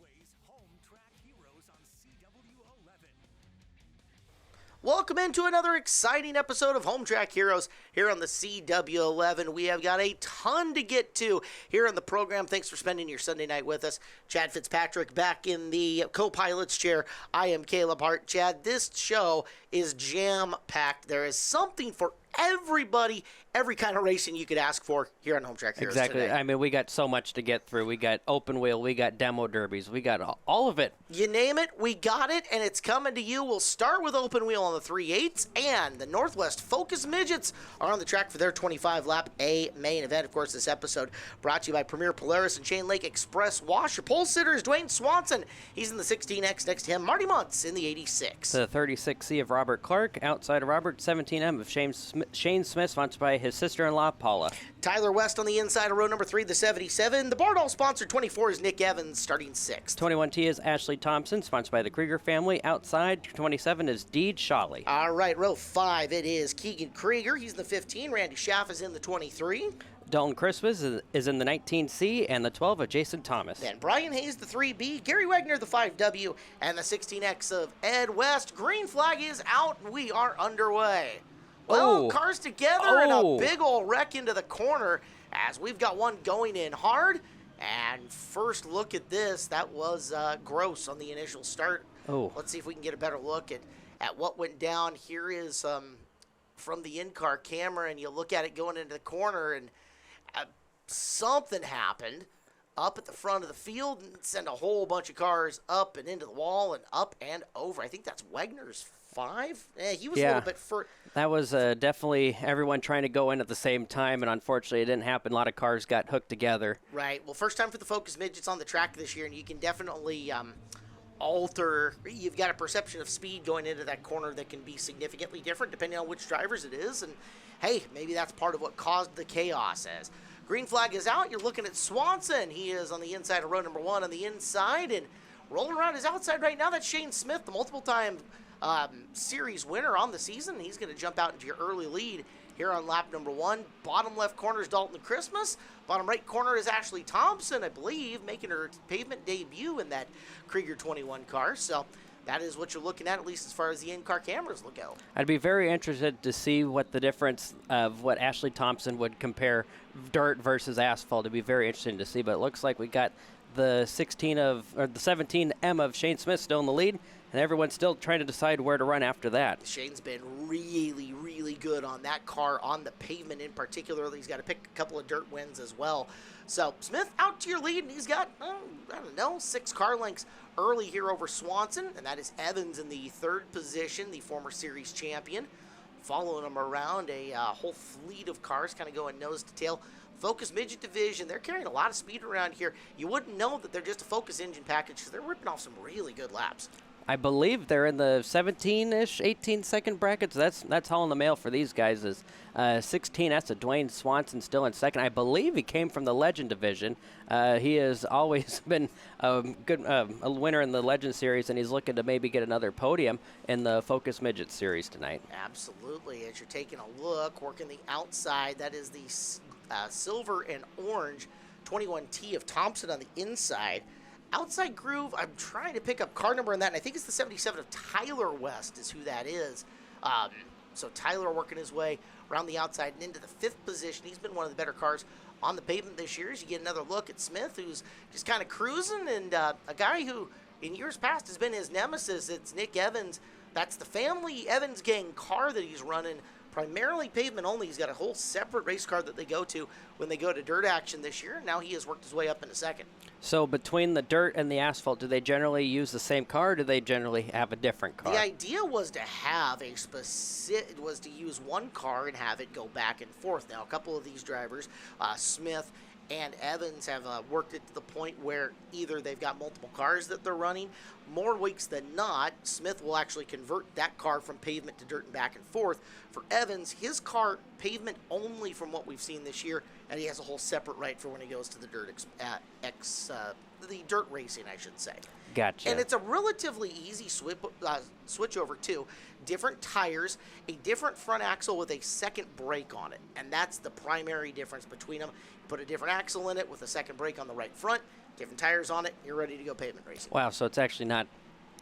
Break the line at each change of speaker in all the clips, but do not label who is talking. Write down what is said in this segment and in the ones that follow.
plays Home Track Heroes on CW11.
Welcome into another exciting episode of Home Track Heroes here on the CW11. We have got a ton to get to here on the program. Thanks for spending your Sunday night with us. Chad Fitzpatrick back in the co-pilot's chair. I am Caleb Hart. Chad, this show is jam-packed. There is something for everybody, every kind of racing you could ask for here on Home Track Heroes
Exactly.
today.
I mean, we got so much to get through. We got open wheel, we got demo derbies, we got all of it.
You name it, we got it, and it's coming to you. We'll start with open wheel on the 3/8, and the Northwest Focus Midgets are on the track for their 25-lap A main event. Of course, this episode brought to you by Premier Polaris and Chain Lake Express Wash. Your pole sitter is Dwayne Swanson. He's in the 16X. Next to him, Marty Muntz in the 86.
The 36C of Robert Clark, outside of Robert, 17M of Shane Smith, sponsored by his sister-in-law, Paula.
Tyler West on the inside of row number 3, the 77. The Bardall sponsored 24 is Nick Evans, starting 6th.
21T is Ashley Thompson, sponsored by the Krieger family. Outside, 27 is Deed Shawley.
All right, row 5, it is Keegan Krieger. He's in the 15. Randy Schaff is in the 23.
Dalton Christmas is in the 19C, and the 12 of Jason Thomas.
Then Brian Hayes, the 3B. Gary Wagner, the 5W. And the 16X of Ed West. Green flag is out, and we are underway. Well, cars together and a big old wreck into the corner as we've got one going in hard. And first look at this. That was gross on the initial start. Let's see if we can get a better look at what went down. Here is from the in-car camera, and you look at it going into the corner, and something happened up at the front of the field and sent a whole bunch of cars up and into the wall and up and over. I think that's Wagner's 5. He was a little bit further.
That was definitely everyone trying to go in at the same time, and unfortunately it didn't happen. A lot of cars got hooked together.
Right. Well, first time for the Focus Midgets on the track this year, and you can definitely alter. You've got a perception of speed going into that corner that can be significantly different depending on which drivers it is. And, hey, maybe that's part of what caused the chaos. As green flag is out, you're looking at Swanson. He is on the inside of row number 1 on the inside, and rolling around his outside right now, that's Shane Smith, the multiple-time series winner on the season. He's going to jump out into your early lead here on lap number 1. Bottom left corner is Dalton Christmas. Bottom right corner is Ashley Thompson, I believe, making her pavement debut in that Krieger 21 car. So that is what you're looking at least as far as the in-car cameras will go.
I'd be very interested to see what the difference of what Ashley Thompson would compare dirt versus asphalt. It'd be very interesting to see, but it looks like we got the 17M of Shane Smith still in the lead, and everyone's still trying to decide where to run after that.
Shane's been really, really good on that car, on the pavement in particular. He's got to pick a couple of dirt wins as well. So Smith out to your lead, and he's got, 6 car lengths early here over Swanson, and that is Evans in the 3rd position, the former series champion. Following him around, a whole fleet of cars kind of going nose to tail. Focus Midget Division, they're carrying a lot of speed around here. You wouldn't know that they're just a Focus engine package because they're ripping off some really good laps.
I believe they're in the 17-ish, 18-second brackets. That's all in the mail for these guys. Is 16. That's a Dwayne Swanson still in second. I believe he came from the Legend division. He has always been a winner in the Legend series, and he's looking to maybe get another podium in the Focus Midget series tonight.
Absolutely. As you're taking a look, working the outside, that is the silver and orange 21T of Thompson on the inside. Outside groove, I'm trying to pick up car number in that, and I think it's the 77 of Tyler West is who that is. So Tyler working his way around the outside and into the 5th position. He's been one of the better cars on the pavement this year. As you get another look at Smith, who's just kind of cruising, and a guy who in years past has been his nemesis. It's Nick Evans. That's the family Evans gang car that he's running, primarily pavement only. He's got a whole separate race car that they go to when they go to dirt action this year. Now he has worked his way up into 2nd.
So between the dirt and the asphalt, do they generally use the same car, or do they generally have a different car?
The idea was to have to use one car and have it go back and forth. Now, a couple of these drivers, Smith and Evans, have worked it to the point where either they've got multiple cars that they're running. More weeks than not, Smith will actually convert that car from pavement to dirt and back and forth. For Evans, his car, pavement only from what we've seen this year, and he has a whole separate right for when he goes to the the dirt racing, I should say.
Gotcha.
And it's a relatively easy switch over too. Different tires, a different front axle with a second brake on it, and that's the primary difference between them. Put a different axle in it with a second brake on the right front, different tires on it, you're ready to go pavement racing.
Wow, so it's actually not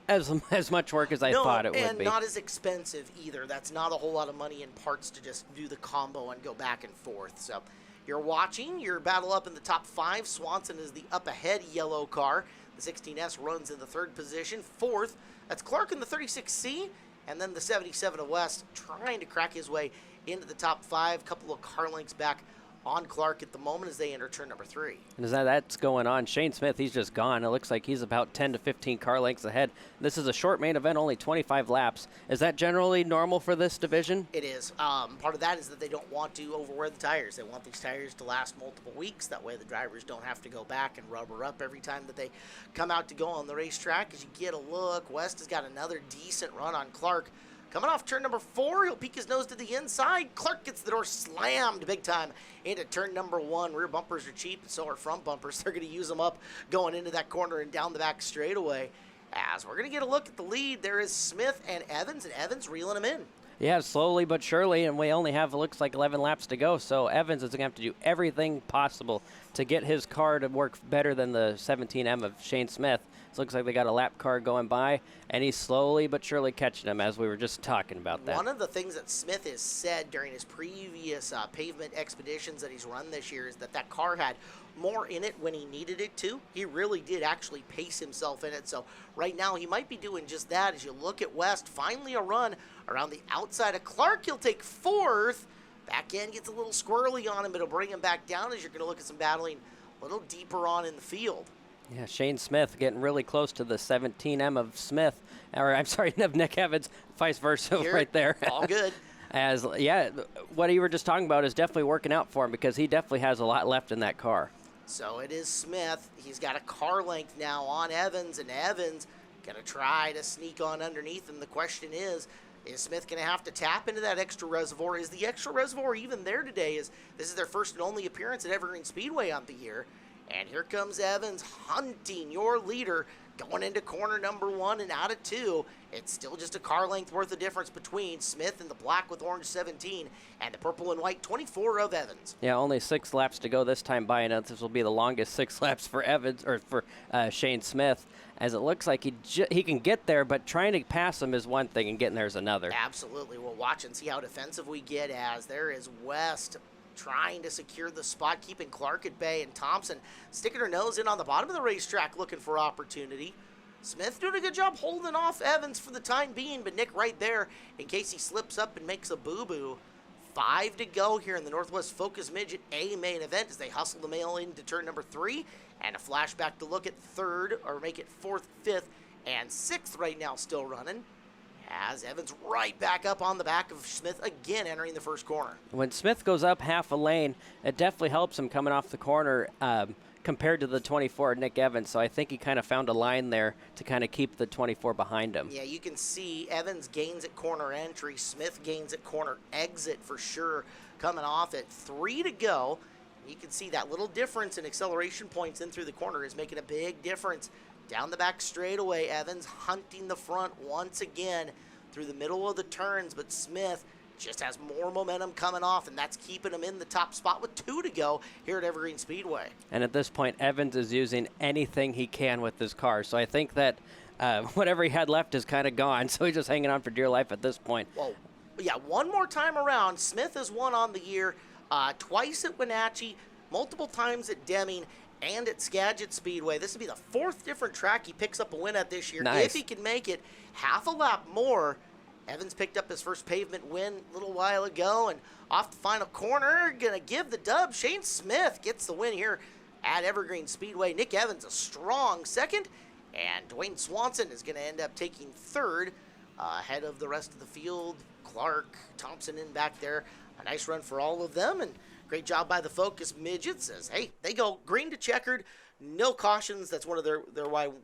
as much work as I thought it would be.
And not as expensive either. That's not a whole lot of money in parts to just do the combo and go back and forth. So you're watching your battle up in the top 5. Swanson is the up ahead yellow car. The 16S runs in the 3rd position. 4th, that's Clark in the 36C. And then the 77 of West trying to crack his way into the top 5. Couple of car lengths back on Clark at the moment as they enter turn number 3.
And as that's going on, Shane Smith, he's just gone. It looks like he's about 10 to 15 car lengths ahead. This is a short main event, only 25 laps. Is that generally normal for this division?
It is. Part of that is that they don't want to overwear the tires. They want these tires to last multiple weeks. That way the drivers don't have to go back and rubber up every time that they come out to go on the racetrack. As you get a look, West has got another decent run on Clark. Coming off turn number 4, he'll peek his nose to the inside. Clark gets the door slammed big time into turn number 1. Rear bumpers are cheap, and so are front bumpers. They're going to use them up going into that corner and down the back straightaway. As we're going to get a look at the lead, there is Smith and Evans reeling him in.
Yeah, slowly but surely, and we only have, it looks like, 11 laps to go, so Evans is going to have to do everything possible to get his car to work better than the 17M of Shane Smith. It looks like they got a lap car going by, and he's slowly but surely catching him, as we were just talking about that.
One of the things that Smith has said during his previous pavement expeditions that he's run this year is that car had more in it when he needed it to. He really did actually pace himself in it, so right now he might be doing just that. As you look at West, finally a run around the outside of Clark. He'll take 4th. Back end gets a little squirrely on him, but it'll bring him back down as you're going to look at some battling a little deeper on in the field.
Yeah, Shane Smith getting really close to the 17M of Smith, or I'm sorry, of Nick Evans, vice versa right there.
All good.
As, yeah, what you were just talking about is definitely working out for him because he definitely has a lot left in that car.
So it is Smith. He's got a car length now on Evans, and Evans going to try to sneak on underneath him. The question is Smith going to have to tap into that extra reservoir? Is the extra reservoir even there today? This is their first and only appearance at Evergreen Speedway on the year. And here comes Evans hunting your leader going into corner number 1 and out of 2. It's still just a car length worth of difference between Smith in the black with orange 17 and the purple and white 24 of Evans.
Yeah, only 6 laps to go this time by, and this will be the longest 6 laps for Evans or for Shane Smith, as it looks like he can get there, but trying to pass him is one thing and getting there is another.
Absolutely. We'll watch and see how defensive we get as there is West trying to secure the spot, keeping Clark at bay, and Thompson sticking her nose in on the bottom of the racetrack looking for opportunity. Smith doing a good job holding off Evans for the time being, but Nick right there in case he slips up and makes a boo-boo. 5 to go here in the Northwest Focus Midget A main event as they hustle the mail into turn number 3, and a flashback to look at 3rd, or make it 4th, 5th, and 6th right now still running. As Evans right back up on the back of Smith again entering the first corner.
When Smith goes up half a lane, it definitely helps him coming off the corner compared to the 24 Nick Evans. So I think he kind of found a line there to kind of keep the 24 behind him.
Yeah, you can see Evans gains at corner entry. Smith gains at corner exit for sure. Coming off at 3 to go. You can see that little difference in acceleration points in through the corner is making a big difference. Down the back straightaway, Evans hunting the front once again through the middle of the turns, but Smith just has more momentum coming off, and that's keeping him in the top spot with 2 to go here at Evergreen Speedway.
And at this point, Evans is using anything he can with this car, so I think that whatever he had left is kind of gone, so he's just hanging on for dear life at this point.
Well, yeah, one more time around, Smith has won on the year, twice at Wenatchee, multiple times at Deming, and at Skagit Speedway. This will be the 4th different track he picks up a win at this year.
Nice.
If he can make it half a lap more. Evans picked up his first pavement win a little while ago, and off the final corner, going to give the dub. Shane Smith gets the win here at Evergreen Speedway. Nick Evans a strong 2nd, and Dwayne Swanson is going to end up taking 3rd ahead of the rest of the field. Clark, Thompson in back there. A nice run for all of them, and great job by the Focus Midgets as, hey, they go green to checkered, No cautions. That's one of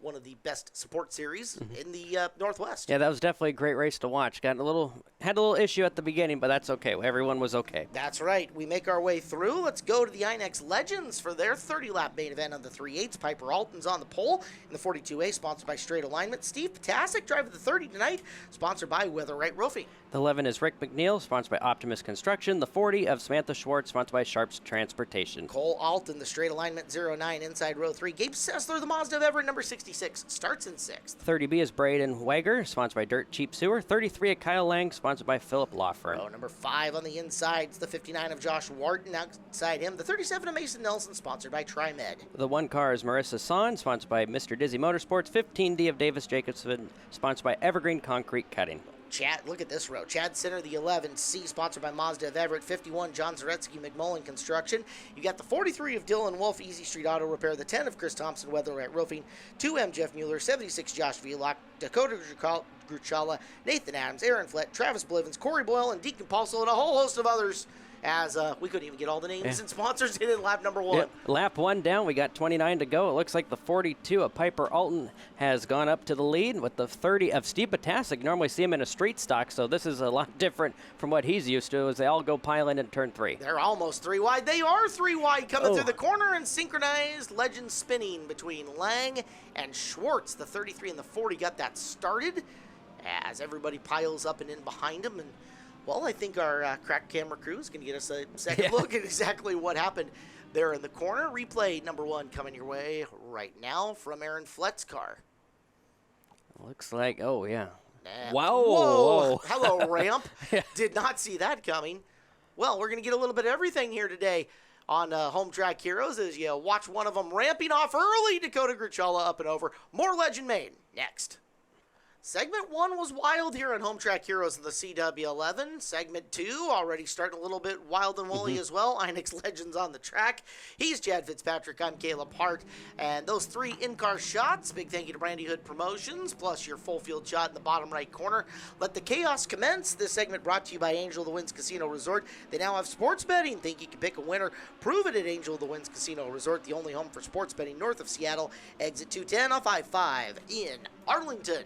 one of the best support series in the Northwest.
Yeah, that was definitely a great race to watch. Had a little issue at the beginning, but that's okay. Everyone was okay.
That's right. We make our way through. Let's go to the Inex Legends for their 30-lap main event on the 3/8. Piper Alton's on the pole in the 42A, sponsored by Straight Alignment. Steve Potasic driving the 30 tonight, sponsored by Weather Right Roofing.
The 11 is Rick McNeil, sponsored by Optimus Construction. The 40 of Samantha Schwartz, sponsored by Sharps Transportation.
Cole Alton, the Straight Alignment 09 inside row 3. Gabe Sessler, the Mazda of Everett, number 66, starts in 6th.
30B is Braden Wager, sponsored by Dirt Cheap Sewer. 33 of Kyle Lang, sponsored by Philip Law Firm.
Row number 5 on the inside, it's the 59 of Josh Wharton outside him. The 37 of Mason Nelson, sponsored by TriMed.
The 1 car is Marissa Son, sponsored by Mr. Dizzy Motorsports. 15D of Davis Jacobson, sponsored by Evergreen Concrete Cutting.
Chad, look at this row. Chad Center, the 11C, sponsored by Mazda of Everett. 51, John Zaretsky, McMullen Construction. You got the 43 of Dylan Wolf, Easy Street Auto Repair. The 10 of Chris Thompson, Weather Right Roofing. 2M, Jeff Mueller. 76, Josh Vlock. Dakota Gruchala, Nathan Adams, Aaron Flett, Travis Blivens, Corey Boyle, and Deacon Paulso, and a whole host of others. As we couldn't even get all the names and sponsors in lap number 1.
Yep. Lap 1 down. We got 29 to go. It looks like the 42 of Piper Alton has gone up to the lead with the 30 of Steve Potasic. Normally see him in a street stock, so this is a lot different from what he's used to as they all go piling in turn 3.
They're almost 3 wide. They are 3 wide coming through the corner, and synchronized legend spinning between Lang and Schwartz. The 33 and the 40 got that started as everybody piles up and in behind him. And well, I think our crack camera crew is going to get us a second look at exactly what happened there in the corner. Replay number 1 coming your way right now from Aaron Flett's car.
Looks like, wow.
Whoa. Hello, ramp. Did not see that coming. Well, we're going to get a little bit of everything here today on Home Track Heroes as you watch one of them ramping off early. Dakota Gruchala up and over. More Legend Main next. Segment 1 was wild here on Home Track Heroes of the CW11. Segment 2 already starting a little bit wild and woolly as well. Inex Legends on the track. He's Chad Fitzpatrick. I'm Caleb Hart. And those 3 in-car shots, big thank you to Brandy Hood Promotions, plus your full field shot in the bottom right corner. Let the chaos commence. This segment brought to you by Angel of the Winds Casino Resort. They now have sports betting. Think you can pick a winner? Prove it at Angel of the Winds Casino Resort, the only home for sports betting north of Seattle. Exit 210 off I-5 in Arlington.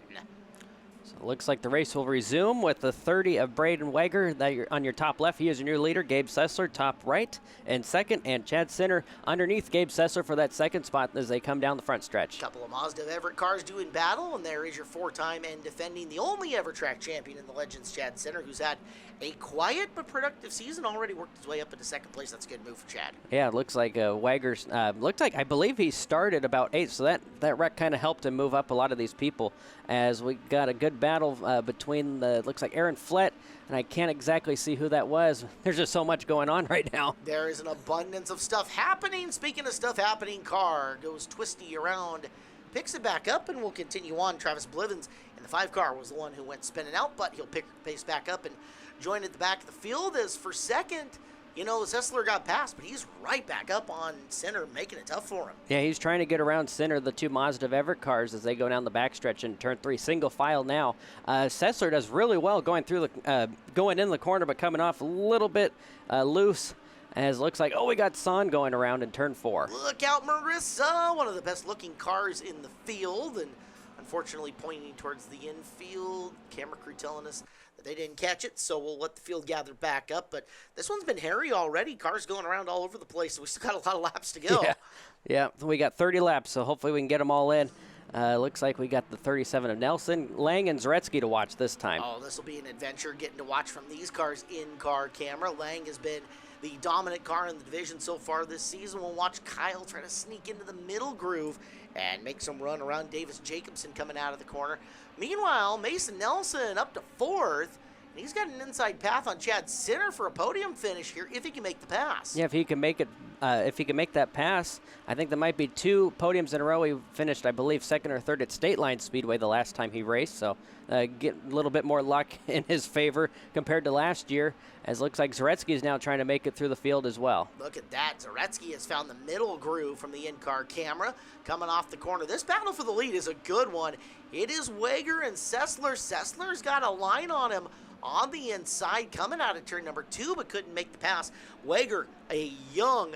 So it looks like the race will resume with the 30 of Braden Wager. That you're on your top left, he is your new leader. Gabe Sessler, top right and second. And Chad Center underneath Gabe Sessler for that second spot as they come down the front stretch.
Couple of Mazda of Everett cars doing battle, and there is your 4-time and defending the only ever track champion in the Legends, Chad Center, who's had a quiet but productive season, already worked his way up into second place. That's a good move for Chad.
Yeah, it looks like Wager's, I believe he started about 8th, so that wreck kind of helped him move up a lot of these people as we got a good battle between looks like Aaron Flett, and I can't exactly see who that was. There's just so much going on right now.
There is an abundance of stuff happening. Speaking of stuff happening, car goes twisty around, picks it back up, and will continue on. Travis Blivens in the 5 car was the one who went spinning out, but he'll pick pace back up and join at the back of the field. As for second, Sessler got past, but he's right back up on Center, making it tough for him.
Yeah, he's trying to get around Center, the 2 Mazda of Everett cars as they go down the backstretch in turn 3, single file now. Sessler does really well going through going in the corner, but coming off a little bit loose. As it looks like, we got Son going around in turn 4.
Look out, Marissa, one of the best looking cars in the field, and unfortunately pointing towards the infield. Camera crew telling us that they didn't catch it, so we'll let the field gather back up. But this one's been hairy already. Cars going around all over the place, so we still got a lot of laps to go.
Yeah, we got 30 laps, so hopefully we can get them all in. Looks like we got the 37 of Nelson, Lang, and Zaretsky to watch this time.
Oh, this will be an adventure getting to watch from these cars in-car camera. Lang has been the dominant car in the division so far this season. We'll watch Kyle try to sneak into the middle groove and make some run around Davis Jacobson coming out of the corner. Meanwhile, Mason Nelson up to 4th. And he's got an inside path on Chad Center for a podium finish here if he can make the pass.
Yeah, if he can make it, if he can make that pass, I think there might be 2 podiums in a row. He finished, I believe, 2nd or 3rd at State Line Speedway the last time he raced. So get a little bit more luck in his favor compared to last year. As it looks like Zaretsky is now trying to make it through the field as well.
Look at that. Zaretsky has found the middle groove from the in-car camera coming off the corner. This battle for the lead is a good one. It is Wager and Sessler. Sessler's got a line on him on the inside, coming out of turn number 2, but couldn't make the pass. Wager, a young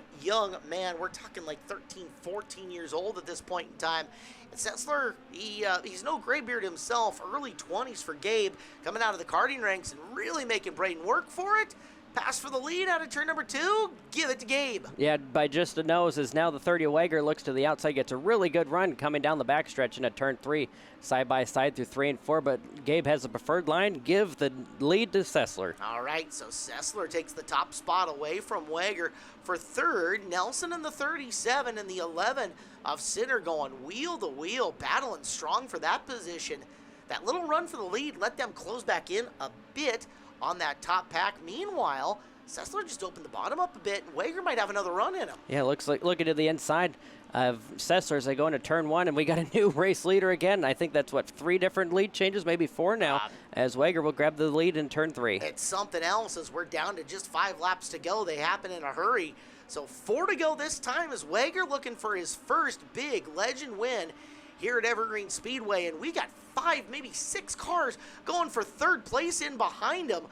man. We're talking like 13, 14 years old at this point in time. And Sessler, he's no graybeard himself. Early 20s for Gabe, coming out of the karting ranks and really making Braden work for it. Pass for the lead out of turn number 2. Give it to Gabe.
Yeah, by just a nose, as now the 30 Wager looks to the outside, gets a really good run coming down the backstretch into turn 3, side by side through 3 and 4. But Gabe has the preferred line. Give the lead to Sessler.
All right, so Sessler takes the top spot away from Wager. For third, Nelson in the 37 and the 11 of Sinner going wheel to wheel, battling strong for that position. That little run for the lead let them close back in a bit on that top pack. Meanwhile, Sessler just opened the bottom up a bit, and Wager might have another run in him.
Yeah, looks like looking to the inside of Sessler as they go into turn 1, and we got a new race leader again. I think that's, 3 different lead changes, maybe 4 now, as Wager will grab the lead in turn 3.
It's something else as we're down to just 5 laps to go. They happen in a hurry. So 4 to go this time as Wager looking for his first big legend win here at Evergreen Speedway, and we got 5, maybe 6 cars going for third place in behind him.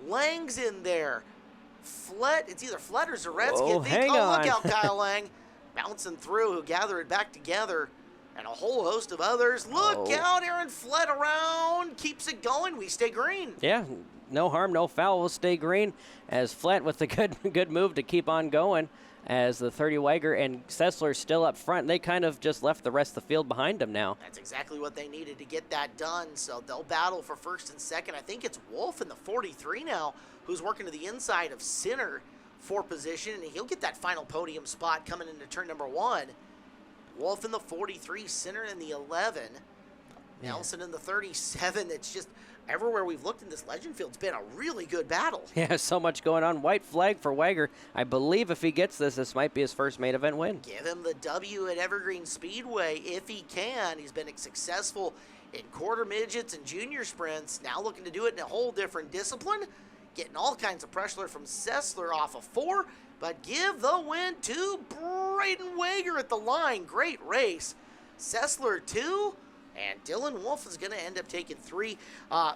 Lang's in there. It's either Flett or Zaretsky.
Whoa, hang on.
Look out, Kyle Lang. Bouncing through, who gather it back together, and a whole host of others. Look out, Aaron Flett around. Keeps it going. We stay green.
Yeah, no harm, no foul. We'll stay green as Flett with the good move to keep on going. As the 30 Wager and Sessler still up front. They kind of just left the rest of the field behind them now.
That's exactly what they needed to get that done. So they'll battle for first and second. I think it's Wolf in the 43 now, who's working to the inside of Sinner for position, and he'll get that final podium spot coming into turn number 1. Wolf in the 43, Sinner in the 11, Nelson in the 37. It's just everywhere we've looked in this legend field, it's been a really good battle.
Yeah, so much going on. White flag for Wager. I believe if he gets this might be his first main event win.
Give him the W at Evergreen Speedway if he can. He's been successful in quarter midgets and junior sprints. Now looking to do it in a whole different discipline. Getting all kinds of pressure from Sessler off of 4. But give the win to Braden Wager at the line. Great race. Sessler 2. And Dylan Wolf is going to end up taking 3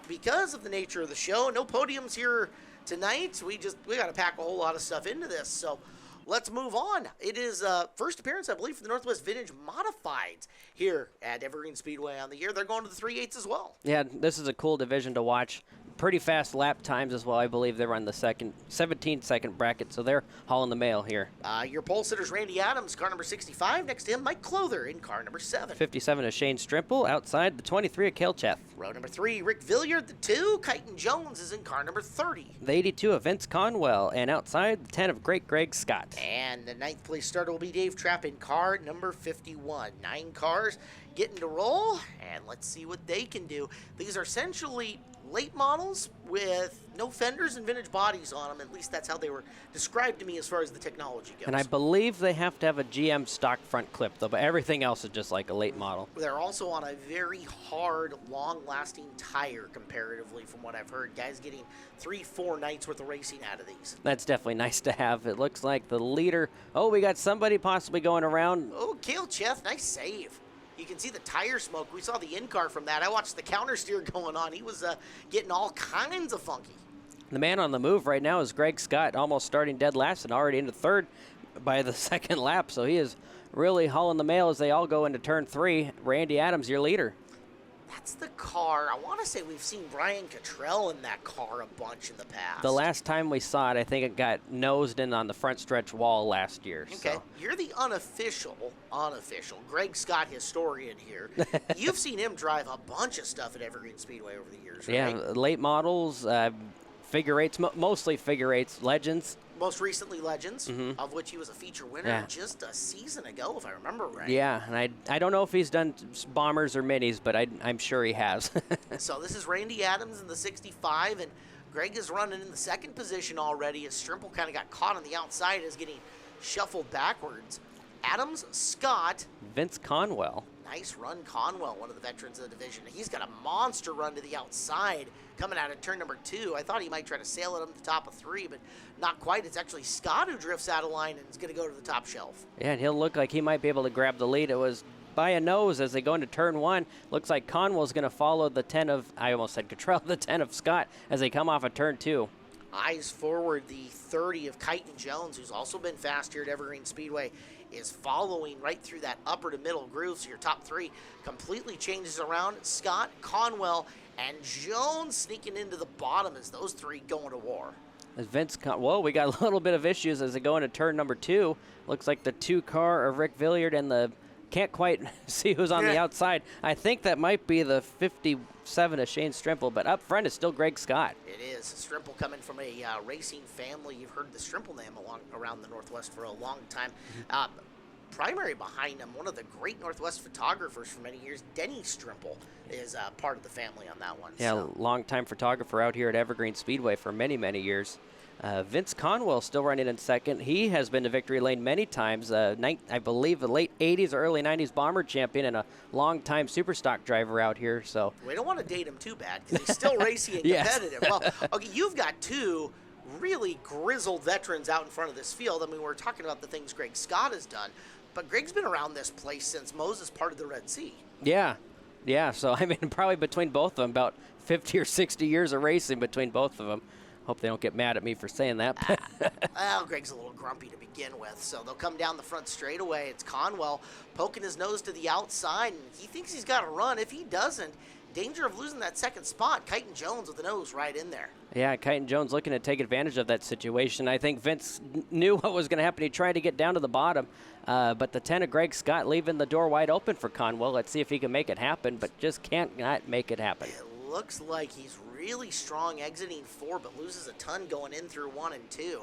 because of the nature of the show. No podiums here tonight. We got to pack a whole lot of stuff into this. So let's move on. It is first appearance, I believe, for the Northwest Vintage Modifieds here at Evergreen Speedway on the year. They're going to the 3/8 as well.
Yeah, this is a cool division to watch. Pretty fast lap times as well. I believe they run the 17-second bracket, so they're hauling the mail here.
Your pole sitter's Randy Adams, car number 65. Next to him, Mike Clother in car number 7.
57 is Shane Strimple. Outside, the 23 of Kelcheth.
Row number 3, Rick Villiard. The 2, Kyton Jones is in car number 30.
The 82 of Vince Conwell. And outside, the 10 of Great Greg Scott.
And the 9th place starter will be Dave Trapp in car number 51. 9 cars getting to roll, and let's see what they can do. These are essentially late models with no fenders and vintage bodies on them. At least that's how they were described to me as far as the technology goes.
And I believe they have to have a GM stock front clip, though, but everything else is just like a late model.
They're also on a very hard, long-lasting tire comparatively from what I've heard. Guys getting 3-4 nights worth of racing out of these.
That's definitely nice to have. It looks like the leader. Oh, we got somebody possibly going around.
Oh, Kelcheth, nice save. You can see the tire smoke. We saw the in-car from that. I watched the counter steer going on. He was getting all kinds of funky.
The man on the move right now is Greg Scott, almost starting dead last and already into third by the second lap. So he is really hauling the mail as they all go into turn 3. Randy Adams, your leader.
That's the car. I want to say we've seen Brian Cottrell in that car a bunch in the past.
The last time we saw it, I think it got nosed in on the front stretch wall last year.
Okay,
so.
You're the unofficial Greg Scott historian here. You've seen him drive a bunch of stuff at Evergreen Speedway over the years, right?
Yeah, late models, figure eights, mostly figure eights, legends.
Most recently Legends, of which he was a feature winner just a season ago, if I remember right.
Yeah, and I don't know if he's done bombers or minis, but I'm sure he has.
So this is Randy Adams in the 65, and Greg is running in the second position already as Strimple kind of got caught on the outside as getting shuffled backwards. Adams, Scott.
Vince Conwell.
Nice run, Conwell, one of the veterans of the division. He's got a monster run to the outside coming out of turn number 2. I thought he might try to sail it up to the top of 3, but not quite. It's actually Scott who drifts out of line and is going to go to the top shelf.
Yeah, and he'll look like he might be able to grab the lead. It was by a nose as they go into turn 1. Looks like Conwell's going to follow the 10 of, I almost said Cottrell, the 10 of Scott as they come off of turn 2.
Eyes forward, the 30 of Kyton Jones, who's also been fast here at Evergreen Speedway, is following right through that upper to middle groove. So your top 3 completely changes around. Scott, Conwell, and Jones sneaking into the bottom as those 3 going to war.
As whoa, we got a little bit of issues as they go into turn number 2. Looks like the 2 car of Rick Villiard and the, can't quite see who's on the outside. I think that might be the 57 of Shane Strimple, but up front is still Greg Scott.
It is. Strimple coming from a racing family. You've heard the Strimple name around the Northwest for a long time. Primary behind him, one of the great Northwest photographers for many years, Denny Strimple, is part of the family on that one.
Yeah, so. Long-time photographer out here at Evergreen Speedway for many, many years. Vince Conwell still running in second. He has been to victory lane many times. I believe the late 80s or early 90s Bomber champion and a long-time Superstock driver out here. So
we don't want to date him too bad because he's still racy and competitive. Well, okay, you've got 2 really grizzled veterans out in front of this field. I mean, we're talking about the things Greg Scott has done, but Greg's been around this place since Moses parted the Red Sea.
Yeah. So, I mean, probably between both of them, about 50 or 60 years of racing between both of them. Hope they don't get mad at me for saying that.
Well, Greg's a little grumpy to begin with, so they'll come down the front straightaway. It's Conwell poking his nose to the outside, and he thinks he's got to run. If he doesn't, danger of losing that second spot. Kyton Jones with the nose right in there. Yeah,
Kyton Jones looking to take advantage of that situation. I think Vince knew what was going to happen. He tried to get down to the bottom, but the 10 of Greg Scott leaving the door wide open for Conwell. Let's see if he can make it happen, but just can't not make it happen.
It looks like he's really strong exiting 4, but loses a ton going in through 1 and 2.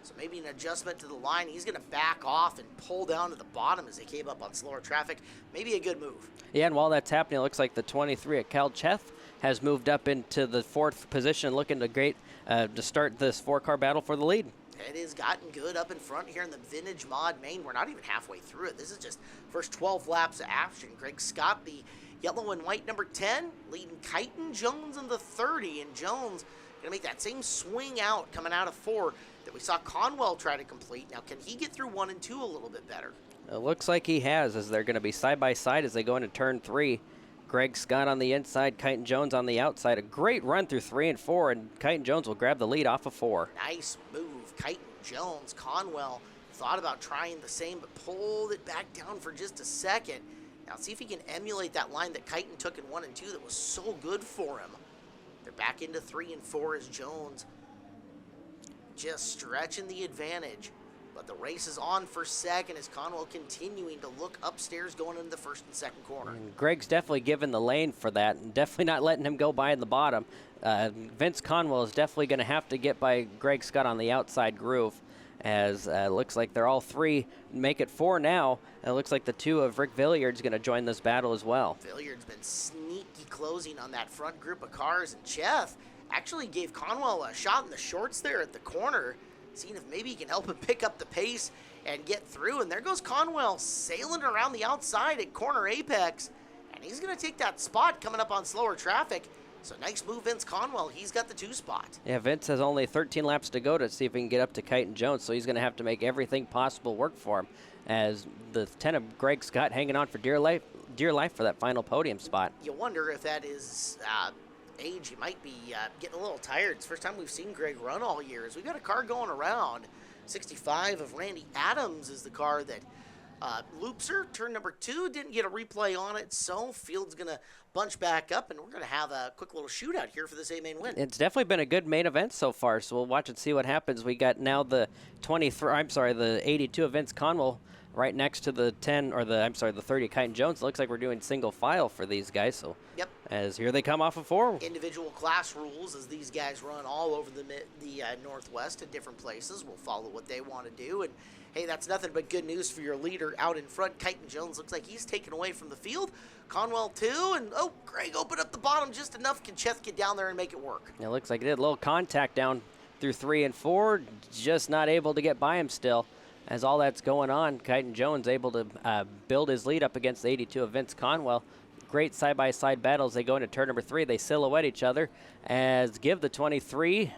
So maybe an adjustment to the line. He's going to back off and pull down to the bottom as they came up on slower traffic. Maybe a good move.
Yeah, and while that's happening, it looks like the 23 at Cal Cheth has moved up into the 4th position, looking to start this 4-car battle for the lead.
It has gotten good up in front here in the Vintage Mod Main. We're not even halfway through it. This is just first 12 laps of action. Greg Scott, the yellow and white number 10, leading Kyton Jones in the 30, and Jones going to make that same swing out coming out of 4 that we saw Conwell try to complete. Now, can he get through 1 and 2 a little bit better?
It looks like he has, as they're going to be side by side as they go into turn 3. Greg Scott on the inside, Kyton Jones on the outside. A great run through 3 and 4, and Kyton Jones will grab the lead off of 4.
Nice move, Kyton Jones. Conwell thought about trying the same, but pulled it back down for just a second. Now, see if he can emulate that line that Kyton took in 1 and 2 that was so good for him. They're back into 3 and 4 as Jones just stretching the advantage. But the race is on for second as Conwell continuing to look upstairs going into the 1st and 2nd corner.
And Greg's definitely given the lane for that and definitely not letting him go by in the bottom. Vince Conwell is definitely going to have to get by Greg Scott on the outside groove, as looks like they're all 3 make it 4 now. It looks like the 2 of Rick Villiard's going to join this battle as well.
Villiard's been sneaky closing on that front group of cars, and Cheth actually gave Conwell a shot in the shorts there at the corner, seeing if maybe he can help him pick up the pace and get through. And there goes Conwell sailing around the outside at corner apex, and he's going to take that spot coming up on slower traffic. So nice move, Vince Conwell. He's got the 2 spot.
Yeah, Vince has only 13 laps to go to see if he can get up to Kyton Jones, so he's going to have to make everything possible work for him, as the 10 of Greg Scott hanging on for dear life for that final podium spot.
You wonder if that is age. He might be getting a little tired. It's the first time we've seen Greg run all year. We've got a car going around. 65 of Randy Adams is the car that loops her. Turn number 2, didn't get a replay on it, so Field's going to bunch back up, and we're going to have a quick little shootout here for this A-main win.
It's definitely been a good main event so far, so we'll watch and see what happens. We got now the 82 of Vince Conwell right next to the 10, or the 30 of Kyton Jones. It looks like we're doing single file for these guys, so
yep.
As here they come off of 4.
Individual class rules as these guys run all over the Northwest at different places. We'll follow what they want to do, and hey, that's nothing but good news for your leader out in front. Kyton Jones looks like he's taken away from the field. Conwell too, and Greg opened up the bottom just enough. Can Cheth get down there and make it work?
It looks like it did. A little contact down through 3 and 4, just not able to get by him still. As all that's going on, Kyton Jones able to build his lead up against the 82 of Vince Conwell. Great side-by-side battles. They go into turn number 3. They silhouette each other as give the 23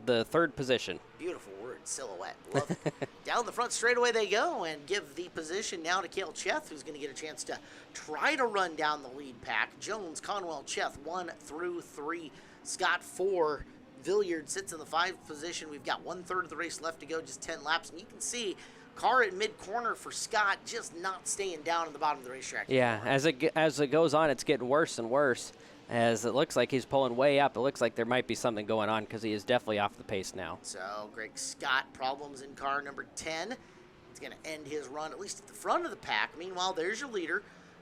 the 3rd position.
Beautiful wording. in silhouette. Love it. Down the front straightaway they go and give the position now to Cale Cheth, who's going to get a chance to try to run down the lead pack. Jones, Conwell, Cheth, 1 through 3. Scott, 4. Villiard sits in the 5th position. We've got 1/3 of the race left to go, just 10 laps. And you can see car at mid-corner for Scott just not staying down at the bottom of the racetrack
Yeah,
anymore.
as it goes on, it's getting worse and worse. As it looks like he's pulling way up. It looks like there might be something going on because he is definitely off the pace now.
So Greg Scott, problems in car number 10. He's going to end his run at least at the front of the pack. Meanwhile, there's your leader.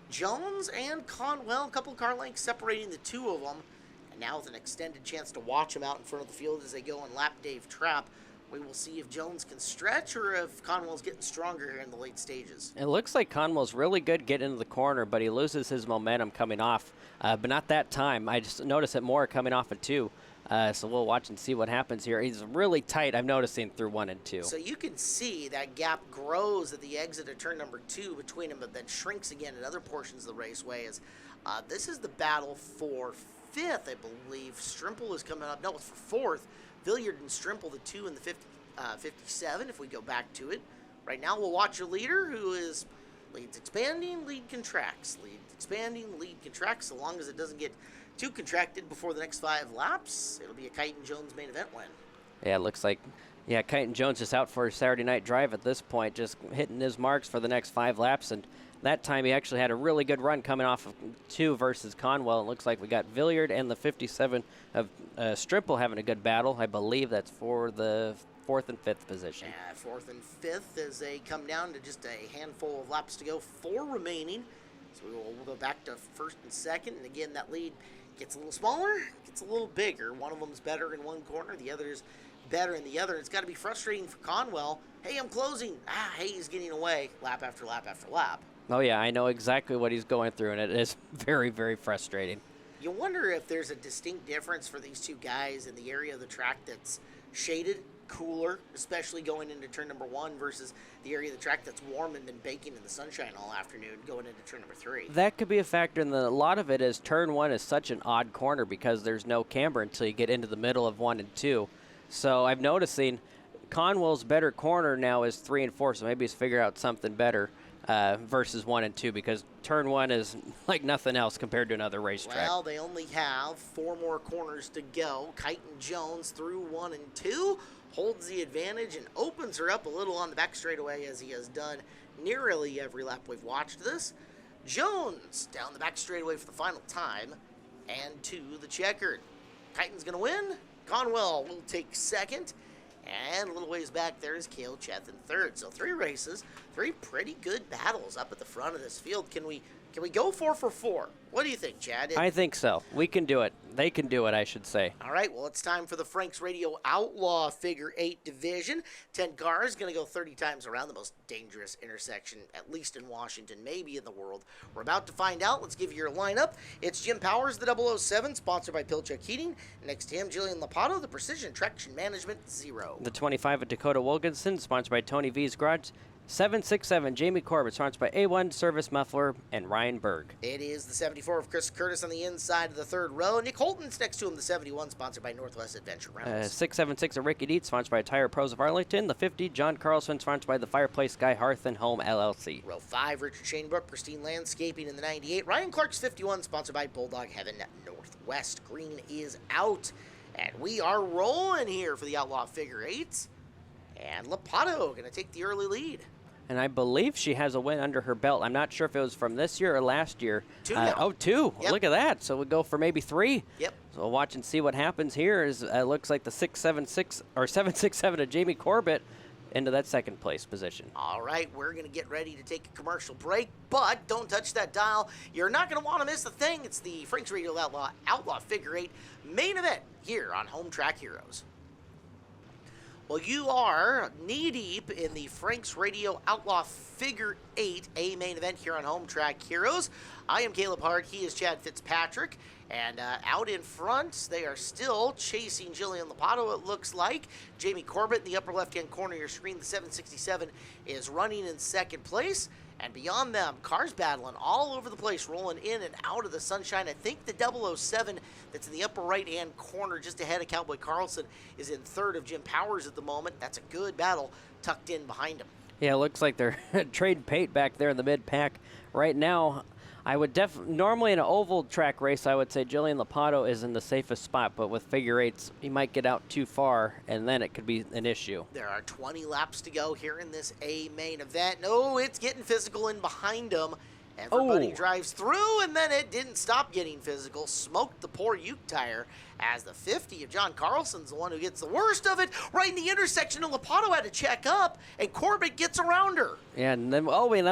Jones and Conwell, a couple of car lengths separating the two of them. And now with an extended chance to watch them out in front of the field as they go and lap Dave Trapp. We will see if Jones can stretch or if Conwell's getting stronger here in the late stages.
It looks like Conwell's really good getting into the corner, but he loses his momentum coming off. But not that time. I just noticed it more coming off of 2. So we'll watch and see what happens here. He's really tight, I'm noticing, through 1 and 2.
So you can see that gap grows at the exit of turn number 2 between them, but then shrinks again in other portions of the raceway. As this is the battle for 5th, I believe. Strimple is coming up. No, it's for 4th. Villiard and Strimple, the 2 and the 57, if we go back to it. Right now we'll watch a leader who is leads expanding, lead contracts. Lead expanding, lead contracts. So long as it doesn't get too contracted before the next 5 laps, it'll be a Kite and Jones main event win.
Yeah, it looks like, Kite and Jones is out for a Saturday night drive at this point, just hitting his marks for the next 5 laps. And that time he actually had a really good run coming off of 2 versus Conwell. It looks like we got Villiard and the 57 of Strimple having a good battle. I believe that's for the 4th and 5th position.
Yeah, 4th and 5th as they come down to just a handful of laps to go. 4 remaining. So we'll go back to 1st and 2nd. And again, that lead gets a little smaller, gets a little bigger. One of them's better in one corner, the other's better in the other. It's got to be frustrating for Conwell. Hey, I'm closing. Hey, he's getting away lap after lap after lap.
Oh, yeah, I know exactly what he's going through, and it is very, very frustrating.
You wonder if there's a distinct difference for these two guys in the area of the track that's shaded, cooler, especially going into turn number 1 versus the area of the track that's warm and been baking in the sunshine all afternoon going into turn number 3.
That could be a factor, and a lot of it is turn 1 is such an odd corner because there's no camber until you get into the middle of 1 and 2. So I'm noticing Conwell's better corner now is 3 and 4, so maybe he's figured out something better versus 1 and 2 because turn 1 is like nothing else compared to another racetrack.
Well, they only have 4 more corners to go. Kite and Jones through 1 and 2 holds the advantage and opens her up a little on the back straightaway as he has done nearly every lap we've watched this. Jones down the back straightaway for the final time and to the checkered. Kiten's going to win. Conwell will take 2nd. And a little ways back there is Cale Cheth in 3rd. So 3 races, 3 pretty good battles up at the front of this field. Can we go 4 for 4? What do you think, Chad?
I think so. We can do it. They can do it, I should say.
All right, well, it's time for the Frank's Radio Outlaw Figure 8 division. 10 cars going to go 30 times around the most dangerous intersection, at least in Washington, maybe in the world. We're about to find out. Let's give you your lineup. It's Jim Powers, the 007, sponsored by Pilchuck Heating. Next to him, Jillian Lopato, the Precision Traction Management 0.
The 25 of Dakota Wilkinson, sponsored by Tony V's Garage. 767, Jamie Corbett, sponsored by A1 Service Muffler, and Ryan Berg.
It is the 74 of Chris Curtis on the inside of the 3rd row. Nick Holton's next to him, the 71, sponsored by Northwest Adventure Rounds.
676 of Ricky Dietz, sponsored by Tire Pros of Arlington. The 50, John Carlson, sponsored by the Fireplace Guy Hearth and Home LLC.
Row 5, Richard Shanebrook, Pristine Landscaping in the 98. Ryan Clark's 51, sponsored by Bulldog Heaven Northwest. Green is out, and we are rolling here for the Outlaw Figure 8s. And Lopato going to take the early lead.
And I believe she has a win under her belt. I'm not sure if it was from this year or last year.
2 now.
2.
Yep.
Look at that. So we'll go for maybe 3.
Yep.
So we'll watch and see what happens here. Looks like the 676 or 767 of Jamie Corbett into that 2nd place position.
All right, we're going to get ready to take a commercial break, but don't touch that dial. You're not going to want to miss a thing. It's the Frank's Radio Outlaw Figure 8 main event here on Home Track Heroes. Well, you are knee-deep in the Frank's Radio Outlaw Figure 8, a main event here on Home Track Heroes. I am Caleb Hart. He is Chad Fitzpatrick. And out in front, they are still chasing Jillian Lopato, it looks like. Jamie Corbett in the upper left-hand corner of your screen, the 767, is running in 2nd place. And beyond them, cars battling all over the place, rolling in and out of the sunshine. I think the 007 that's in the upper right-hand corner just ahead of Cowboy Carlson is in third of Jim Powers at the moment. That's a good battle tucked in behind him.
Yeah, it looks like they're trading paint back there in the mid-pack. Right now, I would normally in an oval track race, I would say Jillian Lopato is in the safest spot, but with figure eights, he might get out too far, and then it could be an issue.
There are 20 laps to go here in this A main event. No, it's getting physical in behind him. Everybody drives through, and then it didn't stop getting physical. Smoked the poor Uke tire as the 50 of John Carlson's the one who gets the worst of it. Right in the intersection, and Lopato had to check up, and Corbett gets around her.
Yeah, and then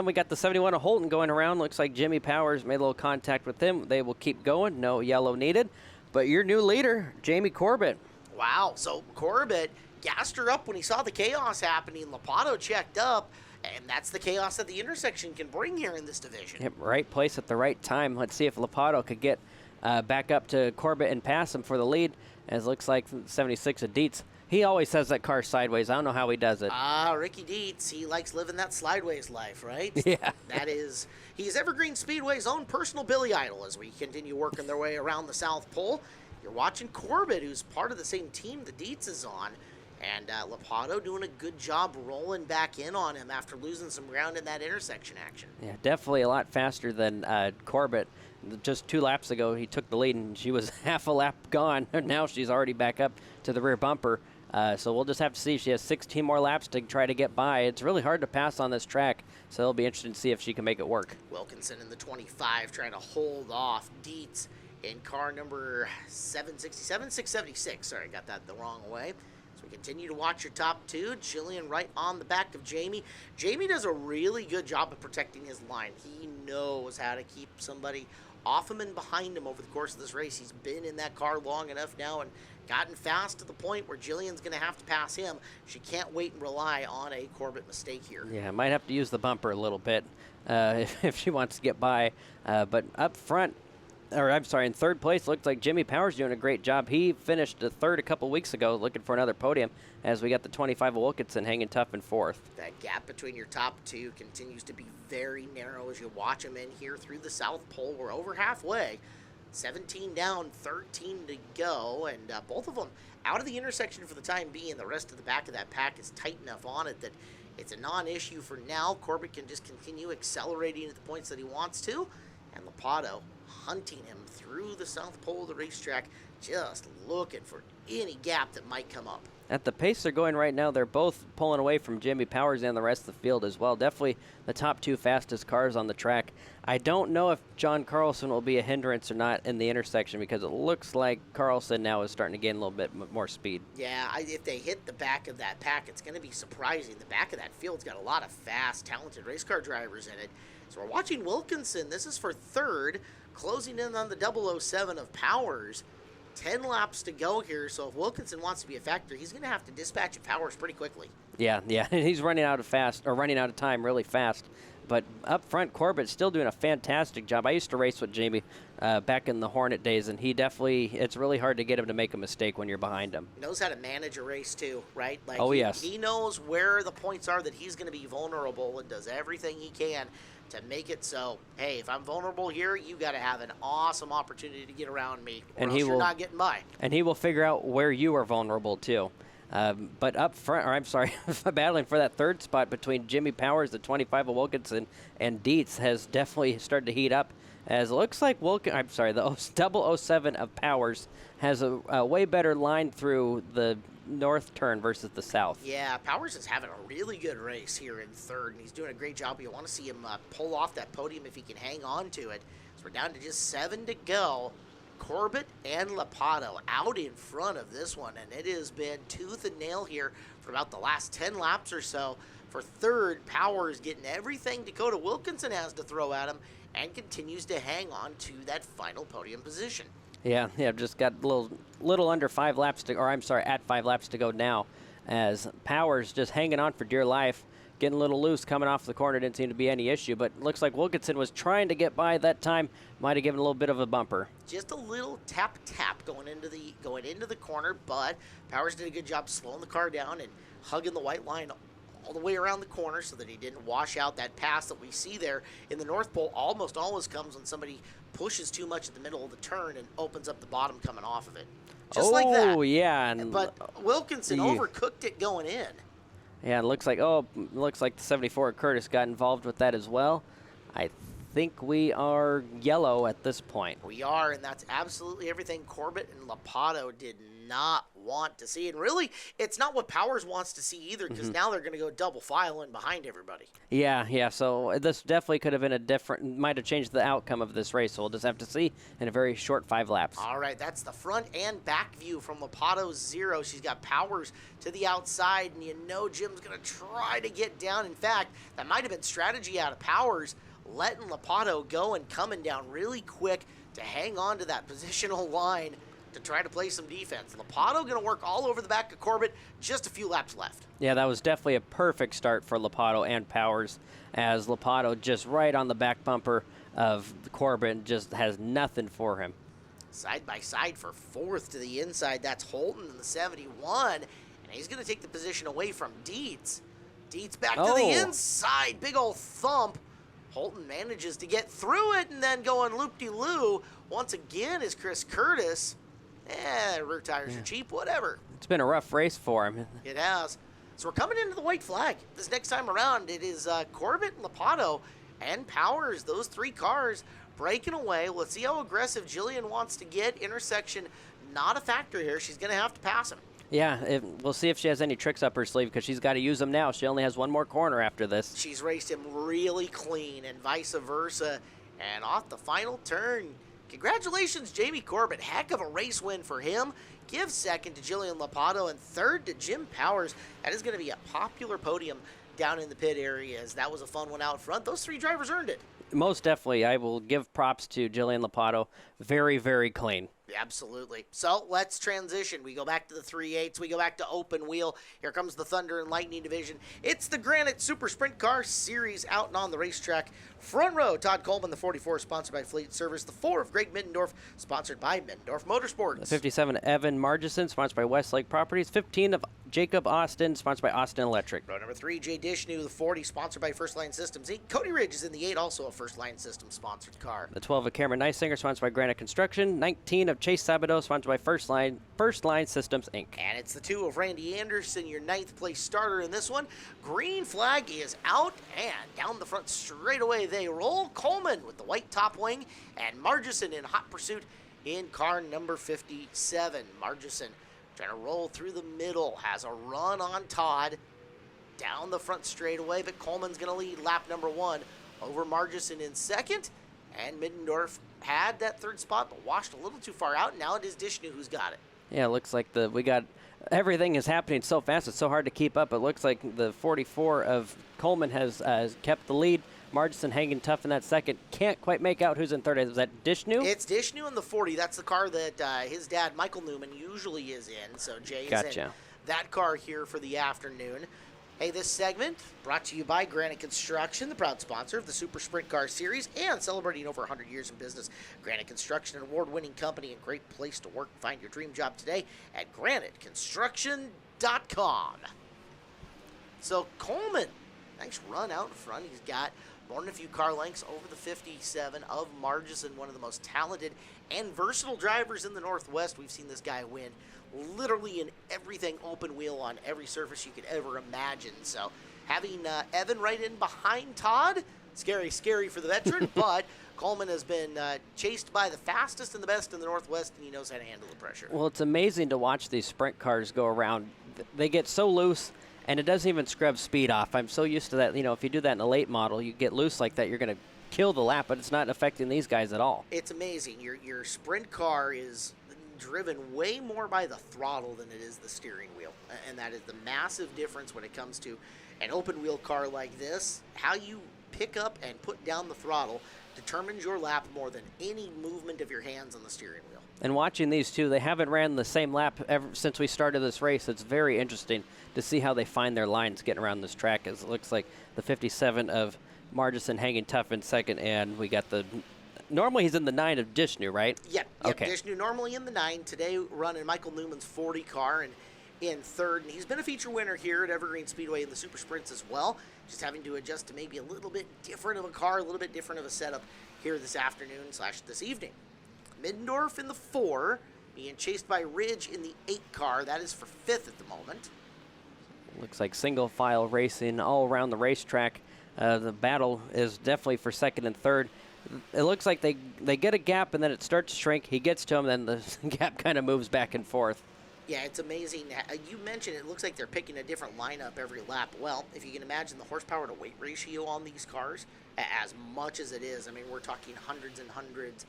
we got the 71 of Holton going around. Looks like Jimmy Powers made a little contact with him. They will keep going. No yellow needed. But your new leader, Jamie Corbett.
Wow, so Corbett gassed her up when he saw the chaos happening. Lopato checked up. And that's the chaos that the intersection can bring here in this division.
Yep, right place at the right time. Let's see if Lopato could get back up to Corbett and pass him for the lead. As it looks like 76 of Dietz. He always has that car sideways. I don't know how he does it.
Ricky Dietz, he likes living that slideways life, right?
Yeah.
He's Evergreen Speedway's own personal Billy Idol as we continue working their way around the South Pole. You're watching Corbett, who's part of the same team that Dietz is on. And Lopato doing a good job rolling back in on him after losing some ground in that intersection action.
Yeah, definitely a lot faster than Corbett. Just 2 laps ago, he took the lead, and she was half a lap gone. Now she's already back up to the rear bumper. So we'll just have to see. She has 16 more laps to try to get by. It's really hard to pass on this track, so it'll be interesting to see if she can make it work.
Wilkinson in the 25 trying to hold off Dietz in car number 676. Sorry, I got that the wrong way. So we continue to watch your top two. Jillian right on the back of Jamie. Jamie does a really good job of protecting his line. He knows how to keep somebody off him and behind him over the course of this race. He's been in that car long enough now and gotten fast to the point where Jillian's going to have to pass him. She can't wait and rely on a Corbett mistake here.
Yeah, might have to use the bumper a little bit if she wants to get by. But up front, in third place, looks like Jimmy Powers doing a great job. He finished third a couple weeks ago, looking for another podium, as we got the 25 of Wilkinson hanging tough in fourth.
That gap between your top two continues to be very narrow as you watch them in here through the South Pole. We're over halfway. 17 down, 13 to go, and both of them out of the intersection for the time being. The rest of the back of that pack is tight enough on it that it's a non-issue for now. Corbett can just continue accelerating at the points that he wants to, and Lopato hunting him through the South Pole of the racetrack, just looking for any gap that might come up.
At the pace they're going right now, they're both pulling away from Jimmy Powers and the rest of the field as well. Definitely the top two fastest cars on the track. I don't know if John Carlson will be a hindrance or not in the intersection, because it looks like Carlson now is starting to gain a little bit more speed.
Yeah, if they hit the back of that pack, it's going to be surprising. The back of that field's got a lot of fast, talented race car drivers in it. So we're watching Wilkinson. This is for third, closing in on the 007 of Powers. 10 laps to go here, so if Wilkinson wants to be a factor, he's going to have to dispatch of Powers pretty quickly.
Yeah, he's running out of time really fast. But up front, Corbett's still doing a fantastic job. I used to race with Jamie back in the Hornet days, and it's really hard to get him to make a mistake when you're behind him.
Knows how to manage a race too, right?
Yes.
He knows where the points are that he's going to be vulnerable and does everything he can to make it so, hey, if I'm vulnerable here, you got to have an awesome opportunity to get around me, or else you're not getting by.
And he will figure out where you are vulnerable too. But up front, battling for that third spot between Jimmy Powers, the 25 of Wilkinson, and Dietz has definitely started to heat up. As it looks like the 007 of Powers has a way better line through the north turn versus the south.
Yeah, Powers is having a really good race here in third, and he's doing a great job. You want to see him pull off that podium if he can hang on to it. So we're down to just 7 to go. Corbett and Lopato out in front of this one, and it has been tooth and nail here for about the last 10 laps or so. For third, Powers getting everything Dakota Wilkinson has to throw at him and continues to hang on to that final podium position.
Yeah, just got a little under 5 laps at 5 laps to go now, as Powers just hanging on for dear life, getting a little loose coming off the corner. Didn't seem to be any issue, but looks like Wilkinson was trying to get by that time. Might have given a little bit of a bumper.
Just a little tap going into the corner, but Powers did a good job slowing the car down and hugging the white line all the way around the corner so that he didn't wash out. That pass that we see there in the North Pole almost always comes when somebody pushes too much at the middle of the turn and opens up the bottom coming off of it. Just like that.
Oh, yeah. And
but Wilkinson overcooked it going in.
Yeah, it looks like the 74 Curtis got involved with that as well. I think we are yellow at this point.
We are, and that's absolutely everything Corbett and Lopato did not want to see. And really, it's not what Powers wants to see either, because now they're going to go double file in behind everybody.
Yeah. So this definitely could have been might have changed the outcome of this race. So we'll just have to see in a very short 5 laps.
All right, that's the front and back view from Lopato's 0. She's got Powers to the outside, and you know Jim's going to try to get down. In fact, that might have been strategy out of Powers, letting Lopato go and coming down really quick to hang on to that positional line to try to play some defense. Lopato going to work all over the back of Corbett, just a few laps left.
Yeah, that was definitely a perfect start for Lopato and Powers, as Lopato just right on the back bumper of Corbett just has nothing for him.
Side by side for 4th to the inside. That's Holton in the 71, and he's going to take the position away from Dietz. Dietz back to the inside. Big old thump. Holton manages to get through it and then going loop-de-loo. Once again is Chris Curtis. Rear tires are cheap, whatever.
It's been a rough race for him.
It has. So we're coming into the white flag. This next time around, it is Corbett, Lopato, and Powers. Those 3 cars breaking away. Let's see how aggressive Jillian wants to get. Intersection, not a factor here. She's going to have to pass him.
Yeah, we'll see if she has any tricks up her sleeve, because she's got to use them now. She only has one more corner after this.
She's raced him really clean and vice versa. And off the final turn, congratulations, Jamie Corbett. Heck of a race win for him. Give second to Jillian Lopato and third to Jim Powers. That is going to be a popular podium down in the pit areas. That was a fun one out front. Those 3 drivers earned it.
Most definitely. I will give props to Jillian Lopato. Very, very clean.
Absolutely. So let's transition. We go back to the 3/8. We go back to open wheel. Here comes the Thunder and Lightning division. It's the Granite Super Sprint Car Series out and on the racetrack. Front row, Todd Coleman, the 44, sponsored by Fleet Service. The 4 of Greg Middendorf, sponsored by Middendorf Motorsports.
The 57, Evan Margison, sponsored by Westlake Properties. 15 of Jacob Austin, sponsored by Austin Electric.
Row number 3, Jay Dishnu, the 40, sponsored by First Line Systems Inc. Cody Ridge is in the 8, also a First Line Systems sponsored car.
The 12 of Cameron Neisinger, sponsored by Granite Construction. 19 of Chase Sabato, sponsored by First Line Systems Inc.
And it's the 2 of Randy Anderson, your 9th place starter in this one. Green flag is out, and down the front straight away they roll. Coleman with the white top wing, and Margison in hot pursuit in car number 57. Margison trying to roll through the middle, has a run on Todd down the front straightaway, but Coleman's going to lead lap number 1 over Margison in second, and Middendorf had that 3rd spot, but washed a little too far out. Now it is Dishnu who's got it.
Yeah, it looks like everything is happening so fast, it's so hard to keep up. It looks like the 44 of Coleman has kept the lead. Margison hanging tough in that second. Can't quite make out who's in third. Is that Dishnu?
It's Dishnu in the 40. That's the car that his dad, Michael Newman, usually is in. So Jay is in that car here for the afternoon. Hey, this segment brought to you by Granite Construction, the proud sponsor of the Super Sprint Car Series and celebrating over 100 years in business. Granite Construction, an award-winning company and great place to work. Find your dream job today at graniteconstruction.com. So Coleman, nice run out in front. He's got more than a few car lengths over the 57 of Margison, one of the most talented and versatile drivers in the Northwest. We've seen this guy win literally in everything open wheel on every surface you could ever imagine. So having Evan right in behind Todd, scary for the veteran, but Coleman has been chased by the fastest and the best in the Northwest, and he knows how to handle the pressure.
Well, it's amazing to watch these sprint cars go around. They get so loose, and it doesn't even scrub speed off. I'm so used to that. You know, if you do that in a late model, you get loose like that, you're going to kill the lap, but it's not affecting these guys at all.
It's amazing. Your sprint car is driven way more by the throttle than it is the steering wheel, and that is the massive difference when it comes to an open wheel car like this. How you pick up and put down the throttle determines your lap more than any movement of your hands on the steering wheel.
And watching these two, they haven't ran the same lap ever since we started this race. It's very interesting to see how they find their lines getting around this track. As it looks like the 57 of Margison hanging tough in second, and we got the normally he's in the 9 of Dishnu, right?
Yep.
Okay.
Dishnu normally in the 9. Today running Michael Newman's 40 car, and in third, and he's been a feature winner here at Evergreen Speedway in the Super Sprints as well, just having to adjust to maybe a little bit different of a car, a little bit different of a setup here this afternoon / this evening. Middendorf in the 4, being chased by Ridge in the 8 car. That is for 5th at the moment.
Looks like single file racing all around the racetrack. The battle is definitely for 2nd and 3rd. It looks like they get a gap and then it starts to shrink. He gets to him, then the gap kind of moves back and forth.
Yeah, it's amazing. You mentioned it looks like they're picking a different lineup every lap. Well, if you can imagine the horsepower to weight ratio on these cars, as much as it is, I mean, we're talking hundreds and hundreds,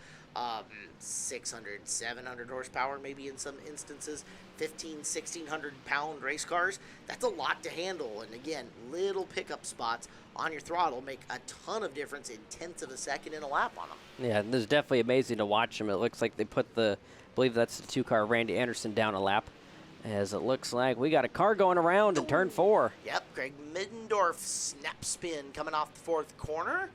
600, 700 horsepower maybe in some instances, 1,600 pound race cars. That's a lot to handle. And again, little pickup spots on your throttle make a ton of difference in tenths of a second in a lap on them.
Yeah, this is definitely amazing to watch them. It looks like they put I believe that's the 2-car Randy Anderson down a lap, as it looks like we got a car going around in turn 4.
Yep, Greg Middendorf snap spin coming off the 4th corner.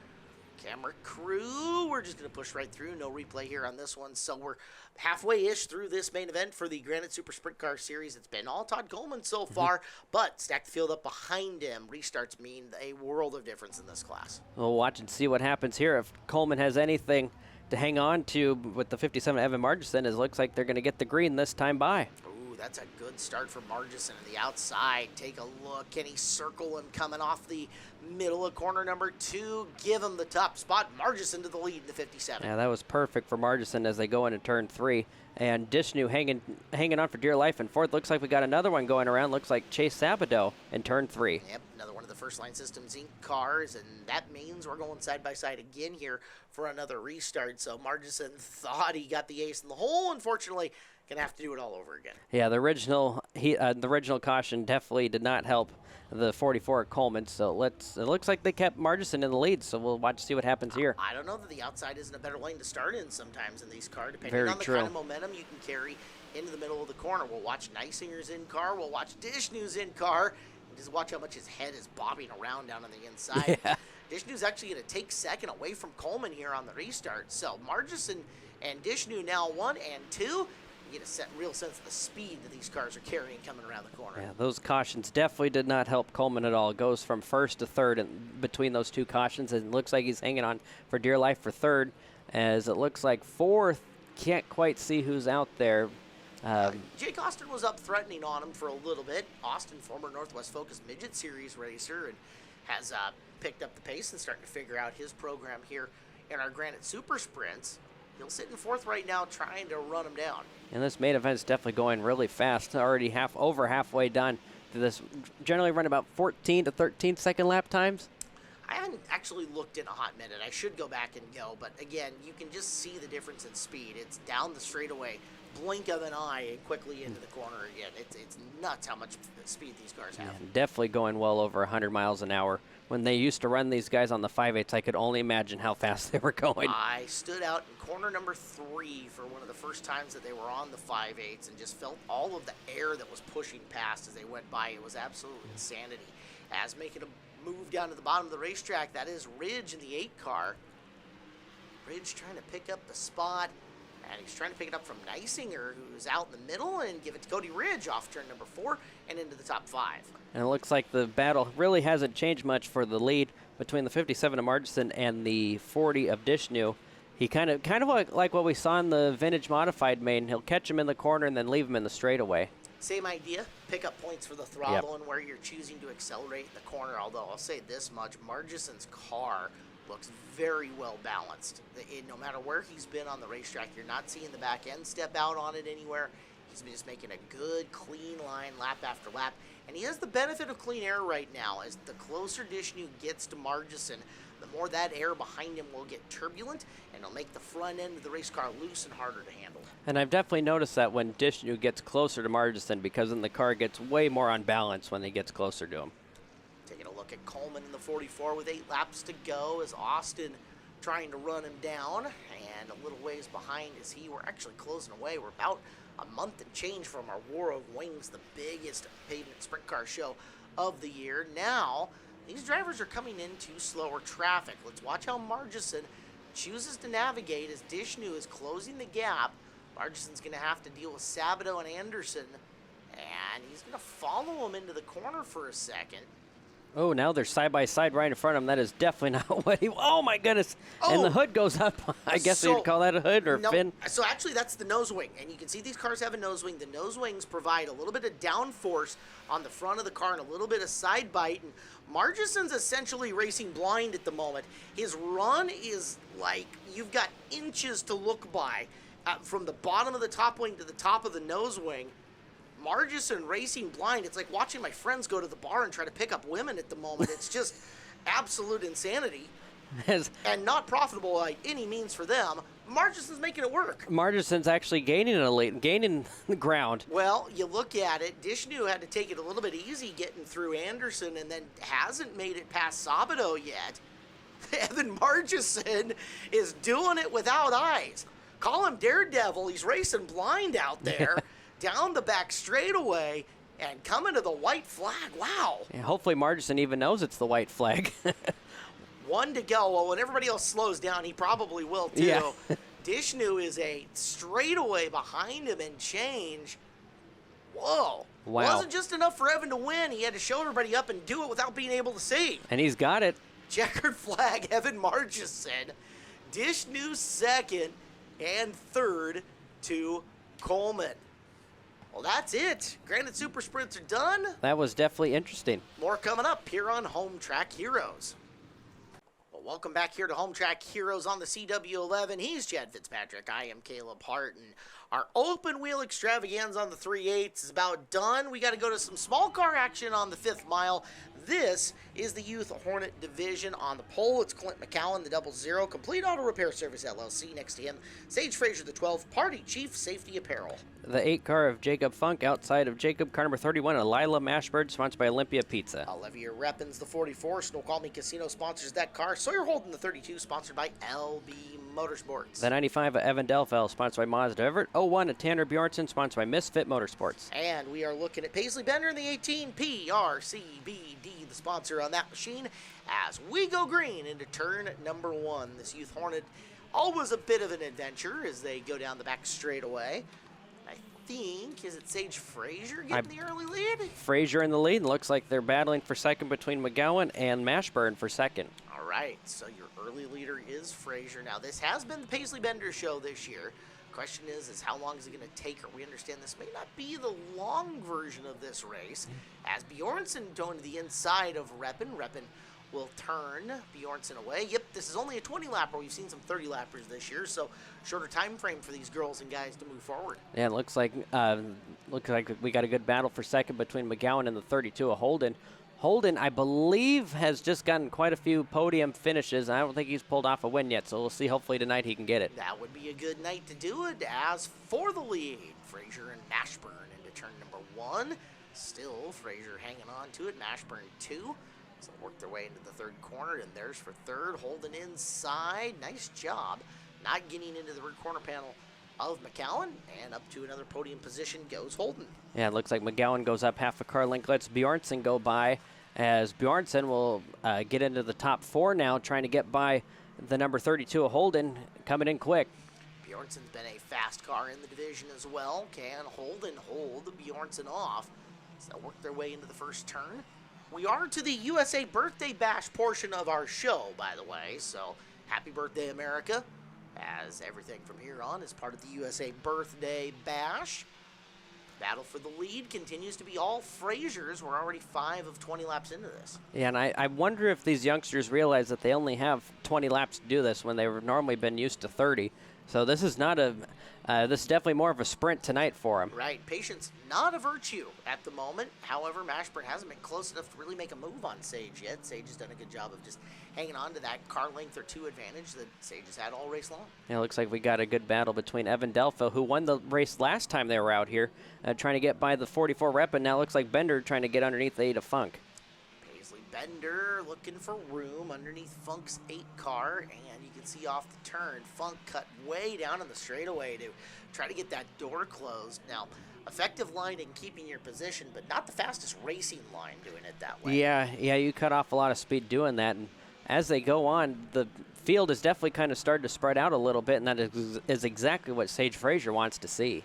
Camera crew, we're just going to push right through. No replay here on this one. So we're halfway-ish through this main event for the Granite Super Sprint Car Series. It's been all Todd Coleman so far, but stack the field up behind him. Restarts mean a world of difference in this class.
We'll watch and see what happens here. If Coleman has anything to hang on to with the 57 Evan Margison, it looks like they're going to get the green this time by.
Ooh, that's a good start for Margison on the outside. Take a look. Can he circle him coming off the middle of corner number 2? Give him the top spot. Margison to the lead in the 57.
Yeah, that was perfect for Margison as they go into turn 3. And Dishnu hanging on for dear life in 4th. Looks like we got another one going around. Looks like Chase Sabadoh in turn 3.
Yep, another one of the First Line Systems Inc. cars, and that means we're going side by side again here for another restart. So Margison thought he got the ace in the hole. Unfortunately, gonna have to do it all over again.
Yeah, the original caution definitely did not help the 44 at Coleman. So it looks like they kept Margison in the lead. So we'll watch to see what happens here.
I don't know that the outside isn't a better lane to start in sometimes in these cars, depending
Very
on the
true.
kind of momentum you can carry into the middle of the corner. We'll watch Neisinger's in car. We'll watch Dishnu's in car. And just watch how much his head is bobbing around down on the inside.
Yeah.
Dishnu's actually going to take 2nd away from Coleman here on the restart. So Margison and Dishnu now 1 and 2. You get a real sense of the speed that these cars are carrying coming around the corner.
Yeah, those cautions definitely did not help Coleman at all. Goes from 1st to 3rd and between those 2 cautions, and it looks like he's hanging on for dear life for 3rd, as it looks like 4th, can't quite see who's out there.
Jake Austin was up threatening on him for a little bit. Austin, former Northwest Focus Midget Series racer, and has picked up the pace and starting to figure out his program here in our Granite Super Sprints. He'll sit in 4th right now trying to run him down.
And this main event's definitely going really fast. Already over halfway done. This generally run about 14 to 13 second lap times.
I haven't actually looked in a hot minute. I should go back and go, but again, you can just see the difference in speed. It's down the straightaway, blink of an eye, and quickly into the corner again. It's nuts how much speed these cars have.
Yeah, definitely going well over 100 miles an hour. When they used to run these guys on the 5/8s, I could only imagine how fast they were going.
I stood out in corner number 3 for one of the first times that they were on the 5/8s and just felt all of the air that was pushing past as they went by. It was absolute insanity. As making a move down to the bottom of the racetrack, that is Ridge in the 8 car. Ridge trying to pick up the spot, and he's trying to pick it up from Neisinger, who's out in the middle, and give it to Cody Ridge off turn number 4 and into the top 5.
And it looks like the battle really hasn't changed much for the lead between the 57 of Margison and the 40 of Dishnu. He kind of like what we saw in the vintage modified main. He'll catch him in the corner and then leave him in the straightaway.
Same idea, pick up points for the throttle and where you're choosing to accelerate in the corner, although I'll say this much, Margison's car looks very well balanced. No matter where he's been on the racetrack, you're not seeing the back end step out on it anywhere. He's just making a good, clean line lap after lap. And he has the benefit of clean air right now. As the closer Dishnu gets to Margison, the more that air behind him will get turbulent, and it'll make the front end of the race car loose and harder to handle.
And I've definitely noticed that when Dishnu gets closer to Margison, because then the car gets way more unbalanced when he gets closer to him.
Taking a look at Coleman in the 44 with 8 laps to go as Austin trying to run him down, and a little ways behind is he. We're actually closing away. We're about a month and change from our War of Wings, the biggest pavement sprint car show of the year. Now, these drivers are coming into slower traffic. Let's watch how Margison chooses to navigate as Dishnu is closing the gap. Margison's going to have to deal with Sabadoh and Anderson And he's going to follow him into the corner for a second.
Oh, now they're side by side right in front of him. That is definitely not what he. Oh my goodness!
Oh.
And the hood goes up. I guess you'd call that a hood or fin.
So actually, that's the nose wing, and you can see these cars have a nose wing. The nose wings provide a little bit of downforce on the front of the car and a little bit of side bite. And Margison's essentially racing blind at the moment. His run is like you've got inches to look by, from the bottom of the top wing to the top of the nose wing. Margison racing blind. It's like watching my friends go to the bar and try to pick up women at the moment. It's just absolute insanity and not profitable by any means for them. Margison's making it work.
Margison's actually gaining the ground.
Well, you look at it, Dishnu had to take it a little bit easy getting through Anderson and then hasn't made it past Sabato yet. Evan Margison is doing it without eyes. Call him Daredevil. He's racing blind out there. Down the back straightaway and coming to the white flag. Wow.
Yeah, hopefully Margison even knows it's the white flag.
1 to go. Well, when everybody else slows down, he probably will too.
Yeah.
Dishnu is a straightaway behind him and change. Whoa.
Wow.
It wasn't just enough for Evan to win. He had to show everybody up and do it without being able to see.
And he's got it.
Checkered flag, Evan Margison. Dishnu second and third to Coleman. Well, that's it. Granite Super Sprints are done.
That was definitely interesting.
More coming up here on Home Track Heroes. Well, welcome back here to Home Track Heroes on the CW11. He's Chad Fitzpatrick. I am Caleb Harton. Our open wheel extravaganza on the 3/8 is about done. We got to go to some small car action on the 5th mile. This is the Youth Hornet Division. On the pole, it's Clint McCowan, the 00, Complete Auto Repair Service LLC. Next to him, Sage Frazier, the 12, Party Chief Safety Apparel.
The 8 car of Jacob Funk outside of Jacob, car number 31, and Lila Mashbird, sponsored by Olympia Pizza.
Olivia Reppins, the 44, Snoqualmie Casino sponsors that car. Sawyer Holden, the 32, sponsored by LB Motorsports.
The 95 of Evan Delfell, sponsored by Mazda Everett. 01 of Tanner Bjornson, sponsored by Misfit Motorsports.
And we are looking at Paisley Bender in the 18, PRCBD, the sponsor on that machine, as we go green into turn number 1. This Youth Hornet, always a bit of an adventure as they go down the back straightaway. I think, is it Sage Frazier getting the early lead?
Frazier in the lead. Looks like they're battling for second between McGowan and Mashburn for second.
All right, so your early leader is Frazier. Now, this has been the Paisley Bender show this year. Question is how long is it going to take her? We understand this may not be the long version of this race, as Bjornsson going to the inside of Reppin. Reppin will turn Bjornsson away. Yep, this is only a 20-lapper. We've seen some 30-lappers this year, so shorter time frame for these girls and guys to move forward.
Yeah, it looks like we got a good battle for second between McGowan and the 32 of Holden. Holden, I believe, has just gotten quite a few podium finishes. I don't think he's pulled off a win yet, so we'll see. Hopefully tonight he can get it.
That would be a good night to do it. As for the lead, Frazier and Mashburn into turn number 1. Still, Frazier hanging on to it. Mashburn 2. So work their way into the third corner, and there's for third. Holden inside. Nice job. Not getting into the rear corner panel of McCowan, and up to another podium position goes Holden.
Yeah, it looks like McGowan goes up half a car length. Lets Bjornsson go by, as Bjornsson will get into the top 4 now, trying to get by the number 32 of Holden, coming in quick.
Bjornsson's been a fast car in the division as well. Can Holden hold Bjornsson off? So they'll work their way into the first turn. We are to the USA Birthday Bash portion of our show, by the way, so happy birthday, America, as everything from here on is part of the USA Birthday Bash. Battle for the lead continues to be all Fraziers. We're already 5 of 20 laps into this.
Yeah, and I wonder if these youngsters realize that they only have 20 laps to do this when they've normally been used to 30. So this is not this is definitely more of a sprint tonight for them.
Right. Patience, not a virtue at the moment. However, Mashburn hasn't been close enough to really make a move on Sage yet. Sage has done a good job of just hanging on to that car length or 2 advantage that Sage has had all race long.
Yeah, it looks like we got a good battle between Evan Delfo, who won the race last time they were out here, trying to get by the 44 rep, and now looks like Bender trying to get underneath the 8 of Funk.
Paisley Bender looking for room underneath Funk's 8 car, and you can see off the turn, Funk cut way down in the straightaway to try to get that door closed. Now, effective line in keeping your position, but not the fastest racing line doing it that way.
Yeah, you cut off a lot of speed doing that, and as they go on, the field is definitely kind of starting to spread out a little bit, and that is exactly what Sage Frazier wants to see.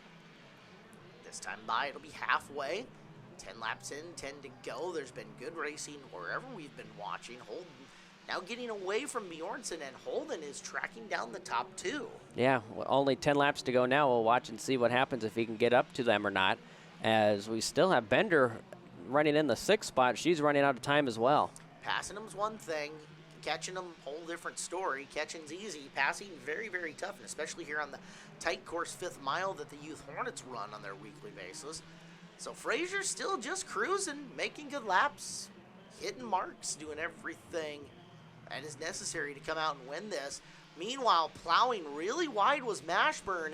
This This time by, it'll be halfway. 10 laps in, 10 to go. There's been good racing wherever we've been watching. Holden now getting away from Bjornsson, and Holden is tracking down the top 2.
Yeah, well, only 10 laps to go now. We'll watch and see what happens if he can get up to them or not, as we still have Bender running in the 6th spot. She's running out of time as well.
Passing him's one thing. Catching them, whole different story. Catching's easy. Passing, very, very tough, and especially here on the tight course 5th mile that the Youth Hornets run on their weekly basis. So Fraser's still just cruising, making good laps, hitting marks, doing everything that is necessary to come out and win this. Meanwhile, plowing really wide was Mashburn,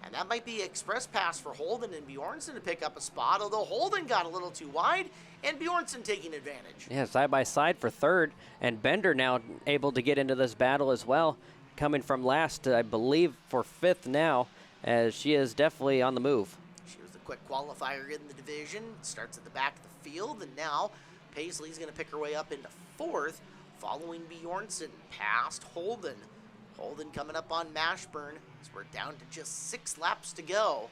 and that might be express pass for Holden and Bjornsson to pick up a spot, although Holden got a little too wide, and Bjornsson taking advantage.
Yeah, side by side for 3rd, and Bender now able to get into this battle as well, coming from last, I believe, for 5th now, as she is definitely on the move.
She was the quick qualifier in the division, starts at the back of the field, and now Paisley's going to pick her way up into 4th, following Bjornsson past Holden. Holden coming up on Mashburn, as we're down to just 6 laps to go.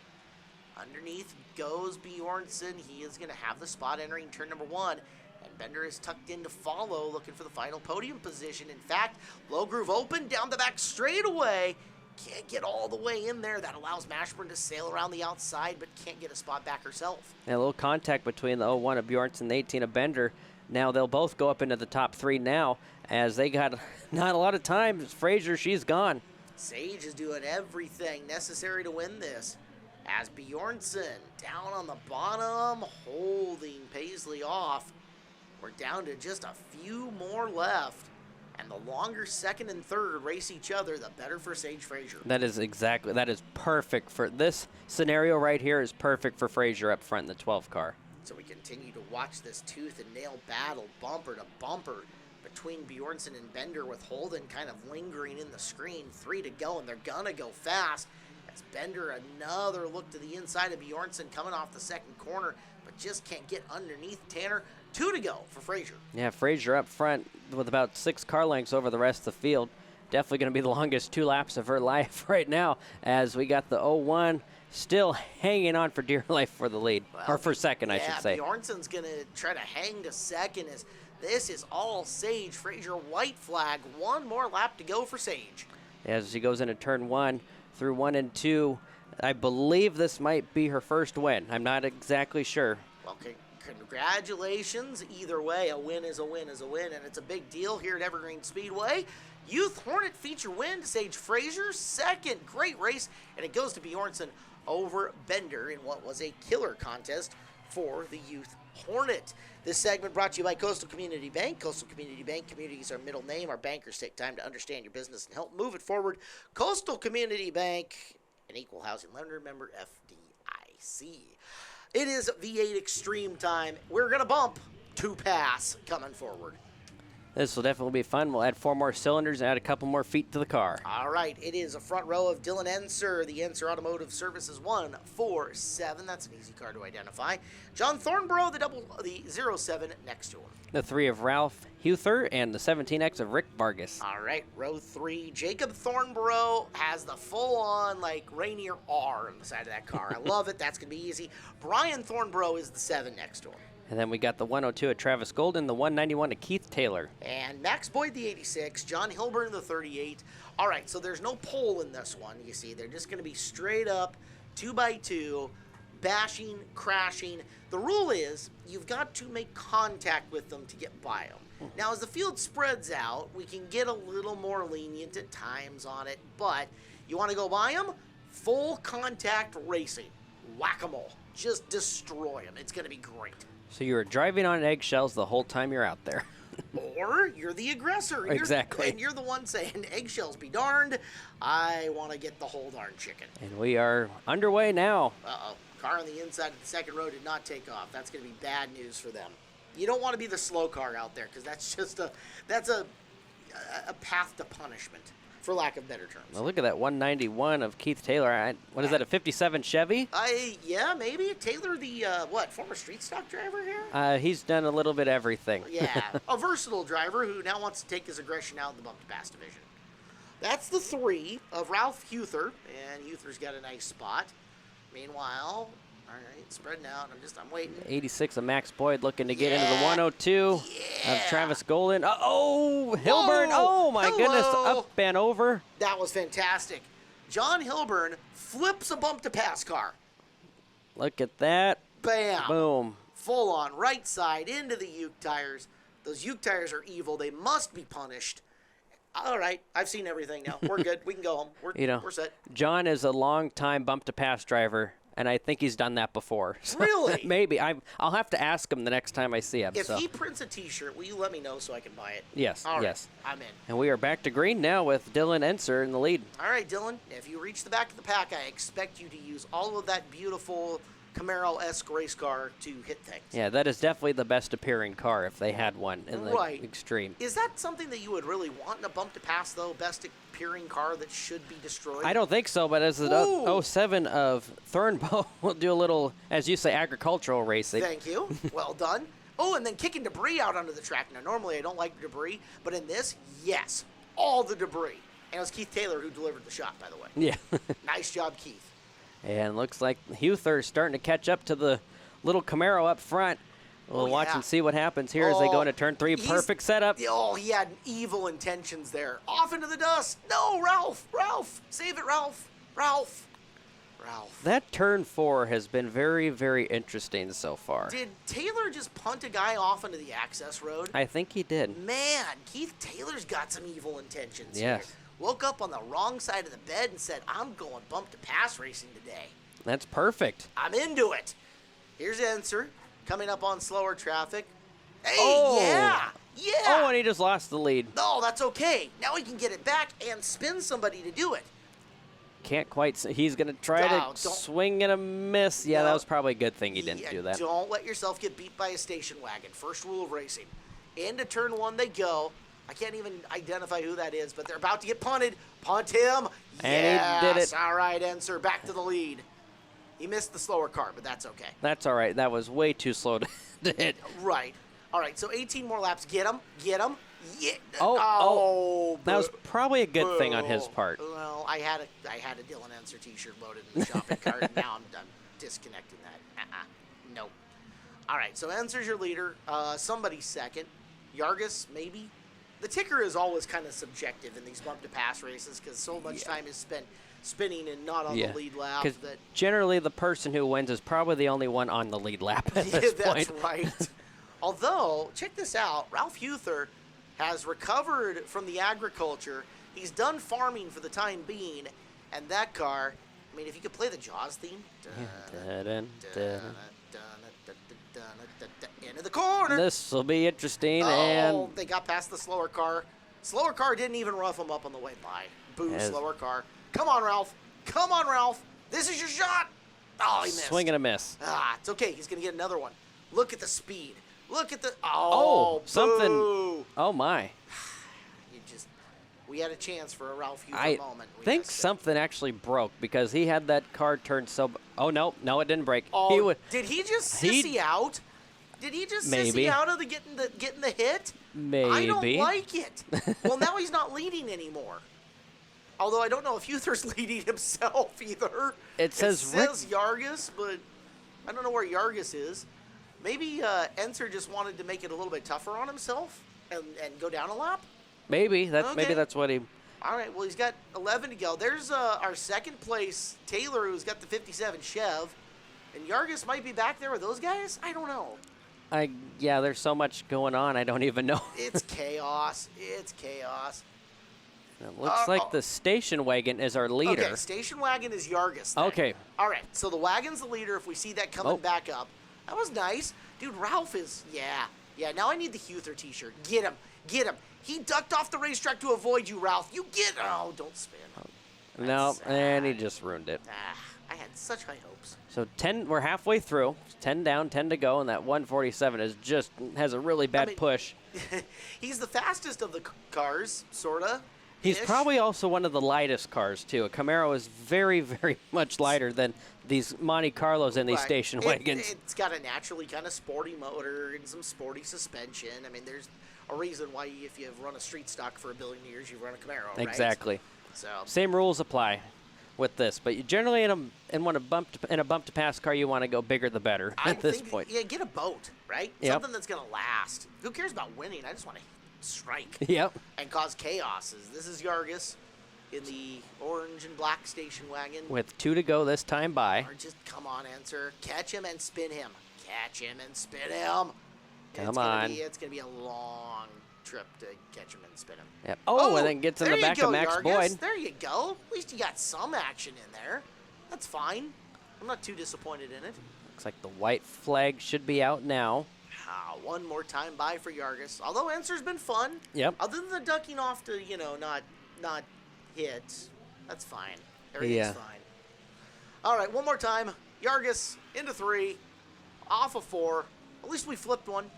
Underneath goes Bjornsson. He is going to have the spot entering turn number 1. And Bender is tucked in to follow, looking for the final podium position. In fact, low groove open, down the back straightaway. Can't get all the way in there. That allows Mashburn to sail around the outside, but can't get a spot back herself.
And a little contact between the 01 of Bjornsson and the 18 of Bender. Now they'll both go up into the top 3 now, as they got not a lot of time. Fraser, she's gone.
Sage is doing everything necessary to win this, as Bjornsson down on the bottom, holding Paisley off. We're down to just a few more left, and the longer 2nd and 3rd race each other, the better for Sage Fraser.
That is perfect for this scenario right here. Is perfect for Fraser up front in the 12 car.
So we continue to watch this tooth and nail battle, bumper to bumper, between Bjornsson and Bender, with Holden kind of lingering in the screen. 3 to go, and they're gonna go fast. As Bender, another look to the inside of Bjornsson, coming off the 2nd corner, but just can't get underneath Tanner. 2 to go for Fraser.
Yeah, Fraser up front with about 6 car lengths over the rest of the field. Definitely going to be the longest 2 laps of her life right now, as we got the 01 still hanging on for dear life for the lead, or for 2nd, I should say.
Bjornsson's going to try to hang to 2nd, as this is all Sage Fraser. White flag, 1 more lap to go for Sage.
As she goes into turn 1 through 1 and 2, I believe this might be her first win. I'm not exactly sure.
Well, congratulations. Either way, a win is a win is a win, and it's a big deal here at Evergreen Speedway. Youth Hornet feature win to Sage Fraser, 2nd. Great race, and it goes to Bjornsson over Bender in what was a killer contest for the Youth Hornet. This segment brought to you by Coastal Community Bank. Coastal Community Bank, community is our middle name. Our bankers take time to understand your business and help move it forward. Coastal Community Bank, an equal housing lender, member FDIC. It is V8 Extreme time. We're going to bump 2 pass coming forward.
This will definitely be fun. We'll add 4 more cylinders and add a couple more feet to the car.
All right, it is a front row of Dylan Enser. The Enser Automotive Services 147. That's an easy car to identify. John Thornborough, the 07 next to him.
The 3 of Ralph Huther and the 17X of Rick Vargas.
All right, row 3. Jacob Thornborough has the full-on, like, Rainier R on the side of that car. I love it. That's going to be easy. Brian Thornborough is the 7 next to him.
And then we got the 102 of Travis Golden, the 191 of Keith Taylor.
And Max Boyd, the 86, John Hilburn, the 38. All right, so there's no pole in this one, you see. They're just going to be straight up, 2x2, bashing, crashing. The rule is you've got to make contact with them to get by them. Now, as the field spreads out, we can get a little more lenient at times on it, but you want to go by them? Full contact racing. Whack-a-mole. Just destroy them. It's going to be great.
So you're driving on eggshells the whole time you're out there.
Or you're the aggressor.
Exactly.
And you're the one saying, eggshells be darned, I want to get the whole darn chicken.
And we are underway now.
Uh-oh. Car on the inside of the 2nd row did not take off. That's going to be bad news for them. You don't want to be the slow car out there, because that's just a path to punishment, for lack of better terms.
Well, look at that 191 of Keith Taylor. What is that, a 57 Chevy?
Yeah, maybe. Taylor, the, former street stock driver here?
He's done a little bit everything.
Yeah, a versatile driver who now wants to take his aggression out in the bump-to-pass division. That's the 3 of Ralph Huther, and Huther's got a nice spot. Meanwhile, All right, spreading out. I'm waiting.
86 of Max Boyd looking to get into the 102 of Travis Golden. Oh, Hilburn. Oh, my goodness. Up and over.
That was fantastic. John Hilburn flips a bump to pass car.
Look at that.
Bam.
Boom.
Full on right side into the Uke tires. Those Uke tires are evil. They must be punished. All right, I've seen everything now. We're good. We can go home. We're set.
John is a long-time bump-to-pass driver, and I think he's done that before. So
really?
Maybe. I'll have to ask him the next time I see him.
If he prints a T-shirt, will you let me know so I can buy it?
Yes,
All right,
yes.
I'm in.
And we are back to green now with Dylan Enser in the lead.
All right, Dylan, if you reach the back of the pack, I expect you to use all of that beautiful Camaro-esque race car to hit things.
Yeah, that is definitely the best appearing car if they had one in the extreme.
Is that something that you would really want in a bump to pass, though? Best appearing car that should be destroyed?
I don't think so, but as the 07 of Thornbow, we'll do a little, as you say, agricultural racing.
Thank you. Well done. Oh, and then kicking debris out onto the track. Now, normally I don't like debris, but in this, yes, all the debris. And it was Keith Taylor who delivered the shot, by the way.
Yeah.
Nice job, Keith.
And looks like Huther is starting to catch up to the little Camaro up front. We'll watch and see what happens here as they go into turn 3. Perfect setup.
Oh, he had evil intentions there. Off into the dust. No, Ralph. Ralph. Save it, Ralph. Ralph. Ralph.
That turn 4 has been very, very interesting so far.
Did Taylor just punt a guy off into the access road?
I think he did.
Man, Keith Taylor's got some evil intentions
Yes.
here. Woke up on the wrong side of the bed and said, I'm going bump to pass racing today.
That's perfect.
I'm into it. Here's Enser coming up on slower traffic. Hey, yeah.
Oh, and he just lost the lead.
No, that's okay. Now he can get it back and spin somebody to do it.
Can't quite. He's going to try to swing and a miss. Yeah, that was probably a good thing he didn't do that.
Don't let yourself get beat by a station wagon. First rule of racing. Into turn 1 they go. I can't even identify who that is, but they're about to get punted. Punt him.
And he did it.
All right, Enser, back to the lead. He missed the slower car, but that's okay.
That's all right. That was way too slow to hit.
Right. All right, so 18 more laps. Get him. Get him. Yeah.
That was probably a good thing on his part.
Well, I had a Dylan Enser T-shirt loaded in the shopping cart. Now I'm done disconnecting that. Nope. All right, so Enser's your leader. Somebody's second. Yargis, maybe. The ticker is always kind of subjective in these bump-to-pass races because so much time is spent spinning and not on the lead lap.
Because generally the person who wins is probably the only one on the lead lap at this point.
That's right. Although, check this out. Ralph Huther has recovered from the agriculture. He's done farming for the time being. And that car, I mean, if you could play the Jaws theme. Into the corner.
This will be interesting.
And they got past the slower car. Slower car didn't even rough them up on the way by. Boo, slower car. Come on, Ralph. Come on, Ralph. This is your shot. Oh, he missed.
Swing and a miss.
It's okay. He's going to get another one. Look at the speed. Look at the...
something.
Boo.
Oh, my.
We had a chance for a Ralph Huther moment.
I think something actually broke because he had that car turned so... Oh, no, it didn't break.
Did he just sissy out? Did he just sissy out of getting the hit?
Maybe.
I don't like it. Well, now he's not leading anymore. Although I don't know if Huther's leading himself either.
It says
Yargis, but I don't know where Yargis is. Maybe Enser just wanted to make it a little bit tougher on himself and go down a lap?
Maybe that's what he...
All right, well, he's got 11 to go. There's our second place, Taylor, who's got the 57 Chev. And Yargis might be back there with those guys? I don't know.
Yeah, there's so much going on, I don't even know.
It's chaos. It's chaos.
It looks like the station wagon is our leader.
Okay, station wagon is Yargis then.
Okay.
All right, so the wagon's the leader if we see that coming back up. That was nice. Dude, Ralph is, yeah, now I need the Huther T-shirt. Get him. He ducked off the racetrack to avoid you, Ralph. Don't spin.
No, and he just ruined it.
I had such high hopes.
So 10, we're halfway through. 10 down, 10 to go, and that 147 has a really bad push.
He's the fastest of the cars, sorta.
He's probably also one of the lightest cars, too. A Camaro is very, very much lighter than these Monte Carlos and these station wagons.
It's got a naturally kind of sporty motor and some sporty suspension. I mean, there's a reason why if you've run a street stock for a billion years, you run a Camaro, right?
Exactly.
So
same rules apply. with this, but you generally in a bump to pass car, you want to go bigger the better at this point.
Yeah, get a boat, right?
Yep.
Something that's gonna last. Who cares about winning? I just want to strike.
Yep.
And cause chaos. This is Yargis in the orange and black station wagon.
With 2 to go this time by.
Or just come on, Answer. Catch him and spin him. Catch him and spin him.
Come on.
It's gonna be a long trip to catch him and spin him.
Yep. Oh, and then gets in the back of Max
Yargis.
Boyd.
There you go. At least you got some action in there. That's fine. I'm not too disappointed in it.
Looks like the white flag should be out now.
One more time by for Yargis. Although Answer's been fun.
Yep.
Other than the ducking off to, not hit. That's fine. Everything's fine. All right, one more time. Yargis into 3. Off of 4. At least we flipped one.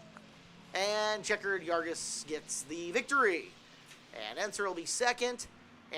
And checkered Yargis gets the victory. And Answer will be second.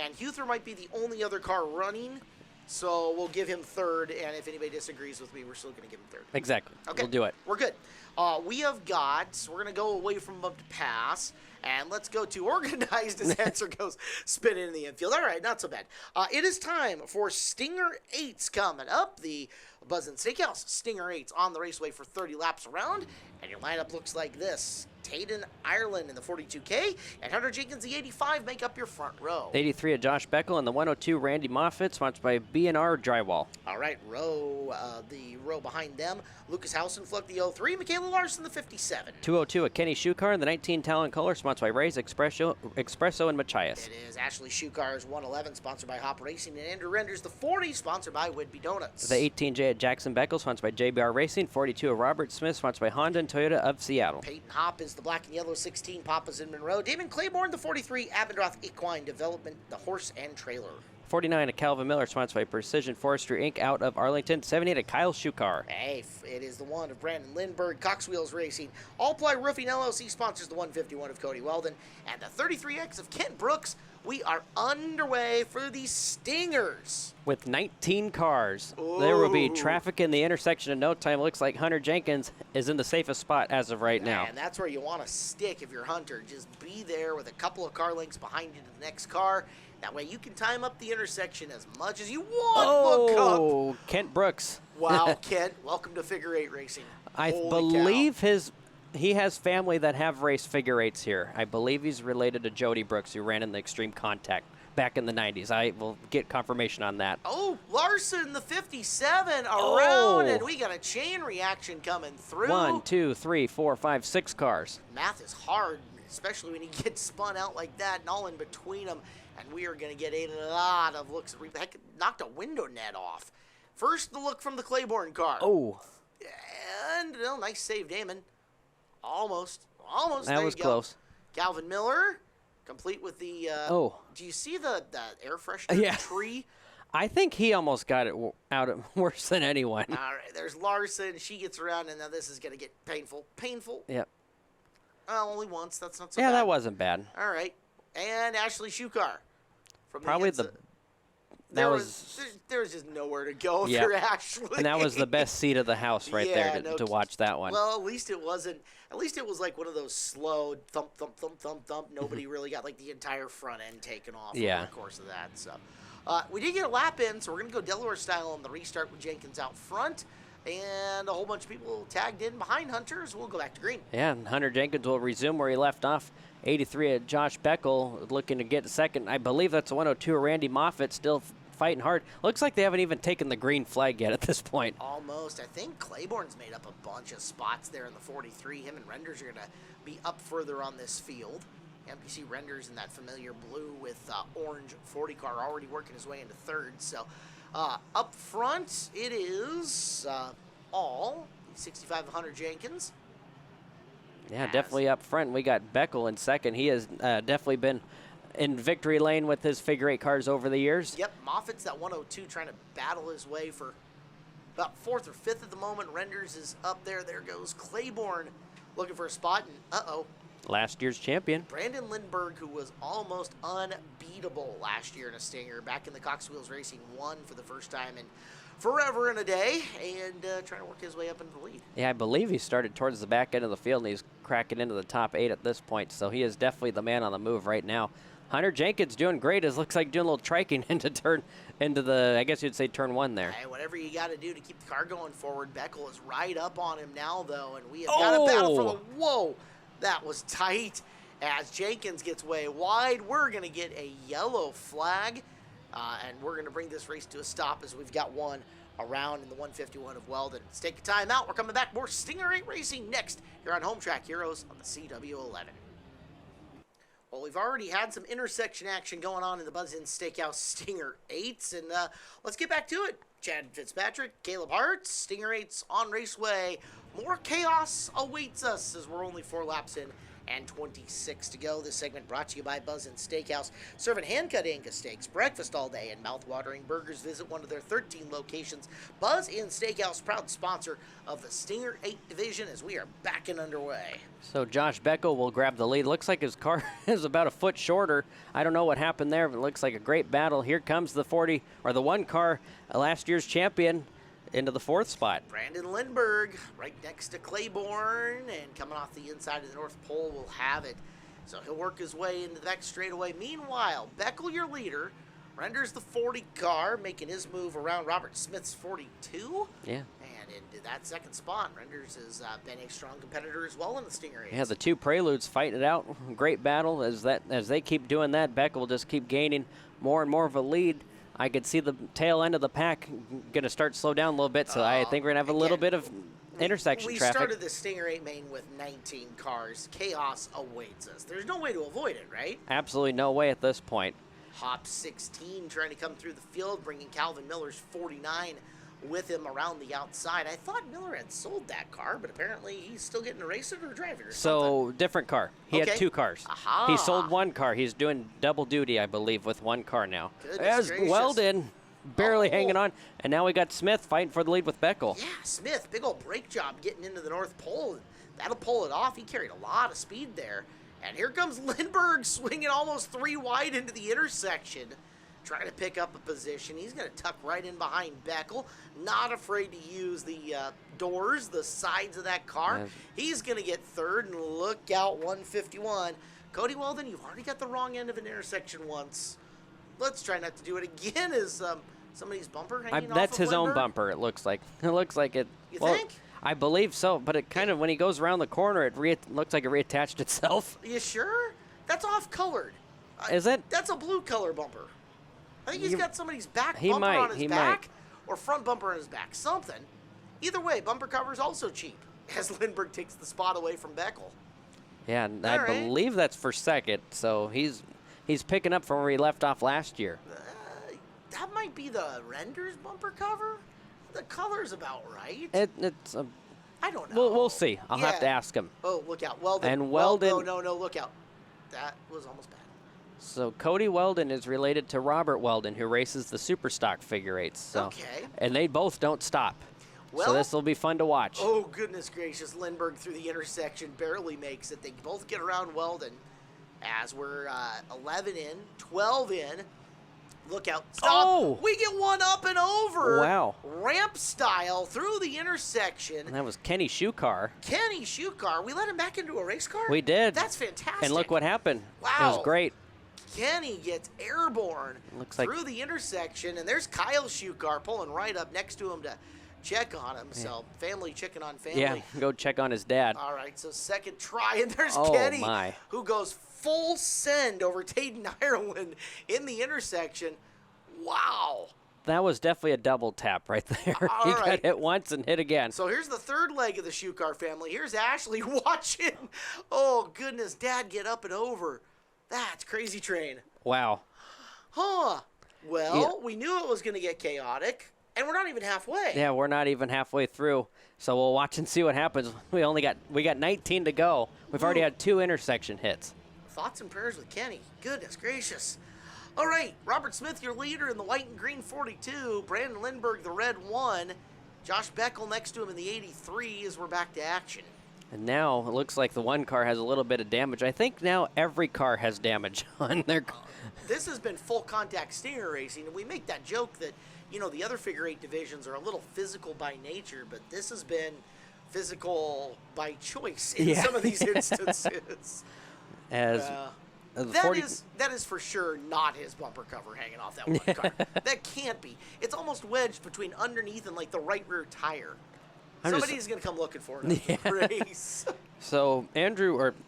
And Huther might be the only other car running. So we'll give him third. And if anybody disagrees with me, we're still going to give him third.
Exactly.
Okay.
We'll do it.
We're good. We're going to go away from bump to pass. And let's go to organized as Answer goes spinning in the infield. All right, not so bad. It is time for Stinger 8s coming up. The Buzzin' Steakhouse Stinger 8s on the raceway for 30 laps around. And your lineup looks like this. Tayden Ireland in the 42K, and Hunter Jenkins, the 85, make up your front row.
The 83 of Josh Beckel and the 102 Randy Moffitt, sponsored by B&R Drywall.
All right, the row behind them, Lucas Hausenfluck, the 03, Michaela Larson, the 57.
202 of Kenny Shukar and the 19 Talon Color, sponsored by Ray's Espresso and Machias.
It is Ashley Shukar's 111, sponsored by Hop Racing, and Andrew Renders, the 40, sponsored by Whidbey Donuts.
The 18J at Jackson Beckel, sponsored by JBR Racing. 42 of Robert Smith, sponsored by Honda and Toyota of Seattle.
Peyton Hop is the black and yellow 16, Papa's in Monroe. Damon Claiborne, the 43, Abendroth Equine Development, the horse and trailer.
49 of Calvin Miller, sponsored by Precision Forestry Inc. out of Arlington. 78 of Kyle Shukar.
Hey, it is the one of Brandon Lindbergh, Cox Wheels Racing. All Ply Roofing LLC sponsors the 151 of Cody Weldon. And the 33X of Kent Brooks. We are underway for the Stingers.
With 19 cars.
Ooh.
There will be traffic in the intersection in no time. Looks like Hunter Jenkins is in the safest spot as of right now.
And that's where you want to stick if you're Hunter. Just be there with a couple of car lengths behind you to the next car. That way you can time up the intersection as much as you want.
Oh, Kent Brooks.
Wow, Kent, welcome to Figure 8 Racing.
I
Holy
believe
cow.
he has family that have raced figure 8s here. I believe he's related to Jody Brooks, who ran in the Extreme Contact back in the 90s. I will get confirmation on that.
Oh, Larson, the 57, around, and we got a chain reaction coming through.
1, 2, 3, 4, 5, 6 cars.
Math is hard, especially when you get spun out like that and all in between them. And we are going to get a lot of looks. Heck, knocked a window net off. First, the look from the Claiborne car.
Oh.
And, nice save, Damon. Almost.
That was close.
Calvin Miller, complete with the... Do you see the air freshener tree?
I think he almost got it out worse than anyone.
All right, there's Larson. She gets around, and now this is going to get painful. Painful?
Yep.
Well, only once. That's not so bad.
Yeah, that wasn't bad.
All right. And Ashley Shukar.
Probably
there was just nowhere to go for Ashley.
And that was the best seat of the house right there to watch that one.
Well, at least it wasn't. At least it was like one of those slow thump, thump, thump, thump, thump. Nobody really got like the entire front end taken off over the course of that. So we did get a lap in, so we're going to go Delaware style on the restart with Jenkins out front. And a whole bunch of people tagged in behind Hunters. We'll go back to green.
Yeah, and Hunter Jenkins will resume where he left off. 83 at Josh Beckel looking to get second. I believe that's a 102 of Randy Moffitt still fighting hard. Looks like they haven't even taken the green flag yet at this point.
Almost. I think Claiborne's made up a bunch of spots there in the 43. Him and Renders are going to be up further on this field. And you see Renders in that familiar blue with orange 40 car already working his way into third. So up front, it is all 65 of Hunter Jenkins.
Yeah, definitely up front. We got Beckel in second. He has definitely been in victory lane with his figure 8 cars over the years.
Yep, Moffitt's that 102 trying to battle his way for about 4th or 5th at the moment. Renders is up there. There goes Claiborne looking for a spot. And
last year's champion.
Brandon Lindbergh, who was almost unbeatable last year in a Stinger, back in the Cox Wheels Racing, won for the first time in forever and a day, and trying to work his way up into the lead.
Yeah, I believe he started towards the back end of the field, and he's cracking into the top 8 at this point, so he is definitely the man on the move right now. Hunter Jenkins doing great. It looks like doing a little triking into the, I guess you'd say turn 1 there.
Hey, whatever you got to do to keep the car going forward. Beckel is right up on him now, though, and we have got a battle for the, whoa, that was tight. As Jenkins gets way wide, we're going to get a yellow flag, and we're going to bring this race to a stop as we've got one around in the 151 of Weldon. Let's take a time out. We're coming back. More Stinger 8 racing next here on Home Track Heroes on the CW11. Well, we've already had some intersection action going on in the Buzz Inn Steakhouse Stinger 8s, and let's get back to it. Chad Fitzpatrick, Caleb Hart, Stinger 8s on Raceway. More chaos awaits us as we're only 4 laps in and 26 to go. This segment brought to you by Buzz Inn Steakhouse, serving hand-cut Angus steaks, breakfast all day, and mouth-watering burgers. Visit one of their 13 locations. Buzz Inn Steakhouse, proud sponsor of the Stinger 8 division as we are back and underway.
So Josh Beckel will grab the lead. Looks like his car is about a foot shorter. I don't know what happened there, but it looks like a great battle. Here comes the 40, or the 1 car, last year's champion, into the 4th spot.
Brandon Lindbergh right next to Claiborne, and coming off the inside of the North Pole will have it. So he'll work his way into the next straightaway. Meanwhile, Beckel, your leader, renders the 40 car, making his move around Robert Smith's 42.
Yeah.
And into that second spot, Renders has been a strong competitor as well in the Stinger 8s.
Yeah, the 2 Preludes fighting it out. Great battle. As they keep doing that, Beckel will just keep gaining more and more of a lead. I could see the tail end of the pack going to start to slow down a little bit, so I think we're going to have a little bit of intersection traffic.
We started the Stinger 8 main with 19 cars. Chaos awaits us. There's no way to avoid it, right?
Absolutely no way at this point.
Hop 16 trying to come through the field, bringing Calvin Miller's 49 with him around the outside. I thought Miller had sold that car, but apparently he's still getting to race it or drive it or something.
So, different car. He had 2 cars.
Aha.
He sold 1 car. He's doing double duty, I believe, with 1 car now.
Goodness gracious.
Weldon barely hanging on, and now we got Smith fighting for the lead with Beckel.
Yeah, Smith, big old brake job getting into the North Pole. That'll pull it off. He carried a lot of speed there. And here comes Lindbergh swinging almost 3 wide into the intersection, trying to pick up a position. He's going to tuck right in behind Beckel, not afraid to use the doors, the sides of that car. He's going to get 3rd, and look out, 151. Cody Weldon, you've already got the wrong end of an intersection once. Let's try not to do it again. Is somebody's bumper hanging off
That's
of
his own
Lindbergh?
bumper, it looks like. It looks like it.
You
well,
think?
I believe so, but it kind of, when he goes around the corner, it looks like it reattached itself.
You sure? That's off-colored.
Is it?
That's a blue color bumper. I think he's got somebody's back
He
bumper
might,
on his
he
back or front bumper on his back. Something. Either way, bumper cover's also cheap as Lindbergh takes the spot away from Beckel.
Yeah, and
All
I
right.
believe that's for 2nd, so he's picking up from where he left off last year.
That might be the Renders bumper cover. The color's about right.
It's
I don't know.
we'll see. I'll have to ask him.
Oh, look out. Weldon.
And Weldon.
No, look out. That was almost bad.
So Cody Weldon is related to Robert Weldon, who races the Superstock figure 8s. So,
Okay.
And they both don't stop.
Well,
so this will be fun to watch.
Oh, goodness gracious. Lindbergh through the intersection barely makes it. They both get around Weldon as we're 11 in, 12 in. Look out. Stop.
Oh!
We get one up and over.
Wow.
Ramp style through the intersection.
And that was Kenny Shukar.
Kenny Shukar. We let him back into a race car?
We did.
That's fantastic.
And look what happened.
Wow.
It was great.
Kenny gets airborne
Looks like-
through the intersection, and there's Kyle Shukar pulling right up next to him to check on him. So family checking on family.
Yeah, go check on his dad.
All right, so second try, and there's
Oh,
Kenny,
my.
who goes full send over Taden Ireland in the intersection. Wow.
That was definitely a double tap right there.
All
He
right.
got hit once and hit again.
So here's the third leg of the Shukar family. Here's Ashley watching. Oh, goodness, Dad get up and over. That's crazy train.
Wow.
Huh. Well,
Yeah.
we knew it was going to get chaotic, and we're not even halfway.
Yeah, we're not even halfway through. So we'll watch and see what happens. We got 19 to go. We've already
Ooh.
had 2 intersection hits.
Thoughts and prayers with Kenny. Goodness gracious. All right, Robert Smith, your leader in the white and green 42. Brandon Lindbergh, the red 1. Josh Beckel next to him in the 83 as we're back to action.
And now it looks like the 1 car has a little bit of damage. I think now every car has damage on their car.
This has been full contact Stinger racing, and we make that joke that, the other figure 8 divisions are a little physical by nature, but this has been physical by choice in some of these instances.
As
That is for sure not his bumper cover hanging off that one car. That can't be. It's almost wedged between underneath and like the right rear tire. Somebody's going to come looking for it after the race.
So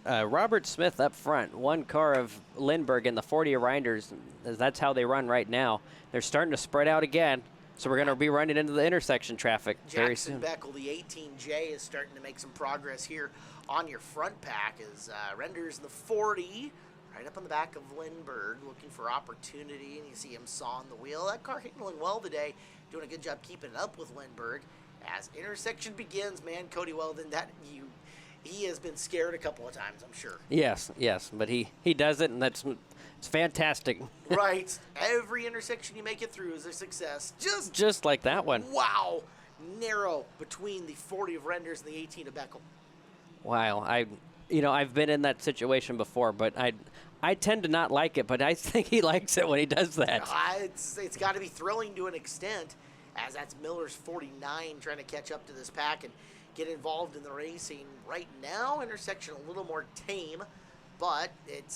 Robert Smith up front, one car of Lindbergh in the 40 of Reinders. That's how they run right now. They're starting to spread out again. So we're going to be running into the intersection traffic very soon.
Beckel, the 18J, is starting to make some progress here on your front pack as Renders the 40 right up on the back of Lindbergh looking for opportunity, and you see him sawing the wheel. That car handling well today, doing a good job keeping it up with Lindbergh. As intersection begins, man, Cody Weldon, he has been scared a couple of times, I'm sure.
Yes, but he does it, and it's fantastic.
Right. Every intersection you make it through is a success.
Just like that one.
Wow. Narrow between the 40 of Renders and the 18 of Beckel.
Wow. I've been in that situation before, but I tend to not like it, but I think he likes it when he does that.
It's got to be thrilling to an extent, as that's Miller's 49 trying to catch up to this pack and get involved in the racing. Right now, intersection a little more tame, but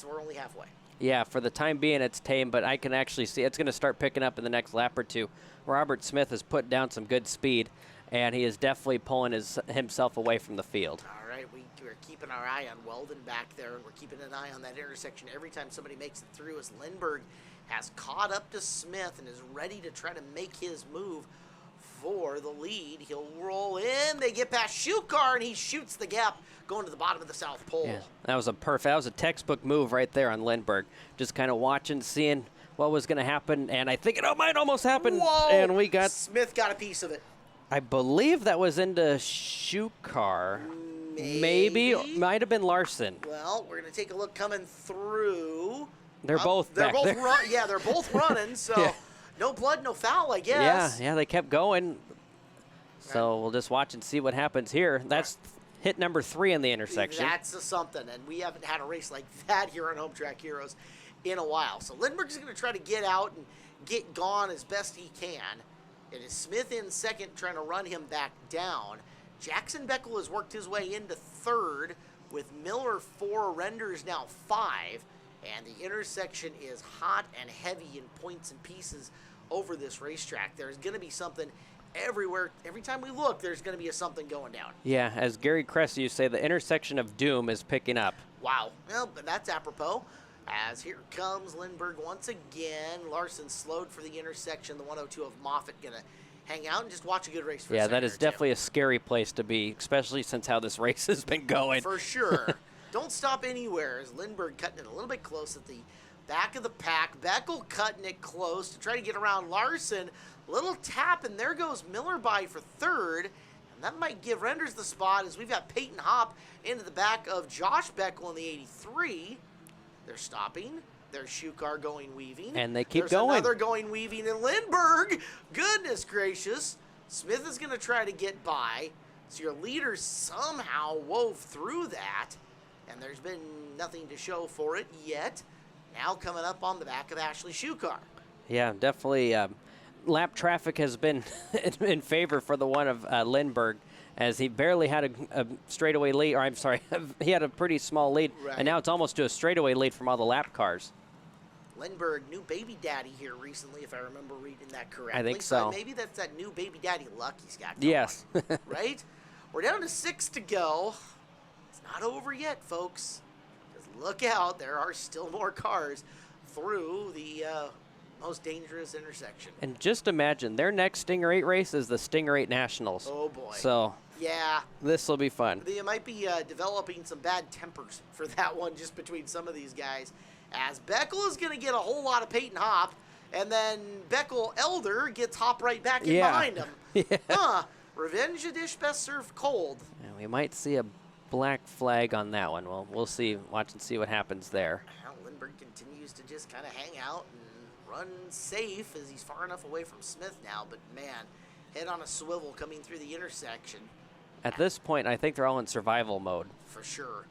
we're only halfway.
Yeah, for the time being, it's tame, but I can actually see it's going to start picking up in the next lap or two. Robert Smith has put down some good speed, and he is definitely pulling himself away from the field.
All right, we're keeping our eye on Weldon back there, and we're keeping an eye on that intersection every time somebody makes it through, as Lindbergh has caught up to Smith and is ready to try to make his move for the lead. He'll roll in. They get past Shukar, and he shoots the gap going to the bottom of the South Pole.
Yeah, that was a textbook move right there on Lindbergh. Just kind of watching, seeing what was going to happen, and I think it might almost happen.
Whoa!
And
Smith got a piece of it.
I believe that was into Shukar. Maybe. Might have been Larson.
Well, we're going to take a look coming through.
They're both
they're
back
both
there.
Yeah, they're both running, so
Yeah.
no blood, no foul, I guess.
Yeah, they kept going. So we'll just watch and see what happens here. That's hit number 3 in the intersection.
That's something, and we haven't had a race like that here on Home Track Heroes in a while. So Lindbergh's going to try to get out and get gone as best he can. It is Smith in second, trying to run him back down. Jackson Beckel has worked his way into third, with Miller 4, Renders now 5. And the intersection is hot and heavy in points and pieces over this racetrack. There's going to be something everywhere. Every time we look, there's going to be something going down.
Yeah, as Gary Cressy used to say, the intersection of doom is picking up.
Wow. Well, but that's apropos, as here comes Lindbergh once again. Larson slowed for the intersection. The 102 of Moffitt going to hang out and just watch a good race for a second.
Yeah, that is definitely a scary place to be, especially since how this race has been going.
For sure. Don't stop anywhere, as Lindbergh cutting it a little bit close at the back of the pack. Beckel cutting it close to try to get around Larson. Little tap, and there goes Miller by for third. And that might give Renders the spot, as we've got Peyton Hopp into the back of Josh Beckel in the 83. They're stopping. There's Shukar going weaving.
And they keep
There's
going.
Another going weaving. And Lindbergh, goodness gracious. Smith is going to try to get by. So your leader somehow wove through that. And there's been nothing to show for it yet. Now coming up on the back of Ashley Shukar.
Yeah, definitely. Lap traffic has been in favor for the one of Lindbergh, as he barely had a straightaway lead. Or I'm sorry, he had a pretty small lead,
right.
And now it's almost to a straightaway lead from all the lap cars.
Lindbergh, new baby daddy here recently, if I remember reading that correctly.
I think so.
Maybe that's that new baby daddy luck he's got going.
Yes.
Right? We're down to 6 to go. It's not over yet, folks. Just look out. There are still more cars through the most dangerous intersection.
And just imagine, their next Stinger 8 race is the Stinger 8 Nationals.
Oh, boy.
So
yeah,
this will be fun.
They might be developing some bad tempers for that one, just between some of these guys. As Beckel is going to get a whole lot of Peyton Hopp, and then Beckel Elder gets Hopp right back in behind him.
Yeah.
Revenge a dish best served cold.
Yeah, we might see a black flag on that one. Well, we'll see. Watch and see what happens there.
Well, Lindbergh continues to just kind of hang out and run safe, as he's far enough away from Smith now. But, man, head on a swivel coming through the intersection.
At this point, I think they're all in survival mode.
For sure.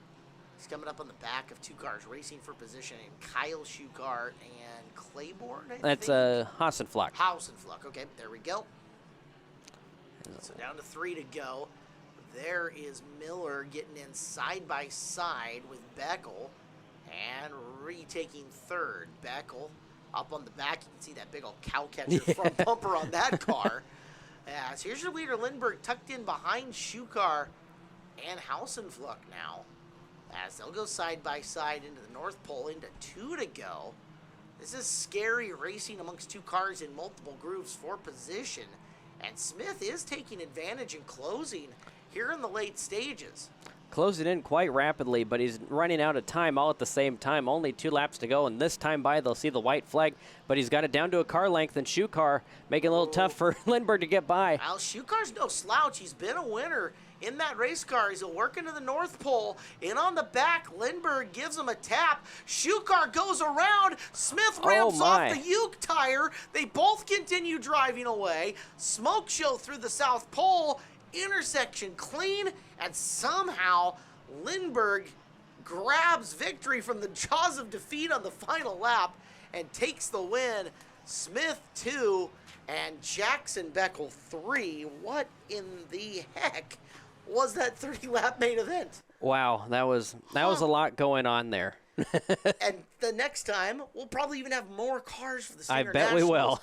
He's coming up on the back of 2 cars racing for position, and Kyle Shukar and Claiborne, I
That's
think.
Hassenfluck.
Hausenfluck. Okay, there we go. So down to 3 to go. There is Miller getting in side by side with Beckel. And retaking third. Beckel up on the back. You can see that big old cow catcher front bumper on that car. As here's your leader, Lindbergh, tucked in behind Shukar and Hausenfluck now. As they'll go side by side into the North Pole, into 2 to go. This is scary racing amongst 2 cars in multiple grooves for position. And Smith is taking advantage and closing here in the late stages.
Closing in quite rapidly, but he's running out of time all at the same time. Only 2 laps to go, and this time by they'll see the white flag, but he's got it down to a car length, and Shukar making it a little tough for Lindbergh to get by.
Well, Shukar's no slouch. He's been a winner in that race car. He'll work into the North Pole. In on the back, Lindbergh gives him a tap. Shukar goes around. Smith ramps off the Uke tire. They both continue driving away. Smoke show through the South Pole. Intersection clean, and somehow Lindbergh grabs victory from the jaws of defeat on the final lap and takes the win. Smith 2 and Jackson Beckel 3. What in the heck was that 30-lap main event?
Wow, that was a lot going on there.
And the next time, we'll probably even have more cars for the Senior
I bet we will.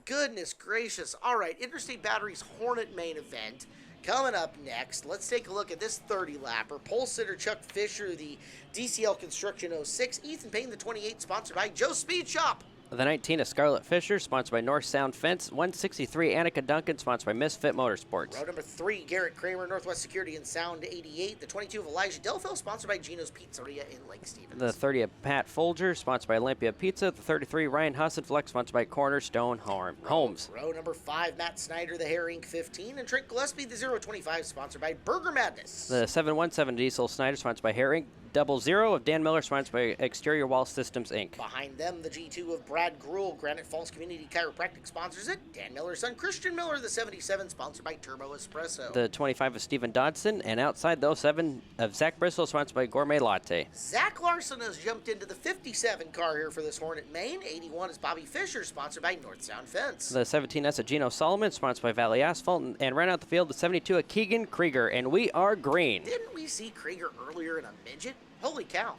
Goodness gracious. All right, Interstate Batteries Hornet main event coming up next. Let's take a look at this 30-lapper. Pole sitter Chuck Fisher, the DCL Construction 06. Ethan Payne, the 28, sponsored by Joe Speed Shop.
The 19 is Scarlett Fisher, sponsored by North Sound Fence. 163, Annika Duncan, sponsored by Misfit Motorsports.
Row number 3, Garrett Kramer, Northwest Security and Sound 88. The 22 of Elijah Delfell, sponsored by Gino's Pizzeria in Lake Stevens.
The 30 of Pat Folger, sponsored by Olympia Pizza. The 33, Ryan Hussenfleck, sponsored by Cornerstone Homes.
Row number 5, Matt Snyder, the Hair Inc. 15. And Trent Gillespie, the 025, sponsored by Burger Madness.
The 717 Diesel Snyder, sponsored by Hair Inc. 00 of Dan Miller, sponsored by Exterior Wall Systems, Inc.
Behind them, the G2 of Brad Gruel, Granite Falls Community Chiropractic sponsors it. Dan Miller's son, Christian Miller, the 77, sponsored by Turbo Espresso.
The 25 of Stephen Dodson, and outside those 7 of Zach Bristol, sponsored by Gourmet Latte.
Zach Larson has jumped into the 57 car here for this Hornet main. 81 is Bobby Fisher, sponsored by North Sound Fence.
The 17S of Gino Solomon, sponsored by Valley Asphalt, and ran out the field the 72 of Keegan Krieger, and we are green.
Didn't we see Krieger earlier in a midget? Holy cow.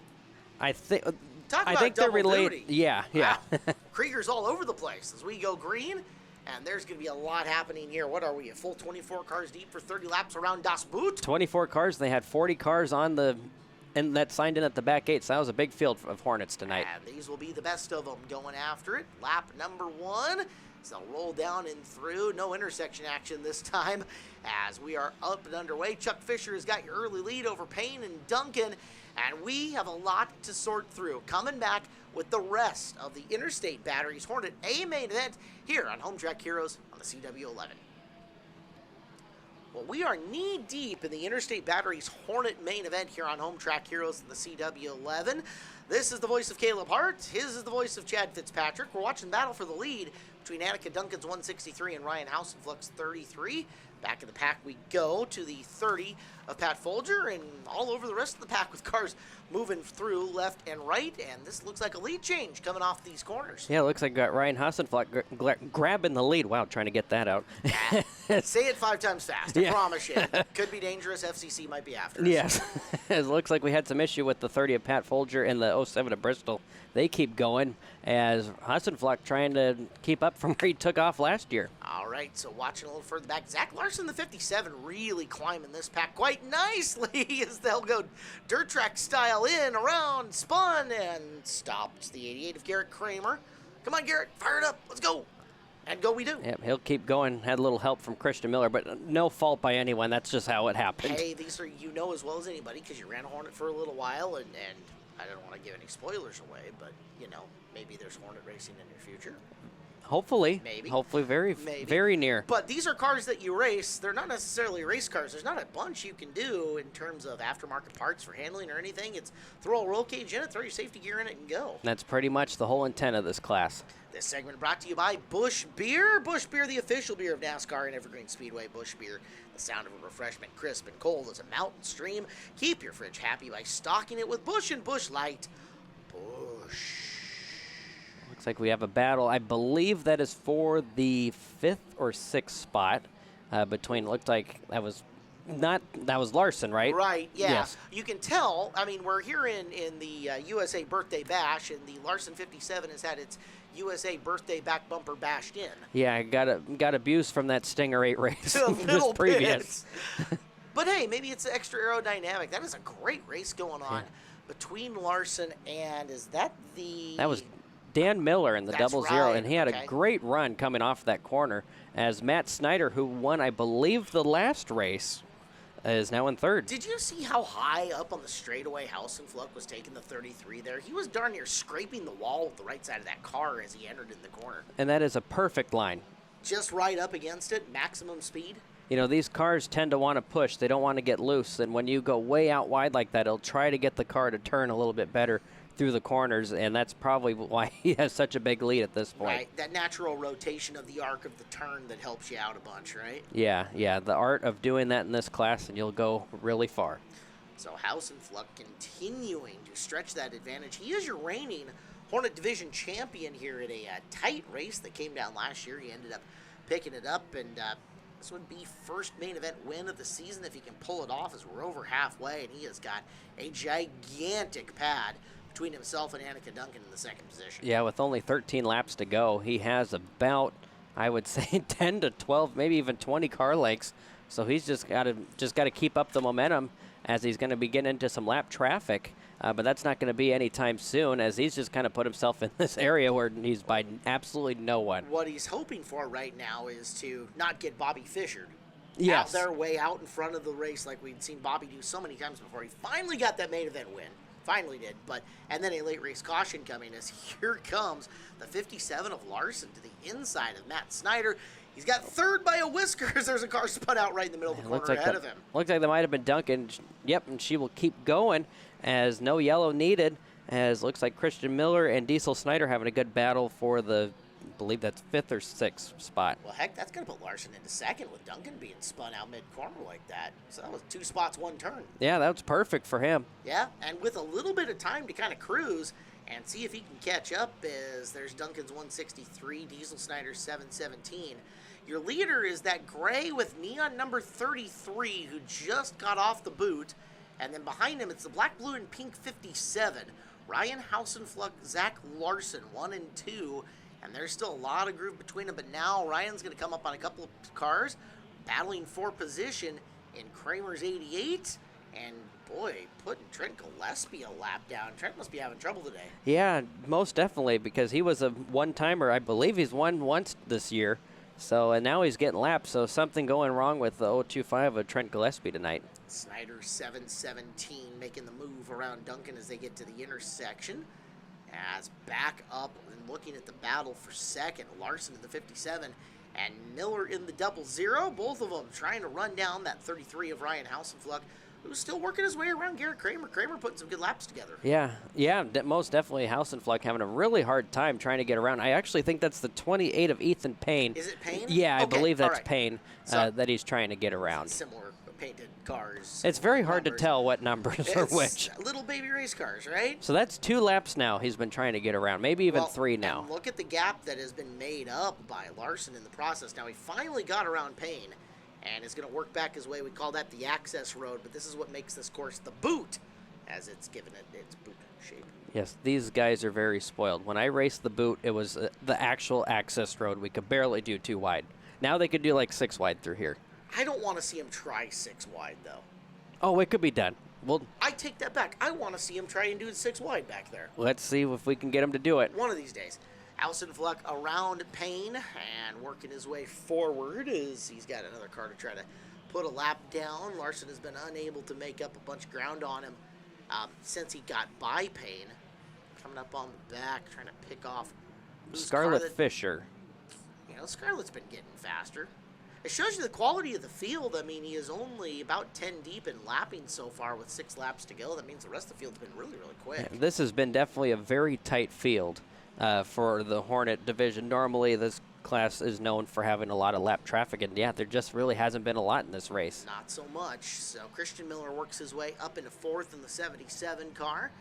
I think
Talk about
they're
double
related.
duty.
Yeah.
Wow. Krieger's all over the place as we go green, and there's going to be a lot happening here. What are we, a full 24 cars deep for 30 laps around Das Boot?
24 cars. They had 40 cars and that signed in at the back gate, so that was a big field of Hornets tonight.
And these will be the best of them going after it. Lap number 1. So they'll roll down and through. No intersection action this time as we are up and underway. Chuck Fisher has got your early lead over Payne and Duncan, and we have a lot to sort through. Coming back with the rest of the Interstate Batteries Hornet A main event here on Home Track Heroes on the CW11. Well, we are knee-deep in the Interstate Batteries Hornet main event here on Home Track Heroes in the CW11. This is the voice of Caleb Hart. His is the voice of Chad Fitzpatrick. We're watching battle for the lead between Annika Duncan's 163 and Ryan Hausenfluck's 33. Back in the pack we go to the 30 of Pat Folger, and all over the rest of the pack with cars moving through left and right, and this looks like a lead change coming off these corners.
Yeah, it looks like we got Ryan Hausenfluck grabbing the lead. Wow, trying to get that out.
Say it 5 times fast, I promise you. Could be dangerous. FCC might be after us.
Yes. It looks like we had some issue with the 30 of Pat Folger and the 07 of Bristol. They keep going as Hausenfluck trying to keep up from where he took off last year.
All right, so watching a little further back, Zach Larson, the 57, really climbing this pack quite nicely as they'll go dirt track style in, around, spun, and stopped. The 88 of Garrett Kramer. Come on, Garrett, fire it up. Let's go. And go we do.
Yep, he'll keep going. Had a little help from Christian Miller, but no fault by anyone. That's just how it happened.
Hey, these are, you know as well as anybody, because you ran a Hornet for a little while, and I don't want to give any spoilers away, but, you know, maybe there's Hornet racing in your future.
Hopefully.
Maybe.
Hopefully very near.
But these are cars that you race. They're not necessarily race cars. There's not a bunch you can do in terms of aftermarket parts for handling or anything. It's throw a roll cage in it, throw your safety gear in it, and go.
That's pretty much the whole intent of this class.
This segment brought to you by Busch Beer. Busch Beer, the official beer of NASCAR and Evergreen Speedway. Busch Beer, the sound of a refreshment, crisp and cold as a mountain stream. Keep your fridge happy by stocking it with Busch and Busch Light. Busch.
Looks like we have a battle. I believe that is for the 5th or 6th spot between, looked like that was that was Larson, right?
Right, yeah.
Yes.
You can tell, I mean, we're here in the USA Birthday Bash, and the Larson 57 has had its USA Birthday back bumper bashed in.
Yeah, I got abused from that Stinger 8 race.
A little
just previous.
bit. But hey, maybe it's extra aerodynamic. That is a great race going on between Larson and, is that the...
That was Dan Miller in the
That's
00,
right,
and he had
okay.
a great run coming off that corner as Matt Snyder, who won, I believe, the last race, is now in third.
Did you see how high up on the straightaway Hausenfluck was taking the 33 there? He was darn near scraping the wall with the right side of that car as he entered in the corner.
And that is a perfect line.
Just right up against it, maximum speed.
You know, these cars tend to want to push. They don't want to get loose. And when you go way out wide like that, it'll try to get the car to turn a little bit better through the corners, and that's probably why he has such a big lead at this point.
Right, that natural rotation of the arc of the turn that helps you out a bunch, right?
Yeah, the art of doing that in this class, and you'll go really far.
So Hausenfluck continuing to stretch that advantage. He is your reigning Hornet Division champion here at a tight race that came down last year. He ended up picking it up, and this would be first main event win of the season if he can pull it off, as we're over halfway, and he has got a gigantic pad between himself and Annika Duncan in the second position.
Yeah, with only 13 laps to go, he has about, I would say, 10 to 12, maybe even 20 car lengths. So he's just got to keep up the momentum as he's going to be getting into some lap traffic. But that's not going to be anytime soon, as he's just kind of put himself in this area where he's by absolutely no one.
What he's hoping for right now is to not get Bobby Fishered.
Yes.
Out there way out in front of the race like we'd seen Bobby do so many times before. He finally got that main event win. Finally did, and then a late race caution coming as here comes the 57 of Larson to the inside of Matt Snyder. He's got third by a whisker as there's a car spun out right in the middle of the corner ahead of him.
Looks like that might have been Duncan. Yep, and she will keep going as no yellow needed, as looks like Christian Miller and Diesel Snyder having a good battle for the, I believe that's 5th or 6th spot.
Well, heck, that's going to put Larson into second with Duncan being spun out mid-corner like that. So that was 2 spots, 1 turn.
Yeah, that was perfect for him.
Yeah, and with a little bit of time to kind of cruise and see if he can catch up, as there's Duncan's 163, Diesel Snyder's 717. Your leader is that gray with neon number 33 who just got off the boot. And then behind him, it's the black, blue, and pink 57. Ryan Hausenfluck, Zach Larson, 1 and 2. And there's still a lot of groove between them. But now Ryan's going to come up on a couple of cars, battling for position in Kramer's 88. And boy, putting Trent Gillespie a lap down. Trent must be having trouble today.
Yeah, most definitely, because he was a one-timer. I believe he's won once this year. So, and now he's getting lapped. So something going wrong with the 025 of Trent Gillespie tonight.
Snyder 717 making the move around Duncan as they get to the intersection. As back up and looking at the battle for second, Larson in the 57 and Miller in the 00. Both of them trying to run down that 33 of Ryan Hausenfluck, who's still working his way around Garrett Kramer. Kramer putting some good laps together. Yeah, most definitely Hausenfluck having a really hard time trying to get around. I actually think that's the 28 of Ethan Payne. Is it Payne?
Yeah, I
okay,
believe that's
right.
Payne that he's trying to get around.
Similar painted cars.
It's very hard
numbers.
to tell what numbers are which.
Little baby race cars, right?
So that's 2 laps now he's been trying to get around, maybe even 3 now.
And look at the gap that has been made up by Larson in the process. Now he finally got around Payne and is going to work back his way. We call that the access road, but this is what makes this course the boot, as it's given it its boot shape.
Yes, these guys are very spoiled. When I raced the boot, it was the actual access road. We could barely do 2 wide. Now they could do like 6 wide through here.
I don't want to see him try 6 wide, though.
Oh, it could be done.
I take that back. I want to see him try and do 6 wide back there.
Let's see if we can get him to do it.
One of these days. Hausenfluck around Payne and working his way forward as he's got another car to try to put a lap down. Larson has been unable to make up a bunch of ground on him since he got by Payne. Coming up on the back, trying to pick off
Scarlett Fisher.
You know, Scarlett's been getting faster. It shows you the quality of the field. I mean, he is only about 10 deep in lapping so far with 6 laps to go. That means the rest of the field's been really, really quick.
Yeah, this has been definitely a very tight field for the Hornet division. Normally, this class is known for having a lot of lap traffic, and yeah, there just really hasn't been a lot in this race.
Not so much. So Christian Miller works his way up into 4th in the 77 car.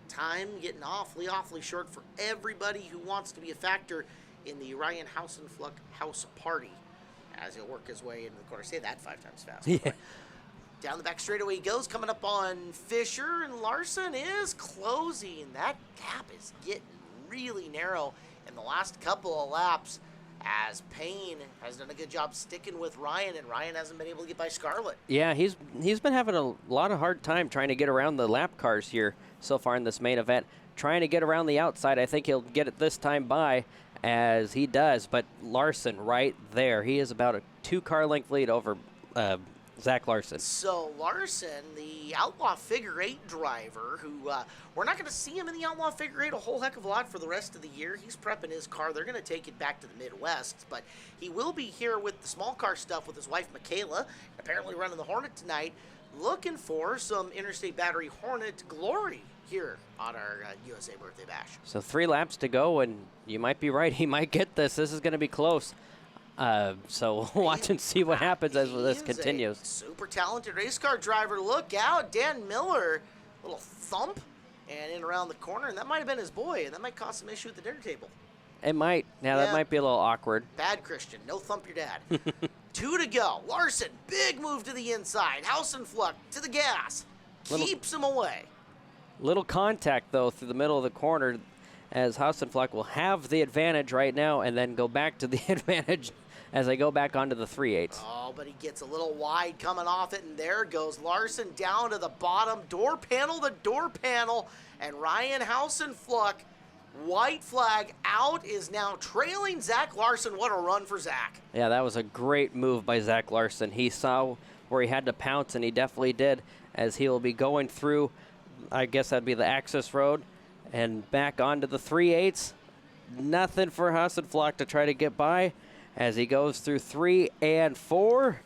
Time getting awfully short for everybody who wants to be a factor in the Ryan Hausenfluck house party, as he'll work his way into the corner. Say that 5 times fast.
Yeah.
Down the back straightaway he goes, coming up on Fisher, and Larson is closing. That gap is getting really narrow in the last couple of laps, as Payne has done a good job sticking with Ryan, and Ryan hasn't been able to get by Scarlett.
Yeah, he's been having a lot of hard time trying to get around the lap cars here so far in this main event. Trying to get around the outside. I think he'll get it this time by, as he does. But Larson right there. He is about a 2-car length lead over Zach Larson.
So Larson, the Outlaw Figure 8 driver, who we're not going to see him in the Outlaw Figure 8 a whole heck of a lot for the rest of the year. He's prepping his car. They're going to take it back to the Midwest, but he will be here with the small car stuff with his wife Michaela, apparently running the Hornet tonight, looking for some Interstate Battery Hornet glory here on our USA Birthday Bash.
So 3 laps to go, and you might be right. He might get this. This is going to be close. So watch and see what happens as this continues.
Super talented race car driver. Look out, Dan Miller. Little thump and in around the corner, and that might have been his boy, and that might cause some issue at the dinner table.
It might. Yeah, that might be a little awkward.
Bad Christian. No thump your dad. 2 to go. Larson, big move to the inside. Hausenfluck to the gas. Keeps him away.
Little contact, though, through the middle of the corner, as Hausenfluck will have the advantage right now and then go back to the advantage as they go back onto the 3/8.
Oh, but he gets a little wide coming off it, and there goes Larson down to the bottom. Door panel to door panel, and Ryan Hausenfluck, white flag out, is now trailing Zach Larson. What a run for Zach.
Yeah, that was a great move by Zach Larson. He saw where he had to pounce, and he definitely did, as he will be going through, I guess that'd be the access road, and back onto the 3/8. Nothing for Hausenfluck to try to get by as he goes through 3 and 4.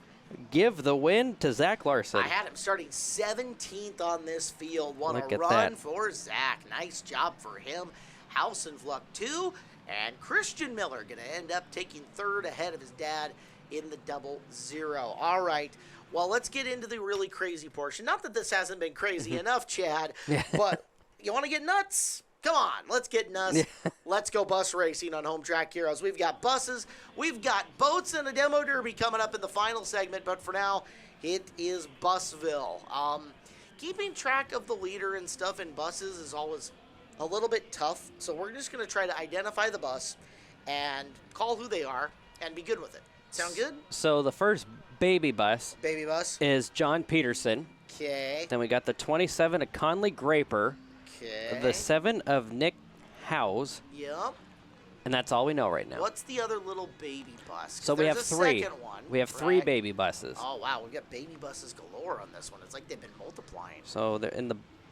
Give the win to Zach Larson.
I had him starting 17th on this field. What
Look
a
at
run
that.
for Zach. Nice job for him. Hausenfluck 2, and Christian Miller going to end up taking 3rd ahead of his dad in the 0-0. All right. Well, let's get into the really crazy portion. Not that this hasn't been crazy enough, Chad, but you want to get nuts? Come on, let's get nuts. Let's go bus racing on Home Track Heroes. We've got buses, we've got boats, and a demo derby coming up in the final segment, but for now, it is Busville. Keeping track of the leader and stuff in buses is always a little bit tough, so we're just going to try to identify the bus and call who they are and be good with it. Sound good?
So the first baby bus is John Peterson.
Okay.
Then we got the 27 of Conley Graper.
Okay.
The 7 of Nick Howes.
Yep.
And that's all we know right now.
What's the other little baby bus? 'Cause
So we have
there's a
3.
second one,
We have 3
right?
baby buses.
Oh, wow. We got baby buses galore on this one. It's like they've been multiplying.
So they're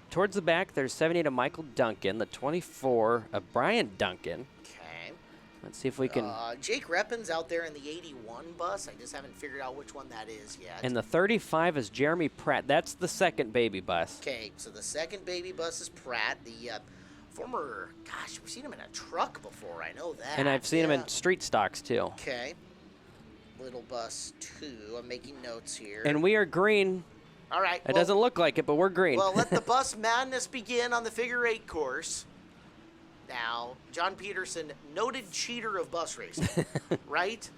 towards the back, there's 78 of Michael Duncan, the 24 of Brian Duncan.
Okay.
Let's see if we can.
Jake Reppin's out there in the 81 bus. I just haven't figured out which one that is yet.
And the 35 is Jeremy Pratt. That's the second baby bus.
Okay, so the second baby bus is Pratt, the former, gosh, we've seen him in a truck before, I know that.
And I've seen him in street stocks, too.
Okay. Little bus 2, I'm making notes here.
And we are green.
All right.
It doesn't look like it, but we're green.
Well, let the bus madness begin on the figure 8 course. Now, John Peterson, noted cheater of bus racing, right?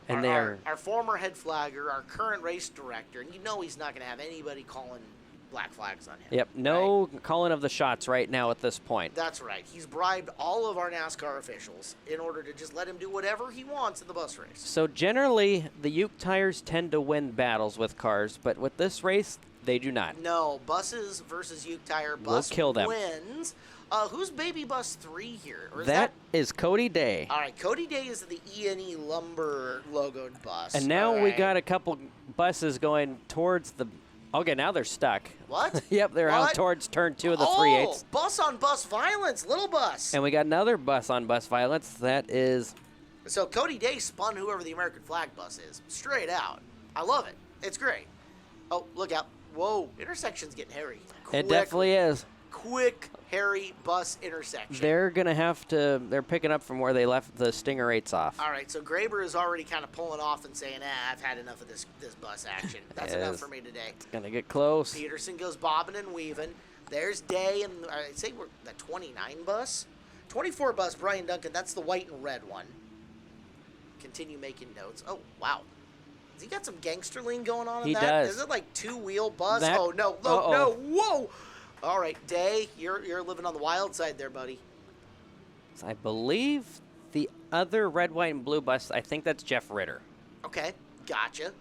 And
our former head flagger, our current race director, and you know he's not going to have anybody calling black flags on him.
Yep, no
right?
calling of the shots right now at this point.
That's right. He's bribed all of our NASCAR officials in order to just let him do whatever he wants in the bus race.
So generally, the Uke tires tend to win battles with cars, but with this race, they do not.
No, buses versus Uke tire.
We'll
Bus
kill them.
wins. Who's baby bus 3 here? Or is
That is Cody Day.
All right, Cody Day is the E&E Lumber logoed bus.
And now
All
we
right.
got a couple buses going towards the. Okay, now they're stuck.
What?
Yep, they're out
What?
towards turn 2 of the
Oh,
3/8.
bus on bus violence, little bus.
And we got another bus on bus violence. That is.
So Cody Day spun whoever the American flag bus is, straight out. I love it. It's great. Oh, look out. Whoa, intersection's getting hairy.
It definitely is.
Quick, hairy bus intersection.
They're going to have to. They're picking up from where they left the Stinger 8s off.
All right, so Graber is already kind of pulling off and saying, I've had enough of this bus action. That's enough
Yes.
for me today.
Going to get close.
Peterson goes bobbing and weaving. There's Day, and I'd say we're the 29 bus. 24 bus, Brian Duncan. That's the white and red one. Continue making notes. Oh, wow. Has he got some gangster lean going on in
He
that?
does.
Is it like two-wheel bus?
That-
Oh, no,
Uh-oh.
no, whoa! All right, Day, you're living on the wild side there, buddy.
I believe the other red, white, and blue bus, I think that's Jeff Ritter.
Okay, gotcha.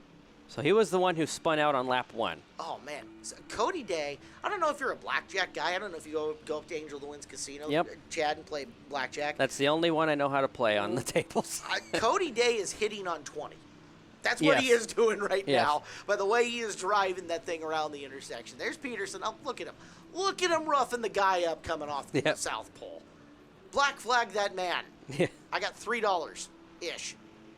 So he was the one who spun out on lap 1.
Oh, man. So Cody Day, I don't know if you're a blackjack guy. I don't know if you go up to Angel the Winds Casino,
Yep.
Chad, and play blackjack.
That's the only one I know how to play on the tables.
Cody Day is hitting on 20. That's what he
Yes.
is doing right
Yes.
now. By the way he is driving that thing around the intersection. There's Peterson. Oh, look at him. Look at him roughing the guy up coming off the
Yep.
South Pole. Black flag that man.
Yeah.
I got $3-ish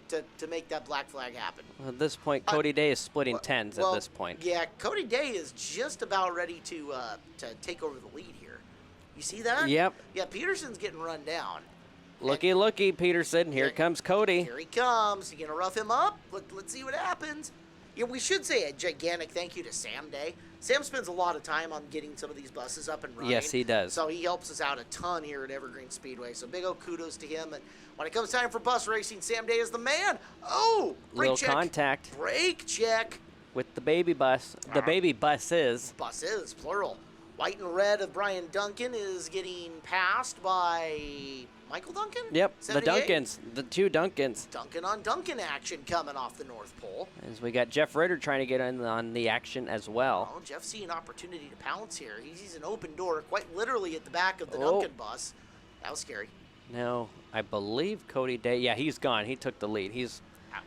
to make that black flag happen.
At this point, Cody Day is splitting tens
Well,
at this point.
Yeah, Cody Day is just about ready to take over the lead here. You see that?
Yep.
Yeah, Peterson's getting run down.
Looky, Peterson. Here
Yeah.
comes Cody.
Here he comes. You gonna rough him up? Let's see what happens. Yeah, we should say a gigantic thank you to Sam Day. Sam spends a lot of time on getting some of these buses up and running.
Yes, he does.
So he helps us out a ton here at Evergreen Speedway. So big old kudos to him. And when it comes time for bus racing, Sam Day is the man. Oh, brake
Little
check.
contact
Brake check.
with the baby bus. The baby buses.
Buses, plural. White and red of Brian Duncan is getting passed by Michael Duncan?
Yep, the
78?
Duncans. The two Duncans.
Duncan on Duncan action coming off the North Pole.
As we got Jeff Ritter trying to get in on the action as well.
Oh, Jeff seeing an opportunity to pounce here. He's an open door, quite literally at the back of the
Oh.
Duncan bus. That was scary.
Now, I believe Cody Day. Yeah, he's gone. He took the lead. He's
Out.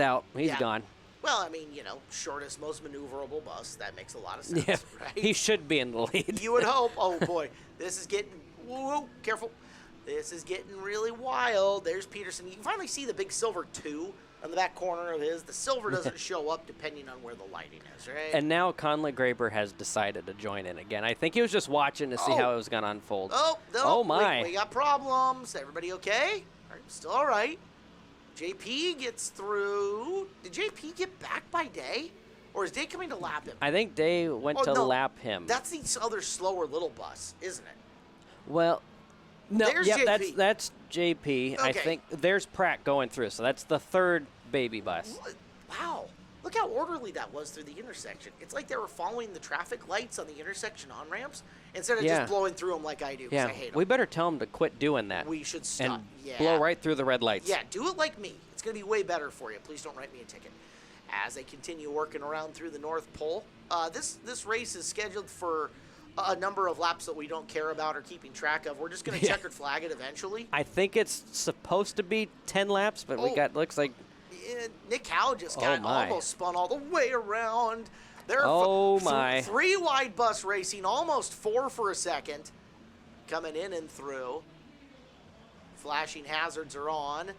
out. He's
Yeah.
gone.
Well, I mean, shortest, most maneuverable bus. That makes a lot of sense,
Yeah,
right?
he should be in the lead.
You would hope. Oh, boy. This is getting... Whoa, careful. This is getting really wild. There's Peterson. You can finally see the big silver 2 on the back corner of his. The silver doesn't show up depending on where the lighting is, right?
And now Conley Graber has decided to join in again. I think he was just watching to see
Oh.
how it was going to unfold.
Oh, no.
Oh, my.
We got problems. Everybody okay? Still all right. JP gets through. Did JP get back by Day? Or is Day coming to lap him?
I think Day went to
no.
lap him.
That's the other slower little bus, isn't it?
Well, no,
There's
yep,
JP.
that's JP. I
Okay.
think there's Pratt going through, so that's the third baby bus.
Wow. Look how orderly that was through the intersection. It's like they were following the traffic lights on the intersection on-ramps instead of
Yeah.
just blowing through them like I do, because
Yeah,
I hate them.
we better tell him to quit doing that.
We should stop.
And
Yeah.
blow right through the red lights.
Yeah, do it like me. It's going to be way better for you. Please don't write me a ticket. As they continue working around through the North Pole, this race is scheduled for a number of laps that we don't care about or keeping track of. We're just going to
Yeah.
checkered flag it eventually.
I think it's supposed to be 10 laps, but we
Oh.
got, looks like,
Nick Howe just got
my.
almost spun all the way around. There
Oh, my.
3 wide bus racing, almost 4 for a second. Coming in and through. Flashing hazards are on.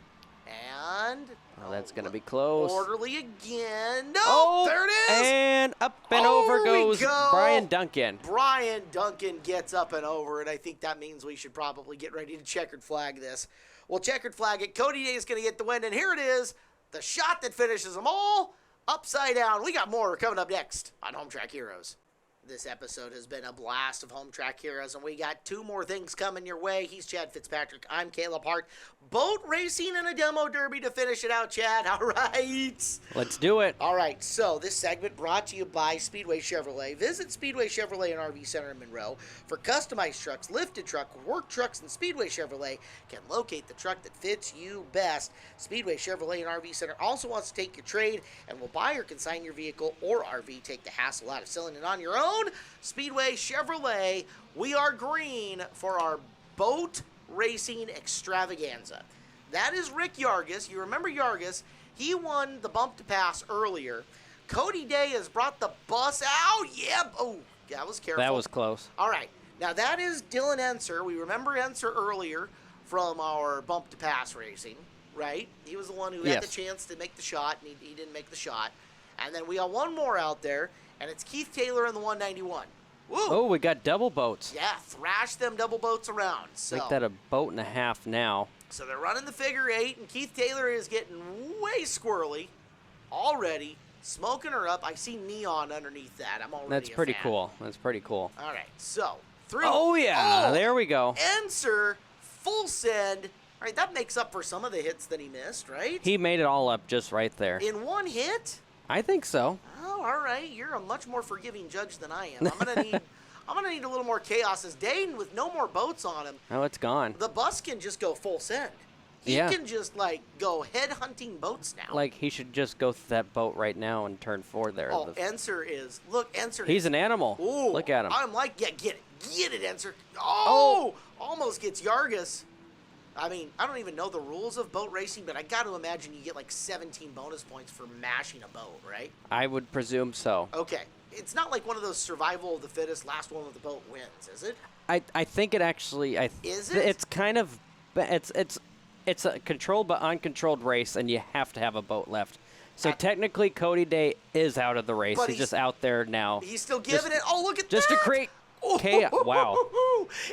And...
oh, that's going to be close.
Orderly again. No,
Oh,
there it is.
And up and
Oh,
over
we
goes
go.
Brian Duncan.
Brian Duncan gets up and over, and I think that means we should probably get ready to checkered flag this. We'll checkered flag it. Cody Day is going to get the win, and here it is, the shot that finishes them all upside down. We got more coming up next on Home Track Heroes. This episode has been a blast of Home Track Heroes, and we got 2 more things coming your way. He's Chad Fitzpatrick. I'm Caleb Hart. Boat racing and a demo derby to finish it out, Chad. All right.
Let's do it.
All right, so this segment brought to you by Speedway Chevrolet. Visit Speedway Chevrolet and RV Center in Monroe for customized trucks, lifted truck, work trucks, and Speedway Chevrolet can locate the truck that fits you best. Speedway Chevrolet and RV Center also wants to take your trade and will buy or consign your vehicle or RV. Take the hassle out of selling it on your own. Speedway Chevrolet, we are green for our boat racing extravaganza. That is Rick Yargis. You remember Yargis. He won the bump to pass earlier. Cody Day has brought the bus out. Yep. Oh, that was careful.
That was close.
All right. Now that is Dylan Enser. We remember Enser earlier from our bump to pass racing, right? He was the one who had the
Yes.
chance to make the shot, and he didn't make the shot. And then we got one more out there, and it's Keith Taylor in the 191. Woo!
Oh, we got double boats.
Yeah, thrash them double boats around. So,
Make that a boat and a half now.
so they're running the figure 8, and Keith Taylor is getting way squirrely already, smoking her up. I see neon underneath that. I'm already
That's
a
pretty
fan.
cool. That's pretty cool.
All right, so 3.
Oh, yeah.
Oh,
There we go.
Enser, full send. All right, that makes up for some of the hits that he missed, right?
He made it all up just right there.
In one hit?
I think so.
Oh, all right. You're a much more forgiving judge than I am. I'm gonna need a little more chaos. As Dayton with no more boats on him.
Oh, it's gone.
The bus can just go full send. He can just like go head hunting boats now.
Like he should just go through that boat right now and turn 4 there.
Oh, Enser is Enser.
He's an animal.
Ooh,
look at him.
I'm like, get it, Enser. Oh, almost gets Yargis. I mean, I don't even know the rules of boat racing, but I got to imagine you get like 17 bonus points for mashing a boat, right?
I would presume so.
Okay. It's not like one of those survival of the fittest, last one with the boat wins, is it?
I think it actually.
Is it?
It's kind of. It's a controlled but uncontrolled race, and you have to have a boat left. So technically, Cody Day is out of the race. He's just out there now.
He's still giving it. Oh, look at
just
that!
to create chaos. Wow.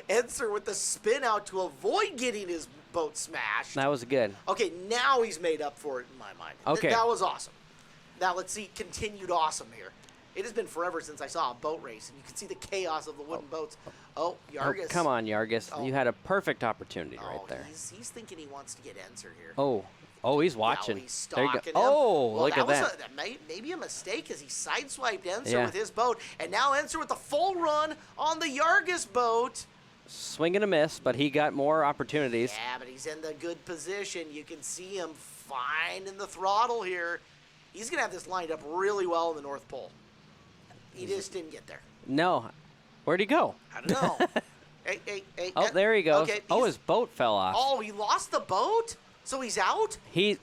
Enser with the spin out to avoid getting his boat smashed.
That was good.
Okay, now he's made up for it in my mind.
Okay.
That was awesome. Now let's see continued awesome here. It has been forever since I saw a boat race, and you can see the chaos of the wooden boats. Oh, Yargis.
Oh, come on, Yargis.
Oh.
You had a perfect opportunity right there.
He's thinking he wants to get Enser here.
Oh, he's watching.
Now he's
there you go.
stalking him.
Oh,
well,
look at that.
Maybe a mistake as he sideswiped Enser with his boat, and now Enser with the full run on the Yargis boat.
Swing and a miss, but he got more opportunities.
Yeah, but he's in the good position. You can see him finding the throttle here. He's going to have this lined up really well in the North Pole. He just didn't get there.
No. Where'd he go?
I don't know. hey.
Oh, there he goes.
Okay,
his boat fell off.
Oh, he lost the boat? So he's out?
He's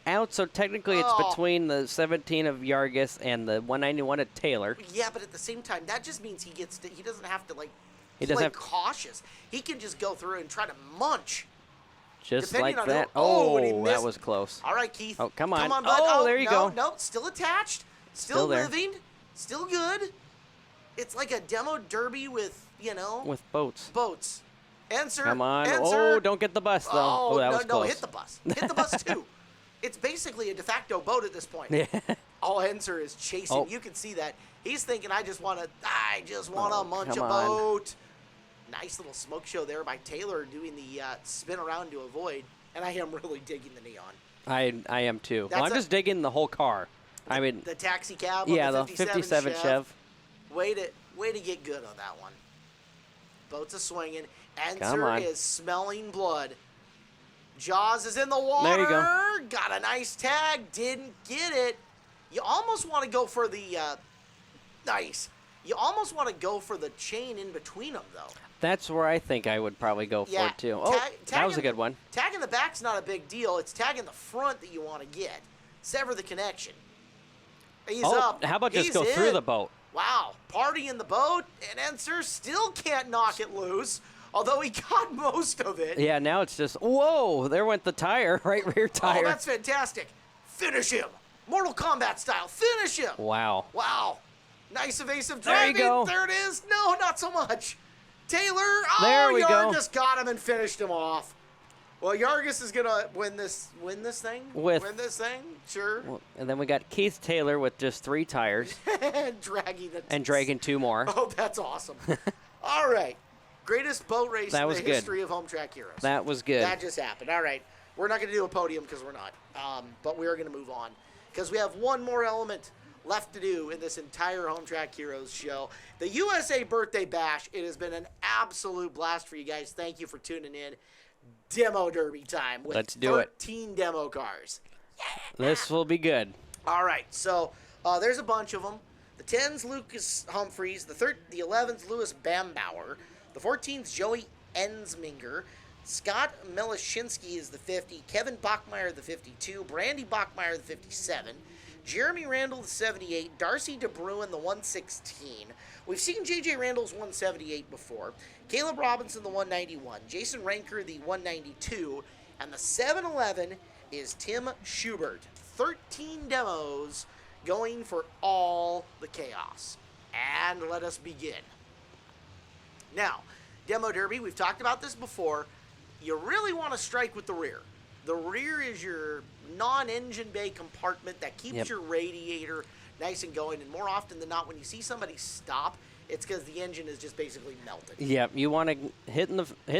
out, so technically it's between the 17 of Yargis and the 191 of Taylor.
Yeah, but at the same time, that just means he doesn't have to,
play
cautious. He can just go through and try to munch.
Just like that.
And he missed.
That was close.
All right, Keith.
Oh, come on.
Come on, bud.
Oh, there you go.
No, still attached. Still
there.
moving. Still good. It's like a demo derby with,
With boats.
Boats. Enser.
Come on.
Enser.
Oh, don't get the bus, though. Oh, that was close.
No, hit the bus. Hit the bus, too. It's basically a de facto boat at this point.
Yeah.
All Enser is chasing.
Oh.
You can see that. He's thinking, I just want to munch a
come on.
boat. Nice little smoke show there by Taylor doing the spin around to avoid. And I am really digging the neon.
I am, too.
That's
I'm just digging the whole car. I mean,
the taxi cab.
yeah,
on
the
the
57 Chev.
Way to get good on that one. Boats are swinging.
Come on.
Enser is smelling blood. Jaws is in the water.
There you go.
Got a nice tag. Didn't get it. You almost want to go for the nice. You almost want to go for the chain in between them, though.
That's where I think I would probably go for it, too. Oh, that was a good one.
Tagging the back's not a big deal. It's tagging the front that you want to get. Sever the connection. He's up.
How about just
He's
go through
in.
the boat?
Wow. Party in the boat, and Enser still can't knock it loose, although he got most of it.
Yeah, now it's just, whoa, there went the tire, right rear tire.
Oh, that's fantastic. Finish him. Mortal Kombat style. Finish him.
Wow.
Wow. Nice evasive
There
driving.
you go.
There it is. No, not so much. Taylor.
There we go.
Yargis got him and finished him off. Well, Yargis is going to win this thing? Win this thing? Sure.
Well, and then we got Keith Taylor with just 3 tires. dragging 2 more.
Oh, that's awesome. All right. Greatest boat race in the history of Home Track Heroes.
That was good.
That just happened. All right. We're not going to do a podium because we're not. But we are going to move on because we have one more element left to do in this entire Home Track Heroes show. The USA Birthday Bash. It has been an absolute blast for you guys. Thank you for tuning in. Demo Derby time with
Let's do
13 demo cars.
This will be good.
All right, so there's a bunch of them. The 10's Lucas Humphreys, the 11's Louis Bambauer, the 14's Joey Ensminger, Scott Melishinsky is the 50, Kevin Bachmeyer the 52, Brandy Bachmeyer the 57, Jeremy Randall the 78, Darcy DeBruin the 116. We've seen J.J. Randall's 178 before, Caleb Robinson the 191, Jason Ranker the 192, and the 711 is Tim Schubert. 13 demos going for all the chaos. And let us begin. Now, Demo Derby, we've talked about this before. You really want to strike with the rear. The rear is your non-engine bay compartment that keeps your radiator nice and going. And more often than not, when you see somebody stop it's because the engine is just basically melted.
Yeah, you want to hit in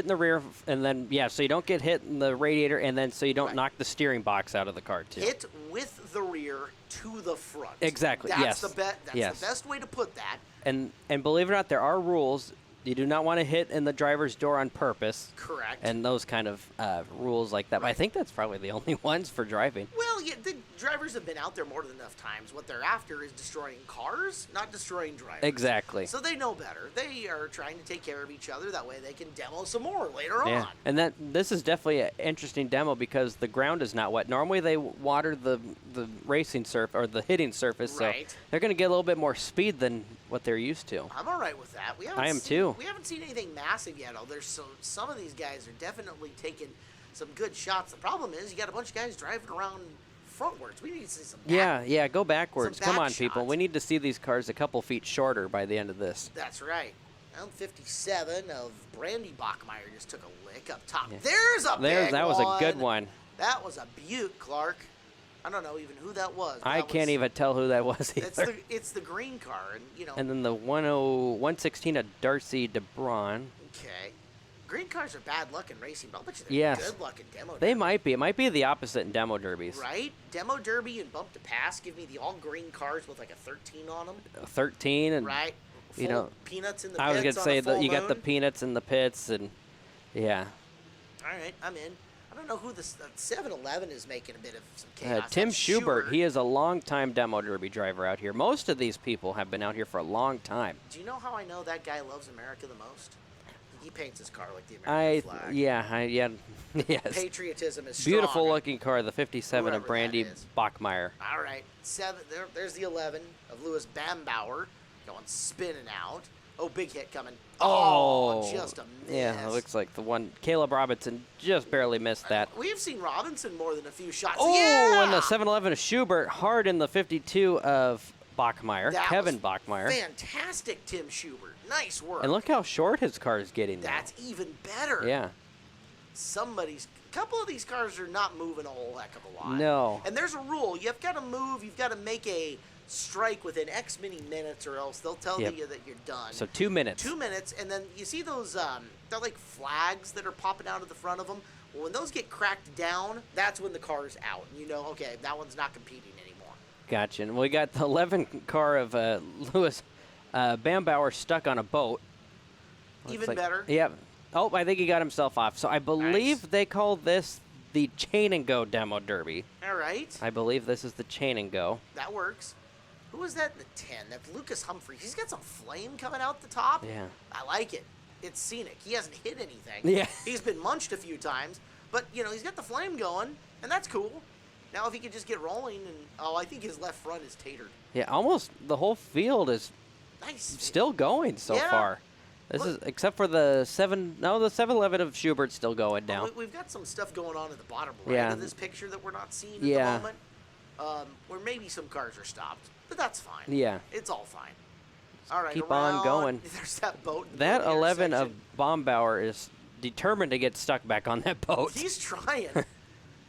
the rear, and then so you don't get hit in the radiator, and then so you don't knock the steering box out of the car too.
Hit with the rear to the front.
Exactly.
That's
yes.
The best way to put that.
And believe it or not, there are rules. You do not want to hit in the driver's door on purpose.
Correct.
And those kind of rules like that. But I think that's probably the only ones for driving.
Well, yeah, the drivers have been out there more than enough times. What they're after is destroying cars, not destroying drivers.
Exactly.
So they know better. They are trying to take care of each other. That way they can demo some more later on.
And this is definitely an interesting demo because the ground is not wet. Normally they water the racing surface or the hitting surface.
Right.
So they're going to get a little bit more speed than what they're used to.
I'm all right with that.
I am too.
We haven't seen anything massive yet. Some of these guys are definitely taking some good shots. The problem is you got a bunch of guys driving around frontwards. We need to see some back.
Yeah, go backwards.
Some
Come
back
on, people.
shots.
We need to see these cars a couple feet shorter by the end of this.
That's right. Round 57 of Brandy Bachmeyer just took a lick up top. Yeah. There's a big
That was
one.
a good one.
That was a beaut, Clark. I don't know even who that was.
I can't even tell who that was either.
It's the green car, and
And then the 116 of Darcy DeBron.
Okay. Green cars are bad luck in racing, but I'll bet you they're good luck in demo derby.
They might be. It might be the opposite in demo derbies.
Right? Demo derby and bump to pass give me the all green cars with like a 13 on them.
13 and
right. Full peanuts in the pits.
I was gonna say that you
moon.
got the peanuts in the pits and yeah.
All right, I'm in. I don't know who the 7-Eleven is making a bit of some chaos.
Tim Schubert, he is a long-time demo derby driver out here. Most of these people have been out here for a long time.
Do you know how I know that guy loves America the most? He paints his car like the American flag.
Yes.
Patriotism is strong.
Beautiful-looking car, the 57
Whoever
of Brandy Bachmeyer.
All right, there's the 11 of Louis Bambauer going spinning out. Oh, big hit coming. Oh, just a miss.
Yeah, it looks like the one. Caleb Robinson just barely missed that.
We've seen Robinson more than a few shots.
Oh, and the 7-Eleven of Schubert, hard in the 52 of Bachmeyer, Kevin Bachmeyer.
Fantastic, Tim Schubert. Nice work.
And look how short his car is getting now.
That's even better.
Yeah.
A couple of these cars are not moving a whole heck of a lot.
No.
And there's a rule. You've got to move. You've got to make a strike within X many minutes or else they'll tell you that you're done.
So 2 minutes.
2 minutes, and then you see those, they're like flags that are popping out of the front of them. Well, when those get cracked down, that's when the car's out. You know, okay, that one's not competing anymore.
Gotcha. And we got the 11 car of Louis Bambauer stuck on a boat.
Even better.
Yep. Oh, I think he got himself off. So I believe they call this the Chain and Go Demo Derby.
All right.
I believe this is the Chain and Go.
That works. Who was that in the 10? That's Lucas Humphreys. He's got some flame coming out the top.
Yeah.
I like it. It's scenic. He hasn't hit anything.
Yeah.
He's been munched a few times, but, he's got the flame going, and that's cool. Now, if he could just get rolling, I think his left front is tatered.
Yeah, almost the whole field is still going so far. This is, except for the 7-Eleven of Schubert's still going now.
We've got some stuff going on at the bottom right of this picture that we're not seeing at the moment, where maybe some cars are stopped. But that's fine.
Yeah.
It's all fine. All right,
keep on going.
There's that boat.
That 11 of Bambauer is determined to get stuck back on that boat.
He's trying.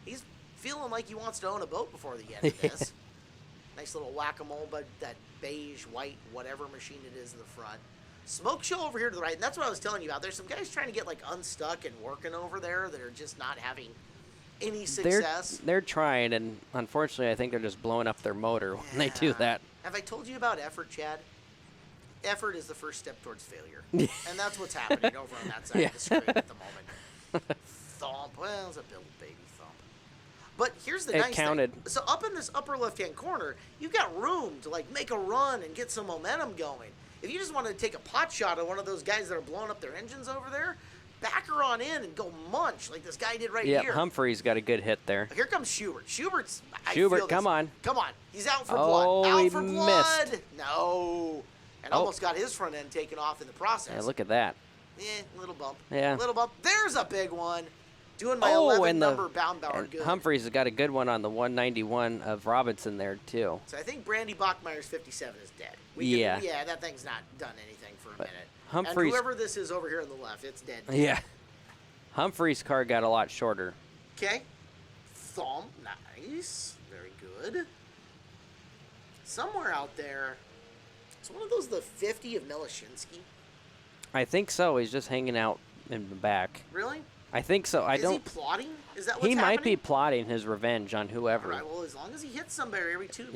He's feeling like he wants to own a boat before the end of this. Nice little whack-a-mole, but that beige, white, whatever machine it is in the front. Smoke show over here to the right, and that's what I was telling you about. There's some guys trying to get unstuck and working over there that are just not having any success.
They're trying, and unfortunately, I think they're just blowing up their motor when they do that.
Have I told you about effort, Chad? Effort is the first step towards failure, and that's what's happening over on that side of the screen at the moment. Thump. Well, it's a little baby thump. But here's the nice thing. So up in this upper left-hand corner, you've got room to make a run and get some momentum going. If you just want to take a pot shot at one of those guys that are blowing up their engines over there, back her on in and go munch like this guy did right here.
Yeah, Humphrey's got a good hit there.
Here comes Schubert. Schubert,
come on.
Come on. He's out for blood. Out for blood.
Missed.
No. And almost got his front end taken off in the process.
Yeah, look at that.
Little bump.
Yeah.
Little bump. There's a big one. Doing my 11 number Bambauer good.
Humphreys has got a good one on the 191 of Robinson there, too.
So I think Brandy Bachmeyer's 57 is dead.
Yeah,
that thing's not done anything for a minute.
Humphreys,
and whoever this is over here on the left, it's dead.
Yeah. Humphreys' car got a lot shorter.
Okay. Thump. Nice. Very good. Somewhere out there, Is one of those the 50 of Melishinsky?
I think so. He's just hanging out in the back.
Really?
I think so.
Is he plotting? Is that what's
He might be
happening?
plotting his revenge on whoever.
All right, well, as long as he hits somebody every 2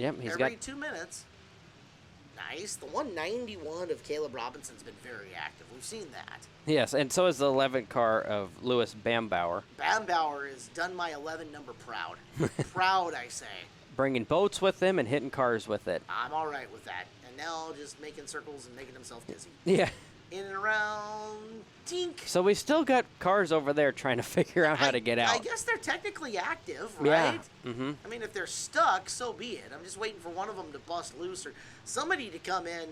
minutes. Nice. The 191 of Caleb Robinson's been very active. We've seen that.
Yes, and so is the 11 car of Lewis Bambauer.
Bambauer has done my 11 number proud. Proud, I say.
Bringing boats with him and hitting cars with it.
I'm all right with that. And now just making circles and making himself dizzy.
Yeah.
In and around, tink.
So we still got cars over there trying to figure out how to get out.
I guess they're technically active, right?
Yeah. Mm-hmm.
I mean, if they're stuck, so be it. I'm just waiting for one of them to bust loose or somebody to come in,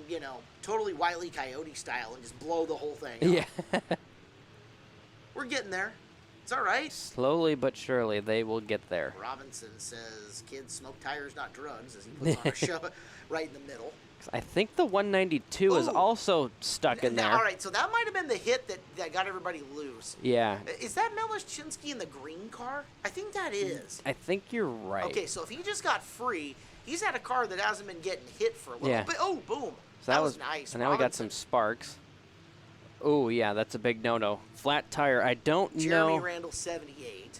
totally Wile E. Coyote style and just blow the whole thing up.
Yeah.
We're getting there. It's all right.
Slowly but surely, they will get there.
Robinson says, kids smoke tires, not drugs, as he puts on a show right in the middle.
I think the 192 is also stuck in there.
All right, so that might have been the hit that got everybody loose.
Yeah.
Is that Melishinsky in the green car? I think that is.
I think you're right.
Okay, so if he just got free, he's had a car that hasn't been getting hit for a little bit. Oh, boom.
So
that was nice.
And now we got some sparks. Oh, yeah, that's a big no-no. Flat tire. I don't know.
Jeremy Randall, 78.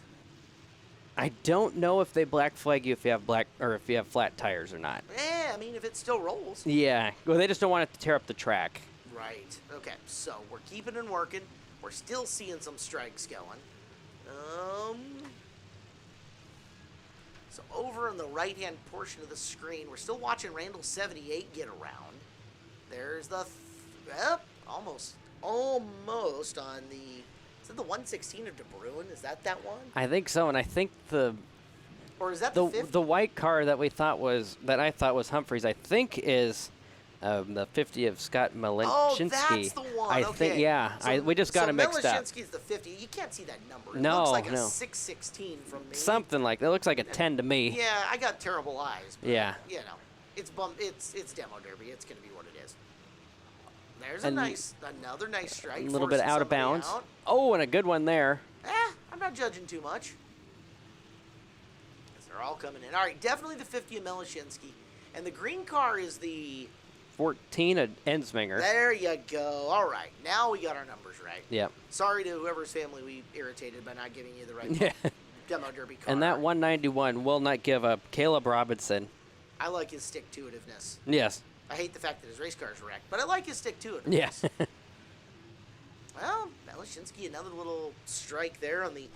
I don't know if they black flag you if you have if you have flat tires or not.
I mean, if it still rolls.
Yeah. Well, they just don't want it to tear up the track.
Right. Okay, so we're keeping and working. We're still seeing some strikes going. So over on the right-hand portion of the screen, we're still watching Randall 78 get around. There's the almost on the. Is that the 116 of De Bruin? Is that one?
I think so, and I think
or is that the 50?
The white car that I thought was Humphreys, I think is the 50 of Scott Malinshinsky.
Oh, that's the one.
I think, yeah.
So,
we just got it mixed up.
Malinshinsky's the 50. You can't see that number. It
no,
looks like
no.
a 616 from me.
Something like that. It looks like a 10 to me.
Yeah, I got terrible eyes. But,
yeah.
It's demo derby. It's going to be what it is. There's another nice strike.
A little bit out of bounds.
Out.
Oh, and a good one there.
I'm not judging too much. Because they're all coming in. All right, definitely the 50 of Melishinsky. And the green car is the
14 of Ensminger.
There you go. All right, now we got our numbers right.
Yep.
Sorry to whoever's family we irritated by not giving you the right demo derby car.
And that 191 will not give up Caleb Robinson.
I like his stick-to-itiveness.
Yes.
I hate the fact that his race car is wrecked, but I like his stick-to-itiveness.
Yes.
Well, Melishinsky, another little strike there on the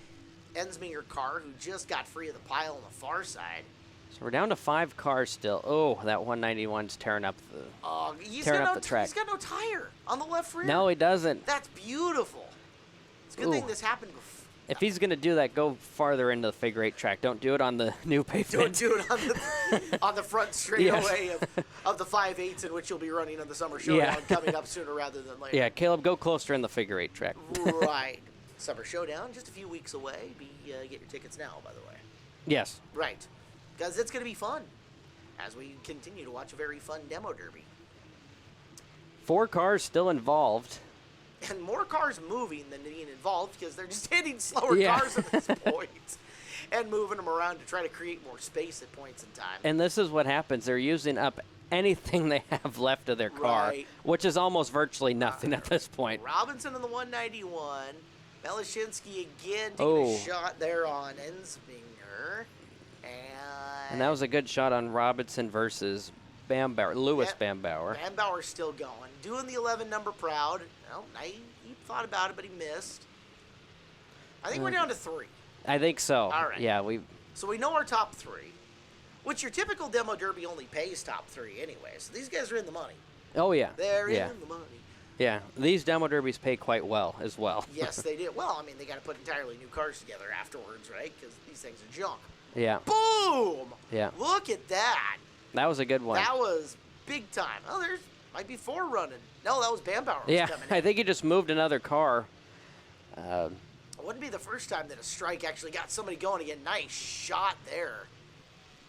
Ensminger car, who just got free of the pile on the far side.
So we're down to 5 cars still. Oh, that 191's tearing up the track.
He's got no tire on the left rear.
No, he doesn't.
That's beautiful. It's a good thing this happened before.
If he's going to do that, go farther into the figure 8 track. Don't do it on the new pavement.
Don't do it on the front straightaway of the 5/8 in which you'll be running on the Summer Showdown coming up sooner rather than later.
Yeah, Caleb, go closer in the figure 8 track.
Right. Summer Showdown, just a few weeks away. Get your tickets now, by the way.
Yes.
Right. Because it's going to be fun as we continue to watch a very fun demo derby.
4 cars still involved.
And more cars moving than being involved because they're just hitting slower cars at this point and moving them around to try to create more space at points in time.
And this is what happens. They're using up anything they have left of their car, which is almost virtually nothing at this point.
Robinson in the 191. Melishinsky again taking a shot there on Ensminger.
And that was a good shot on Robinson versus Bambauer, Lewis Bambauer.
Bambauer's still going. Doing the 11 number proud. Well, he thought about it, but he missed. I think we're down to 3.
I think so.
All right.
Yeah,
So we know our top 3, which your typical demo derby only pays top 3 anyway. So these guys are in the money.
Oh, yeah.
They're in the money.
Yeah, these demo derbies pay quite well as well.
Yes, they did. Well, I mean, they got to put entirely new cars together afterwards, right? Because these things are junk.
Yeah.
Boom!
Yeah.
Look at that.
That was a good one.
That was big time. Oh, there's might be 4 running. No, that was Bambauer.
Yeah,
coming in.
I think he just moved another car.
It wouldn't be the first time that a strike actually got somebody going again. Nice shot there.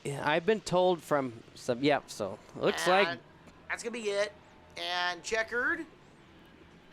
Yeah, I've been told from some. Yep. So looks like
that's gonna be it. And checkered.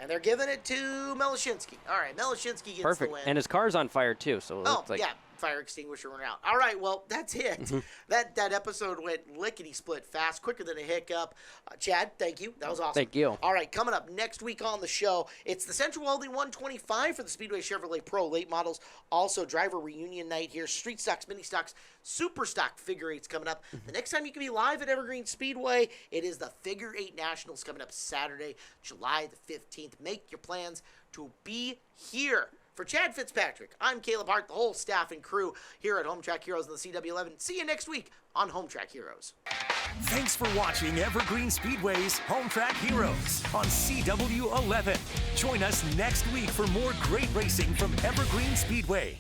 And they're giving it to Melishinsky. All right, Melishinsky gets the win.
And his car's on fire too. So it looks like
yeah, fire extinguisher went out. All right, well, that's it. That episode went lickety-split fast, quicker than a hiccup. Chad, thank you. That was awesome.
Thank you.
All right, coming up next week on the show, it's the Central Welding 125 for the Speedway Chevrolet Pro late models. Also, driver reunion night here. Street stocks, mini stocks, super stock figure eights coming up. The next time you can be live at Evergreen Speedway, it is the Figure Eight Nationals coming up Saturday, July the 15th. Make your plans to be here. For Chad Fitzpatrick, I'm Caleb Hart, the whole staff and crew here at Home Track Heroes in the CW11. See you next week on Home Track Heroes.
Thanks for watching Evergreen Speedway's Home Track Heroes on CW11. Join us next week for more great racing from Evergreen Speedway.